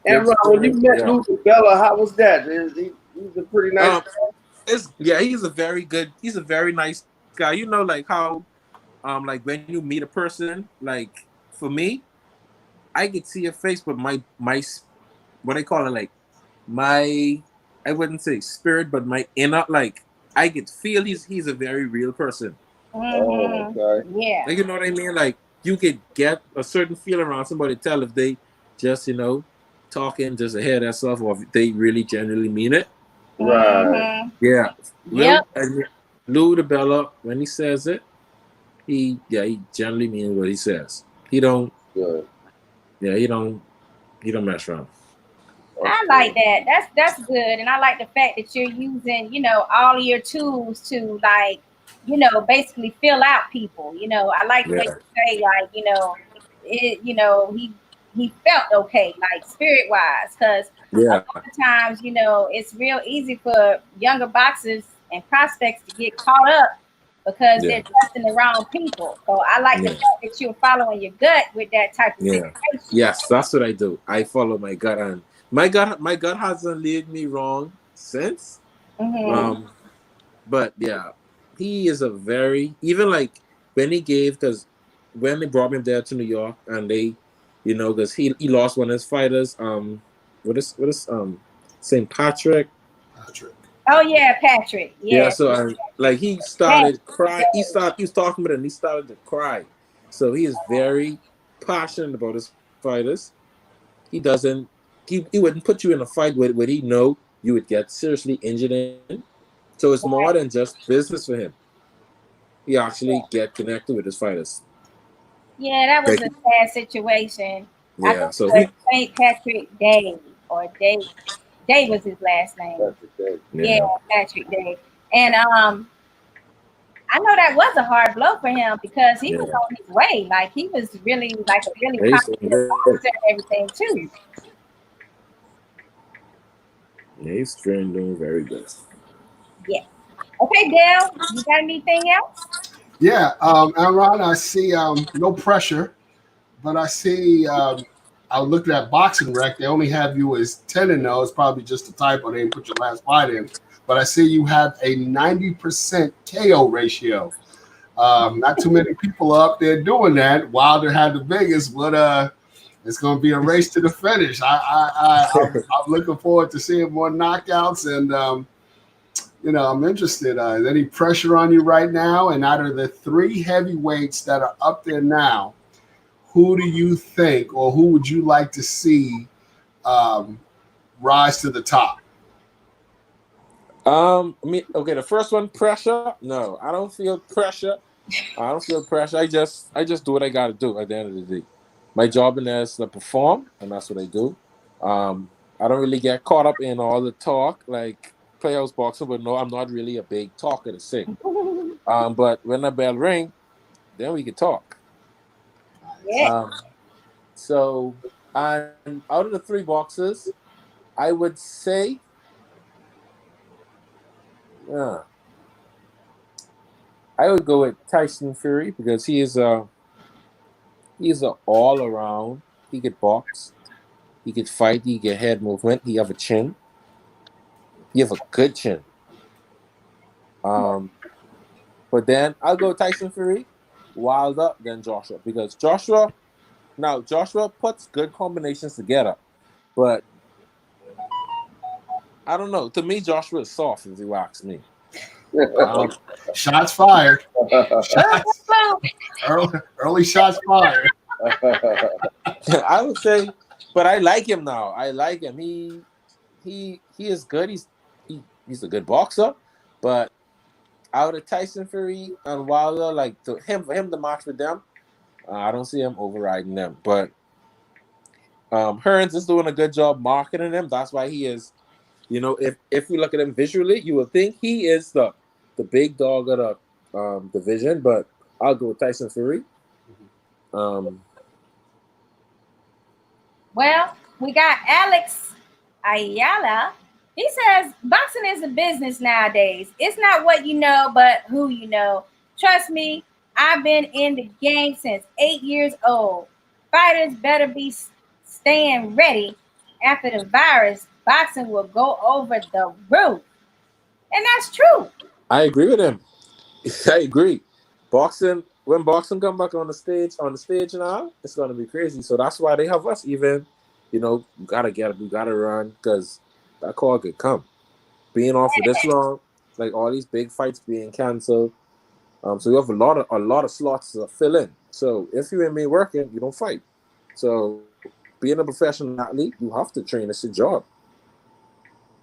And Ron, when you met Lou DeBella, how was that? He's a pretty nice guy. He's a very nice guy. You know, like how like when you meet a person, like for me, I could see your face, but my what I call it, like I wouldn't say spirit, but my inner, like I could feel he's a very real person. Mm-hmm. Oh, okay. Yeah. Like, you know what I mean? Like you could get a certain feeling around somebody, tell if they just, talking just to hear that stuff or if they really genuinely mean it. Right. Yeah. Yep. Lou DeBella, when he says it, he generally means what he says. He don't. Good. Yeah, he don't mess around. I like that. That's good, and I like the fact that you're using, all of your tools to like, basically fill out people. I like the way Yeah, you say like, he felt okay, like spirit wise, because a yeah, lot of times, it's real easy for younger boxers and prospects to get caught up because yeah, they're trusting the wrong people. So I like the yeah, fact that you're following your gut with that type of yeah. situation. Yes, that's what I do. I follow my gut, and my gut hasn't led me wrong since. Hmm. Um, but yeah, he is a very even like when he gave because when they brought him there to New York and they, because he lost one of his fighters. What is St. Patrick. Patrick. Oh yeah, Patrick. Yeah, Yes. so like he started crying. He was talking about it and he started to cry. So he is very passionate about his fighters. He doesn't he wouldn't put you in a fight where he know you would get seriously injured in. So it's more than just business for him. He actually get connected with his fighters. Yeah, that was Like, a sad situation. I yeah, think so it was he St. Patrick Day or Day. Day was his last name. That's the thing. Yeah, yeah, Patrick Day. And I know that was a hard blow for him because he was yeah. on his way. Like he was really like a really Yeah, he's doing popular good. boxer and everything too. Yeah, he's doing very good. Yeah. Okay, Dale, you got anything else? Yeah, Amron, I see no pressure, but I see I looked at boxing rec. They only have you as 10-0. It's probably just a typo. They didn't put your last fight in. But I see you have a 90% KO ratio. Not too many people are up there doing that. Wilder had the biggest, but it's going to be a race to the finish. I'm looking forward to seeing more knockouts, and I'm interested. Is any pressure on you right now? And out of the three heavyweights that are up there now, who do you think, or who would you like to see um, rise to the top? Okay, the first one, pressure. No, I don't feel pressure. I don't feel pressure. I just do what I gotta do at the end of the day. My job in there is to perform, and that's what I do. I don't really get caught up in all the talk like playhouse boxing, but no, I'm not really a big talker to say. But when the bell ring, then we can talk. Yeah. Um, so and out of the three boxes, I would say, yeah, I would go with Tyson Fury because he's a all around. He could box, he could fight, he get head movement, he have a chin, he have a good chin. Um, but then I'll go Tyson Fury, Wilder, then Joshua because Joshua puts good combinations together, but I don't know. To me, Joshua is soft if you ask me. Um, Shots fired. Boom, Shots boom, early shots fired. I would say, but I like him now. I like him. He is good. He's a good boxer, but out of Tyson Fury and Wilder, like for him to match with them, I don't see him overriding them. But Hearns is doing a good job marketing him. That's why he is. If we look at him visually, you would think he is the big dog of the division. But I'll go with Tyson Fury. Um, Well, we got Alex Ayala. He says boxing is a business nowadays. It's not what you know, but who you know. Trust me, I've been in the game since 8 years old. Fighters better be staying ready. After the virus, boxing will go over the roof. And that's true. I agree with him. I agree. Boxing when boxing come back on the stage now, it's gonna be crazy. So that's why they have us. Even we gotta run because that call could come. Being off for this long, like all these big fights being canceled. So you have a lot of slots to fill in. So if you ain't been working, you don't fight. So being a professional athlete, you have to train. It's a job.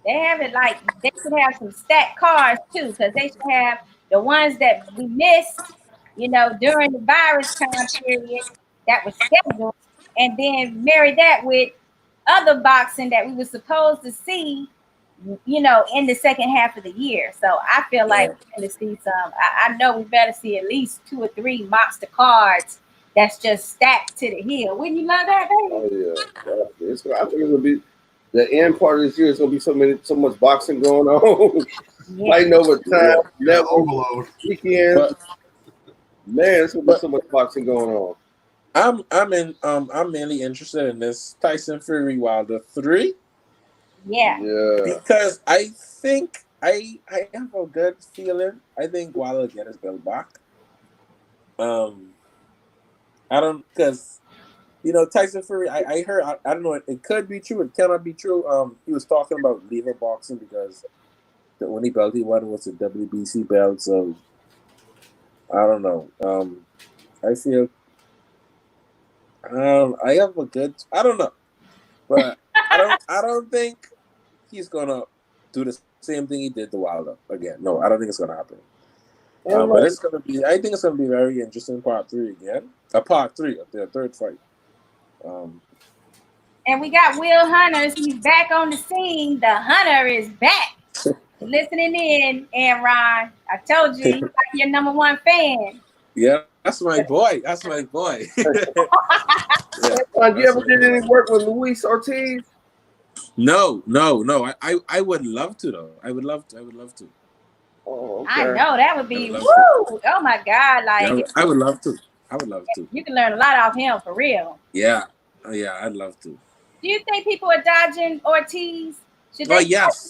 They have it like they should have some stacked cards too, because they should have the ones that we missed, during the virus time period that was scheduled, and then marry that with other boxing that we were supposed to see, you know, in the second half of the year. So I feel like we're going to see some. I know we better see at least 2 or 3 monster cards that's just stacked to the hill. Wouldn't you love that, baby? Oh yeah, I think it's gonna be the end part of this year. It's gonna be so much boxing going on, fighting over time, overload weekends. Man, it's gonna be so much boxing going on. I'm mainly interested in this Tyson Fury Wilder 3. Yeah. Because I think I have a good feeling. I think Wilder will get his belt back. I don't, because you know Tyson Fury. I heard. I don't know. It could be true. It cannot be true. He was talking about leaving boxing because the only belt he won was a WBC belt. So I don't know. I feel. I have a good. I don't know, but I don't think he's gonna do the same thing he did to Wilder again. No, I don't think it's gonna happen. But it's gonna be. I think it's gonna be very interesting. Part 3 again. Part 3 of their third fight. And we got Will Hunters. He's back on the scene. The Hunter is back. Listening in, and Ron, I told you, he's like your number 1 fan. Yeah, that's my boy. That's my boy. You ever did any work with Luis Ortiz? No. I would love to though. I would love to. Oh, okay. I know that would be woo! Oh my God! Like I would love to. You can learn a lot off him for real. Yeah. Oh yeah, I'd love to. Do you think people are dodging Ortiz? Should they yes.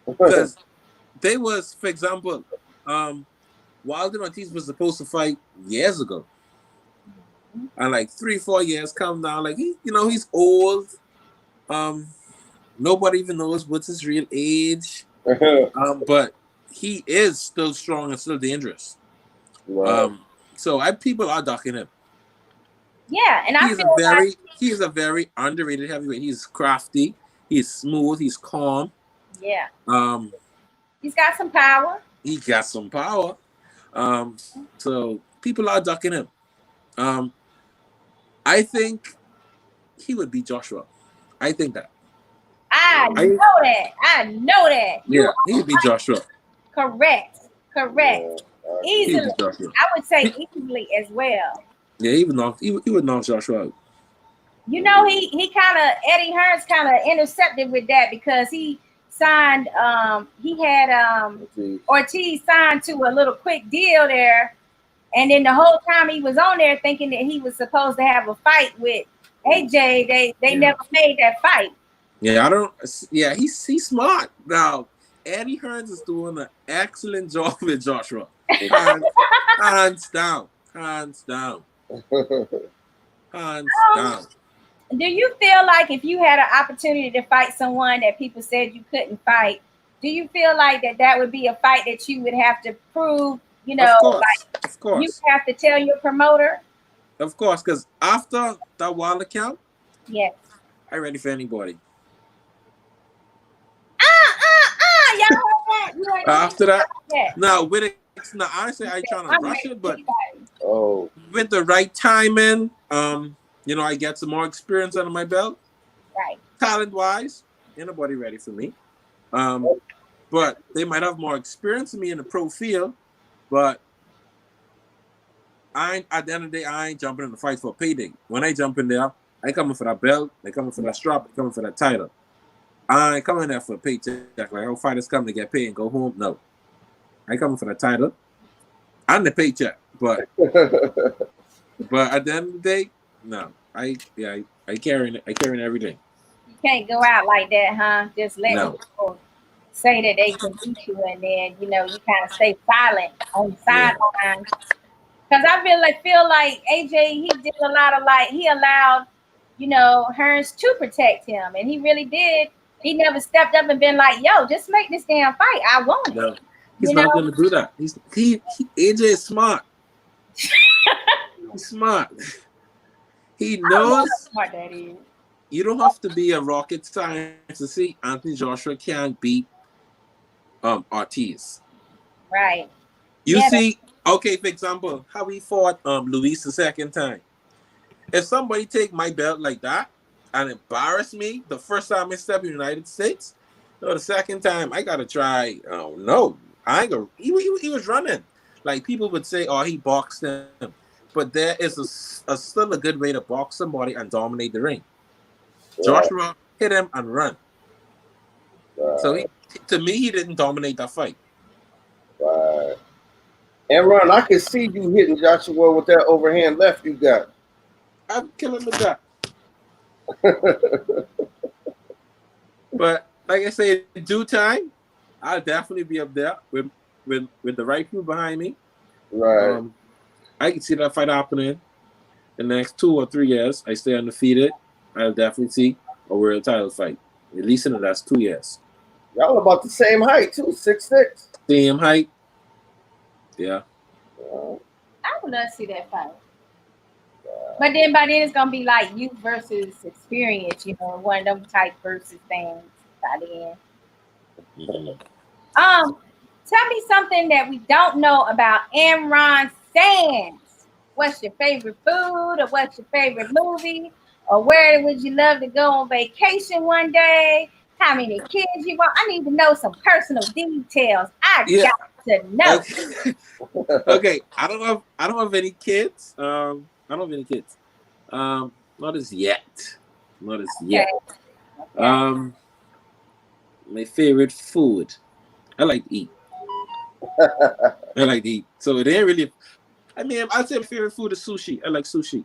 Because they was, for example, Wilder Ortiz was supposed to fight years ago. And like 3-4 years come down, like he's old. Nobody even knows what's his real age. But he is still strong and still dangerous. Wow. So people are ducking him. Yeah, and he is a very underrated heavyweight. He's crafty, he's smooth, he's calm. Yeah. He's got some power. So people are ducking him. I think he would beat Joshua. I think that. I know that. Yeah, he would beat Joshua. Correct. Easily. I would say easily as well. Yeah, he would knock Joshua out. You know, he kind of, Eddie Hearns kind of intercepted with that because he signed, he had Ortiz signed to a little quick deal there. And then the whole time he was on there thinking that he was supposed to have a fight with AJ, they never made that fight. Yeah, he's smart. Now, Eddie Hearns is doing an excellent job with Joshua. Hands down. Do you feel like if you had an opportunity to fight someone that people said you couldn't fight, do you feel like that would be a fight that you would have to prove, of course. You have to tell your promoter? Of course, because after that Wilder count, yes, I'm ready for anybody. Y'all heard that? After that, now with it, now honestly, I ain't trying to rush it, but with the right timing, I get some more experience under my belt. Right. Talent wise, ain't nobody ready for me. But they might have more experience than me in the pro field. But at the end of the day, I ain't jumping in the fight for a payday. When I jump in there, I coming for that belt, I coming for that strap, I coming for that title. I ain't coming there for a paycheck. Like, all fighters come to get paid and go home. No. I ain't coming for the title and the paycheck. But at the end of the day, no. I carrying everything. You can't go out like that, huh? Just let people say that they can beat you, and then you kind of stay silent on the sideline. Because I feel like AJ, he did a lot of he allowed Hearns to protect him, and he really did. He never stepped up and been like, "Yo, just make this damn fight. I want it." No, he's not going to do that. AJ is smart. He's smart. He knows. How smart that is. You don't have to be a rocket scientist to see Anthony Joshua can't beat Ortiz. Right. You see, okay, for example, how he fought Luis the second time. If somebody take my belt like that and embarrass me the first time I stepped in the United States. No, the second time I gotta try. Oh no, I ain't go. He was running. Like people would say, oh, he boxed him, but there is a still a good way to box somebody and dominate the ring. Right. Joshua hit him and run. Right. So to me, he didn't dominate that fight. Right. Amron, I can see you hitting Joshua with that overhand left you got. I'm killing the guy. But like I say, in due time, I'll definitely be up there with the right crew behind me. Right. I can see that fight happening in the next 2 or 3 years. I stay undefeated. I'll definitely see a world title fight. At least in the last 2 years. Y'all about the same height too, 6'6". Same height. Yeah. I would love to see that fight. But then by then it's gonna be like youth versus experience, you know, one of them type versus things by then. Tell me something that we don't know about Amron Sands. What's your favorite food, or what's your favorite movie, or where would you love to go on vacation one day? How many kids you want? I need to know some personal details. I got to know. Okay. I don't have any kids. I don't have any kids. Not as yet. Not as yet. Okay. My favorite food. I like to eat. I like to eat. So it ain't really. I mean, I'd say my favorite food is sushi. I like sushi.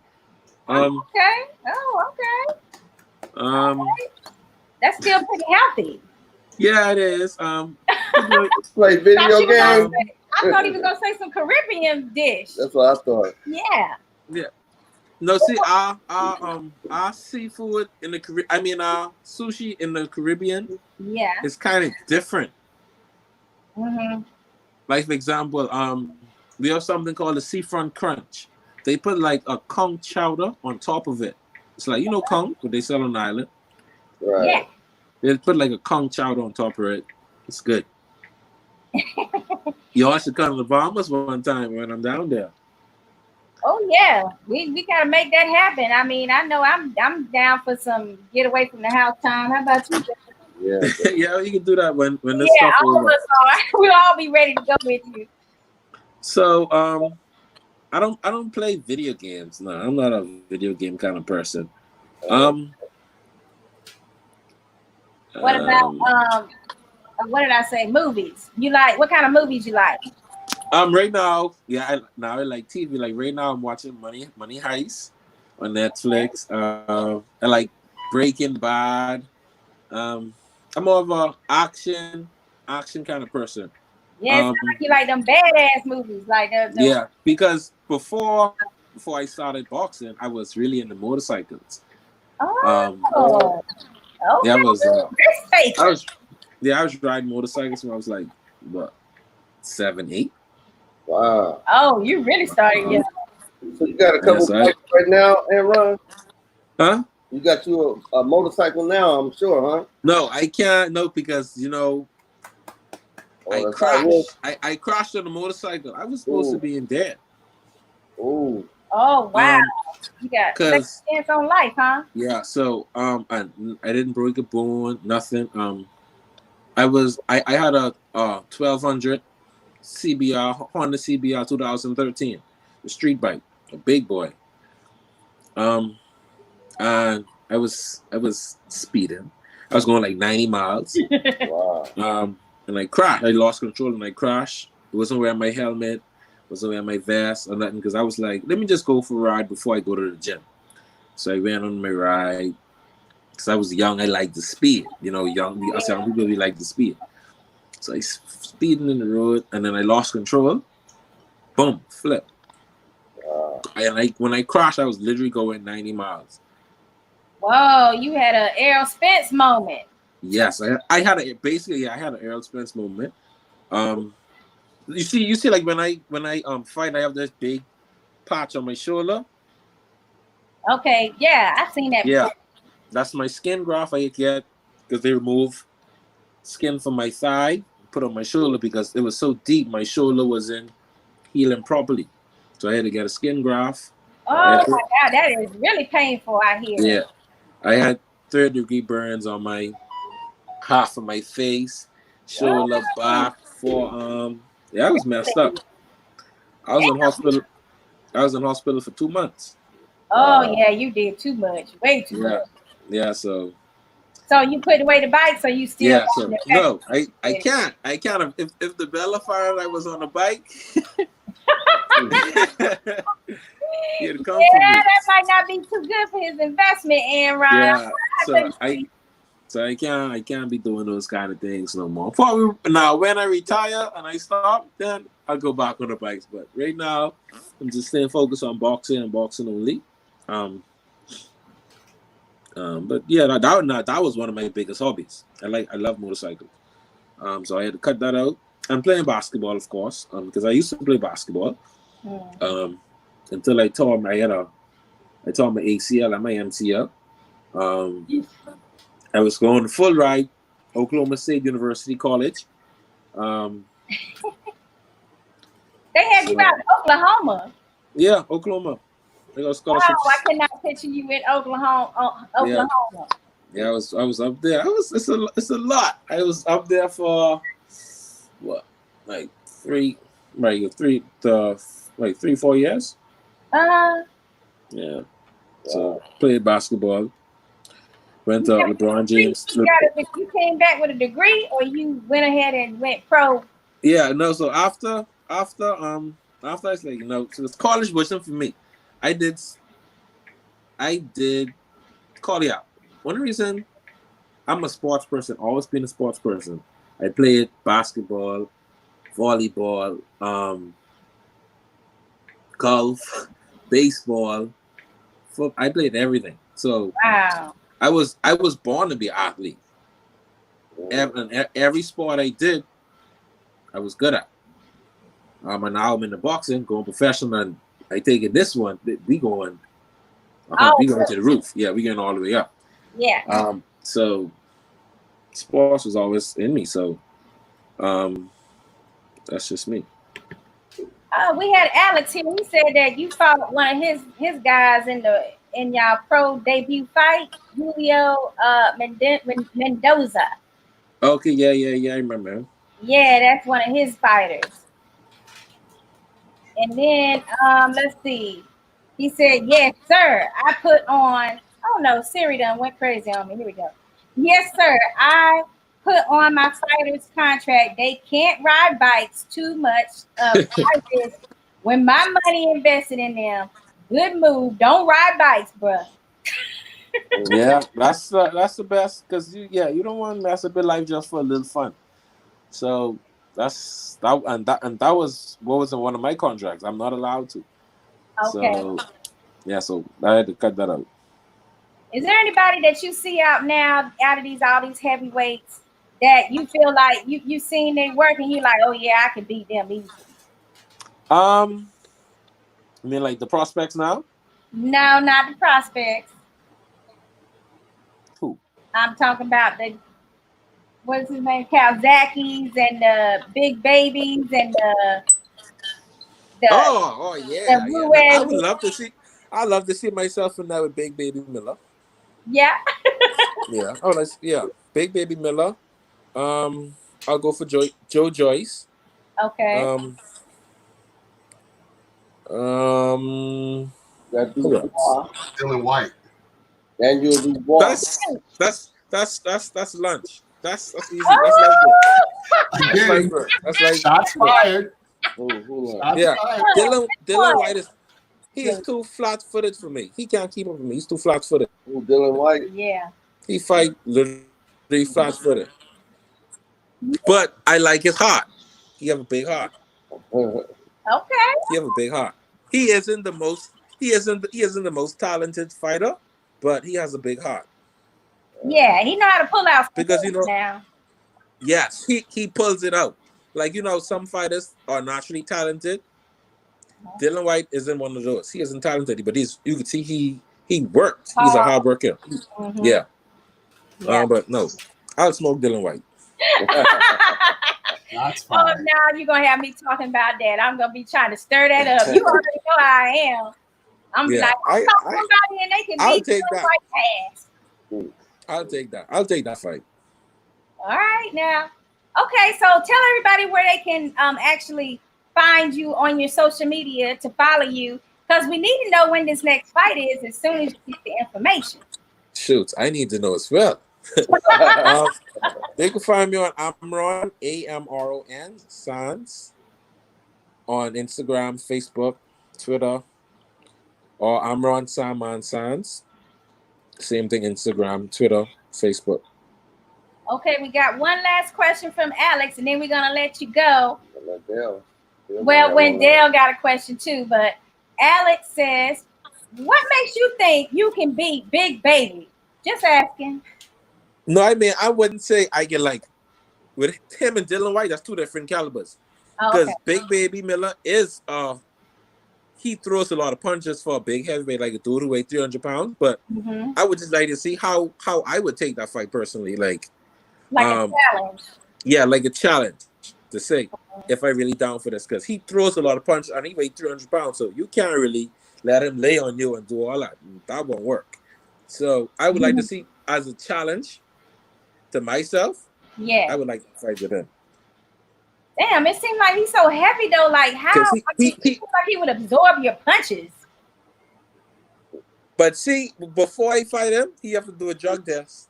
Okay. Oh, okay. Okay. That's still pretty healthy. Yeah, it is. Play video games. I thought he was gonna say some Caribbean dish. That's what I thought. Yeah. Yeah. No, see, our seafood in the Caribbean. I mean, sushi in the Caribbean. Yeah. It's kind of different. Mm-hmm. Like for example, we have something called the seafront crunch. They put like a conch chowder on top of it. It's like, you know, conch, what they sell on the island. Right. Yeah. They put like a conch chowder on top of it. It's good. Y'all should come to the Bahamas one time when I'm down there. Oh yeah, we gotta make that happen. I mean, I know I'm down for some get away from the house time. How about you? Yeah. Yeah, you can do that when this Yeah, stuff all over. of us are. We'll all be ready to go with you. So I don't play video games. No, I'm not a video game kind of person. What about what did I say? Movies. You like what kind of movies you like? Right now, yeah, I like TV. Like right now, I'm watching Money Heist on Netflix. I like Breaking Bad. I'm more of a action kind of person. Yes, you like them badass movies, like the Yeah, because before I started boxing, I was really into motorcycles. Oh, okay. Yeah, I was riding motorcycles when I was like what 7, 8. Wow. Oh, you really started young. So you got a couple bikes right now, Amron? Huh? You got you a motorcycle now, I'm sure, huh? No, I can't. No, because you know, I crashed. I crashed on a motorcycle. I was supposed to be in there. Oh. Oh wow! You got second chance on life, huh? Yeah. So I didn't break a bone, nothing. I had a 1200 CBR Honda CBR 2013, a street bike, a big boy. And I was speeding. I was going like 90 miles. Wow. And I crashed. I lost control and I crashed. It wasn't wearing my helmet. Wasn't wearing my vest or nothing because I was like, let me just go for a ride before I go to the gym. So I went on my ride. Because I was young, I liked the speed. You know, young people really like the speed. So I speeding in the road and then I lost control. Boom, flip. And when I crashed, I was literally going 90 miles. Whoa, you had an Errol Spence moment. Yes, I had an Errol Spence moment. You see, like when I fight, I have this big patch on my shoulder. Okay, yeah, I've seen that. Yeah, before. That's my skin graft I get because they remove skin from my thigh, put on my shoulder because it was so deep. My shoulder wasn't healing properly, so I had to get a skin graft. Oh my God, that is really painful. I hear. Yeah, I had 3rd-degree burns on my half of my face, shoulder, back, forearm. Yeah, I was messed up. I was in hospital. I was in hospital for 2 months. Oh yeah, you did too much, way too much. Yeah. So you put away the bike, so you still. yeah. So no, I can't. I can't. If the Bella fired, I was on a bike. He'd come for me. That might not be too good for his investment, Amron. Yeah. So I can't be doing those kind of things no more. Now, when I retire and I stop, then I'll go back on the bikes. But right now, I'm just staying focused on boxing and boxing only. But yeah, that was one of my biggest hobbies. I love motorcycles. So I had to cut that out. I'm playing basketball, of course, because I used to play basketball. Until I tore my ACL and my MCL. I was going full ride, Oklahoma State University College. They had you out in Oklahoma. Yeah, Oklahoma. I got scholarships. Wow, I cannot picture you in Oklahoma. Yeah, I was up there. It's a lot. I was up there for what, like 3, 4 years. Yeah. So played basketball. Went to LeBron James. You came back with a degree, or you went ahead and went pro? Yeah, no. So after it's like, so this college wasn't for me. I did call you out. One reason, I'm a sports person. Always been a sports person. I played basketball, volleyball, golf, baseball. I played everything. So wow. I was born to be an athlete. Every sport I did, I was good at. And now I'm in the boxing, going professional, and I take it this one. We going to the roof. Yeah, we getting all the way up. Yeah. So sports was always in me. So that's just me. We had Alex here. He said that you fought one of his guys in y'all pro debut fight, Julio Mendoza. Okay, yeah, I remember him. Yeah, that's one of his fighters. And then let's see. He said, yes, sir. I put on, oh no, Siri done went crazy on me. Here we go. Yes, sir. I put on my fighters contract. They can't ride bikes too much. When my money invested in them, good move. Don't ride bikes, bruh. Yeah, that's the best, because you don't want to mess up your life just for a little fun. So that was what was in one of my contracts. I'm not allowed to. Okay. So I had to cut that out. Is there anybody that you see out now, out of all these heavyweights, that you feel like you seen their work and you're like, oh yeah, I could beat them easily? I mean, like the prospects now? No, not the prospects. Who? I'm talking about what's his name? Kawasakis and the big babies and the yeah. I would love to see. I love to see myself in that with Big Baby Miller. Yeah. Yeah. Oh, Big Baby Miller. I'll go for Joe Joyce. Okay. Dylan White. And you'll be that's lunch. That's easy. That's like shots fired. Yeah, Dylan White is too flat-footed for me. He can't keep up with me. He's too flat-footed. Dylan White. Yeah. He fight literally flat-footed. But I like his heart. He have a big heart. Okay. He have a big heart. He isn't the most talented fighter, but he has a big heart. Yeah, he know how to pull out because now. Yes, he pulls it out. Like, some fighters are naturally talented. Dylan White isn't one of those. He isn't talented, but you could see he worked. He's a hard worker. Mm-hmm. Yeah. But no, I'll smoke Dylan White. That's fine. Oh, now you're gonna have me talking about that. I'm gonna be trying to stir that up. You already know how I am. I'm like, somebody and they can beat Dylan White's ass. I'll take that. I'll take that fight. All right, now. Okay, so tell everybody where they can actually find you on your social media to follow you, because we need to know when this next fight is as soon as you get the information. Shoot, I need to know as well. They can find me on Amron Amron Sands on Instagram, Facebook, Twitter, or Amron Sands. Same thing, Instagram, Twitter, Facebook. Okay, we got one last question from Alex, and then we're gonna let you go. Well, when Dale got a question too, but Alex says, "What makes you think you can beat Big Baby?" Just asking. No, I mean, I wouldn't say I get like with him and Dylan White. That's two different calibers. Because Big Baby Miller is he throws a lot of punches for a big heavyweight, like a dude who weighs 300 pounds. But I would just like to see how I would take that fight personally, like a challenge. Yeah, like a challenge to say if I really down for this, because he throws a lot of punches and he weighs 300 pounds, so you can't really let him lay on you and do all that. That won't work. So I would like to see as a challenge to myself. Yeah, I would like to fight with him. Damn, it seemed like he's so heavy though. Like how? He like he would absorb your punches. But see, before I fight him, he have to do a drug test.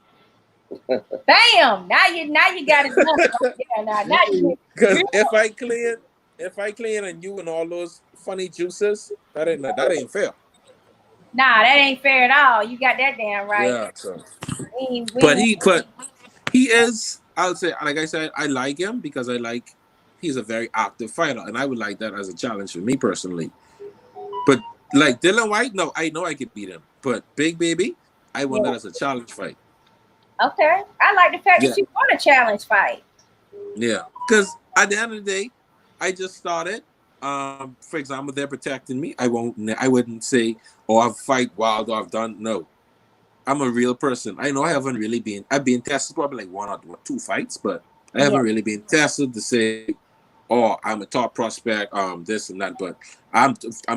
Damn! Now you got it done. Yeah, now you. Because if I clean and you and all those funny juices, that ain't fair. Nah, that ain't fair at all. You got that damn right. Yeah. So. But he is. I would say, like I said, I like him because he's a very active fighter, and I would like that as a challenge for me personally. But like Dylan White, no, I know I could beat him. But Big Baby, I want that as a challenge fight. Okay, I like the fact that you want a challenge fight. Yeah, because at the end of the day, I just started. For example, they're protecting me. I wouldn't say, "Oh, I've fight wild," or "I've done." No, I'm a real person. I know I haven't really been. I've been tested probably like 1 or 2 fights, but I haven't really been tested to say, "Oh, I'm a top prospect." This and that. But I'm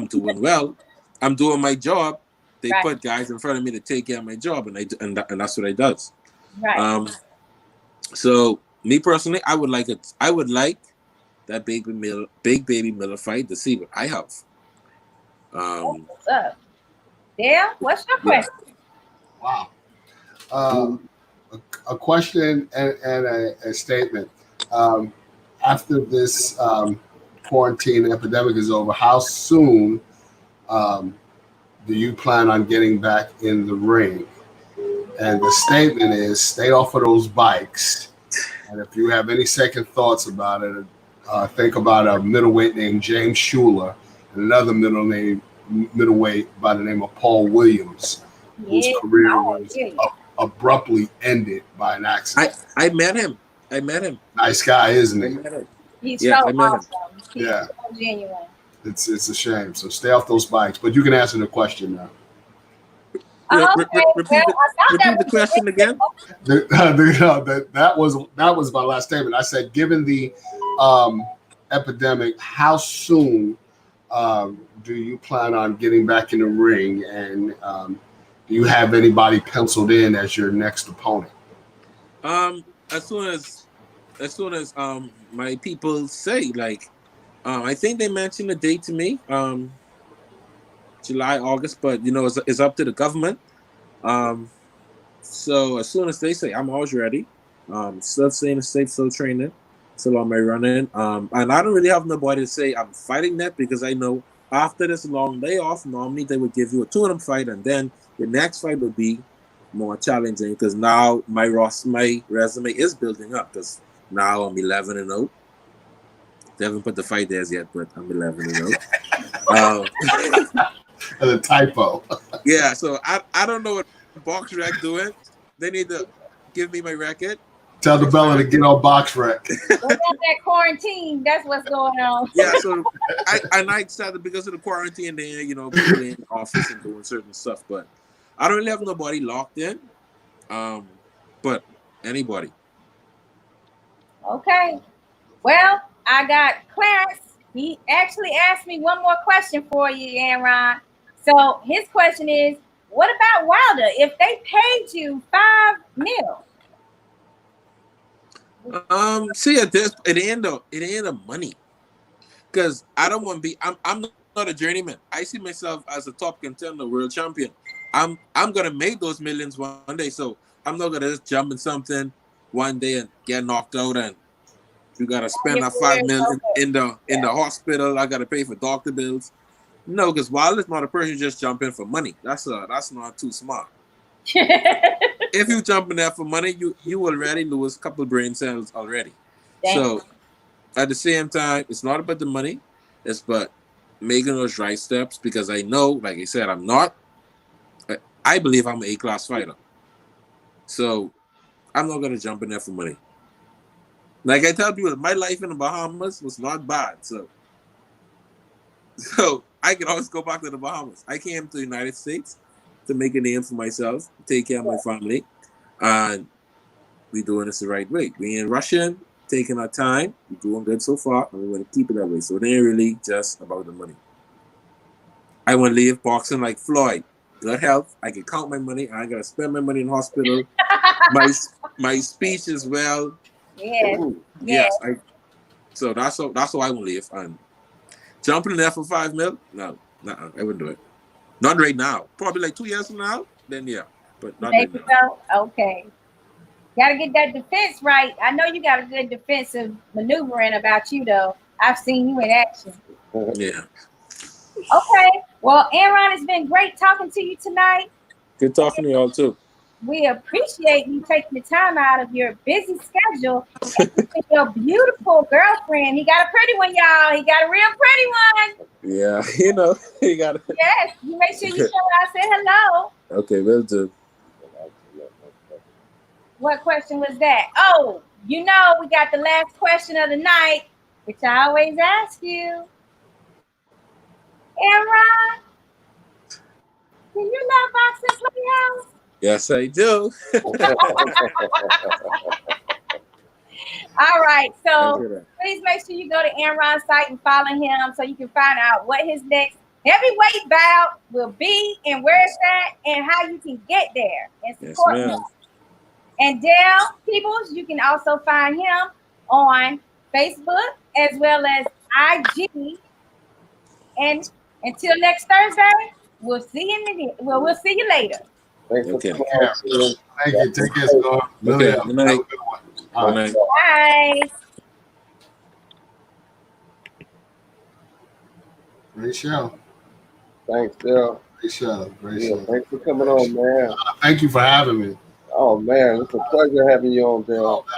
doing well. I'm doing my job. They put guys in front of me to take care of my job, and that's what I does. Right. So me personally, I would like that Big Baby Miller fight to see what I have. What's up? Yeah, what's your question? Wow. A question and a statement. After this quarantine epidemic is over, how soon do you plan on getting back in the ring? And the statement is, stay off of those bikes. And if you have any second thoughts about it, think about a middleweight named James Schuler and another middleweight by the name of Paul Williams, whose career was abruptly ended by an accident. I met him. Nice guy, isn't he? He's so awesome. He's so genuine. It's a shame. So stay off those bikes. But you can answer the question now. Repeat the question again. That was my last statement. I said, given the epidemic, how soon do you plan on getting back in the ring, and do you have anybody penciled in as your next opponent? As soon as my people say, like, I think they mentioned a date to me, July, August, but it's up to the government. So as soon as they say, I'm always ready. Still staying safe, still training, still on my running. And I don't really have nobody to say I'm fighting that, because I know after this long layoff, normally they would give you a tournament fight, and then the next fight would be more challenging, because now my resume is building up, because now I'm 11-0. They haven't put the fight there yet, but I'm 11-0. A typo. Yeah, so I don't know what BoxRec doing. They need to give me my record. Tell the Bella to get on BoxRec. What about that quarantine? That's what's going on. Yeah, so I decided because of the quarantine, there, people in the office and doing certain stuff, but I don't really have nobody locked in. But anybody. Okay. Well, I got Clarence. He actually asked me one more question for you, Amron. So his question is, what about Wilder? If they paid you $5 million, See, at this, it ain't the money, because I don't want to be. I'm not a journeyman. I see myself as a top contender, world champion. I'm gonna make those millions one day. So I'm not gonna just jump in something one day and get knocked out, and you gotta spend that $5 million in the hospital. I gotta pay for doctor bills. No, because Wilder's not a person just jump in for money. That's not too smart. If you jump in there for money, you already lose a couple of brain cells already. So at the same time, it's not about the money. It's about making those right steps, because I know, like I said, I believe I'm an A-class fighter. So I'm not going to jump in there for money. Like I tell people, my life in the Bahamas was not bad. So I can always go back to the Bahamas. I came to the United States to make a name for myself, take care of my family, and we're doing this the right way. We ain't rushing, taking our time. We're doing good so far, and we're going to keep it that way. So it ain't really just about the money. I want to leave boxing like Floyd. Good health. I can count my money. I ain't got to spend my money in hospital. my speech as well. Yes. Yes. So that's how I want to live. And jumping in there for $5 million? No, I wouldn't do it. Not right now. Probably like 2 years from now. Then yeah, but not right now. Okay. Gotta get that defense right. I know you got a good defensive maneuvering about you, though. I've seen you in action. Yeah. Okay. Well, Amron, it's been great talking to you tonight. Good talking to y'all too. We appreciate you taking the time out of your busy schedule and your beautiful girlfriend. He got a pretty one, y'all. He got a real pretty one. Yeah, he got it. Yes, you make sure you tell her I said hello. Okay, will do. What question was that? Oh, we got the last question of the night, which I always ask you. Amron, do you love boxing PlayHouse? Yes, I do. All right, so please make sure you go to Amron's site and follow him so you can find out what his next heavyweight bout will be and where it's at and how you can get there and support him. And Dale Peoples, you can also find him on Facebook as well as IG. And until next Thursday, we'll see you later. Thanks Okay. Thank you. Take care, Scar. Really, Okay. Good night. All right. Bye. Great show. Thanks, Bill. Great show. Thanks for coming on, man. Thank you for having me. Oh, man, it's a pleasure having you on, Bill.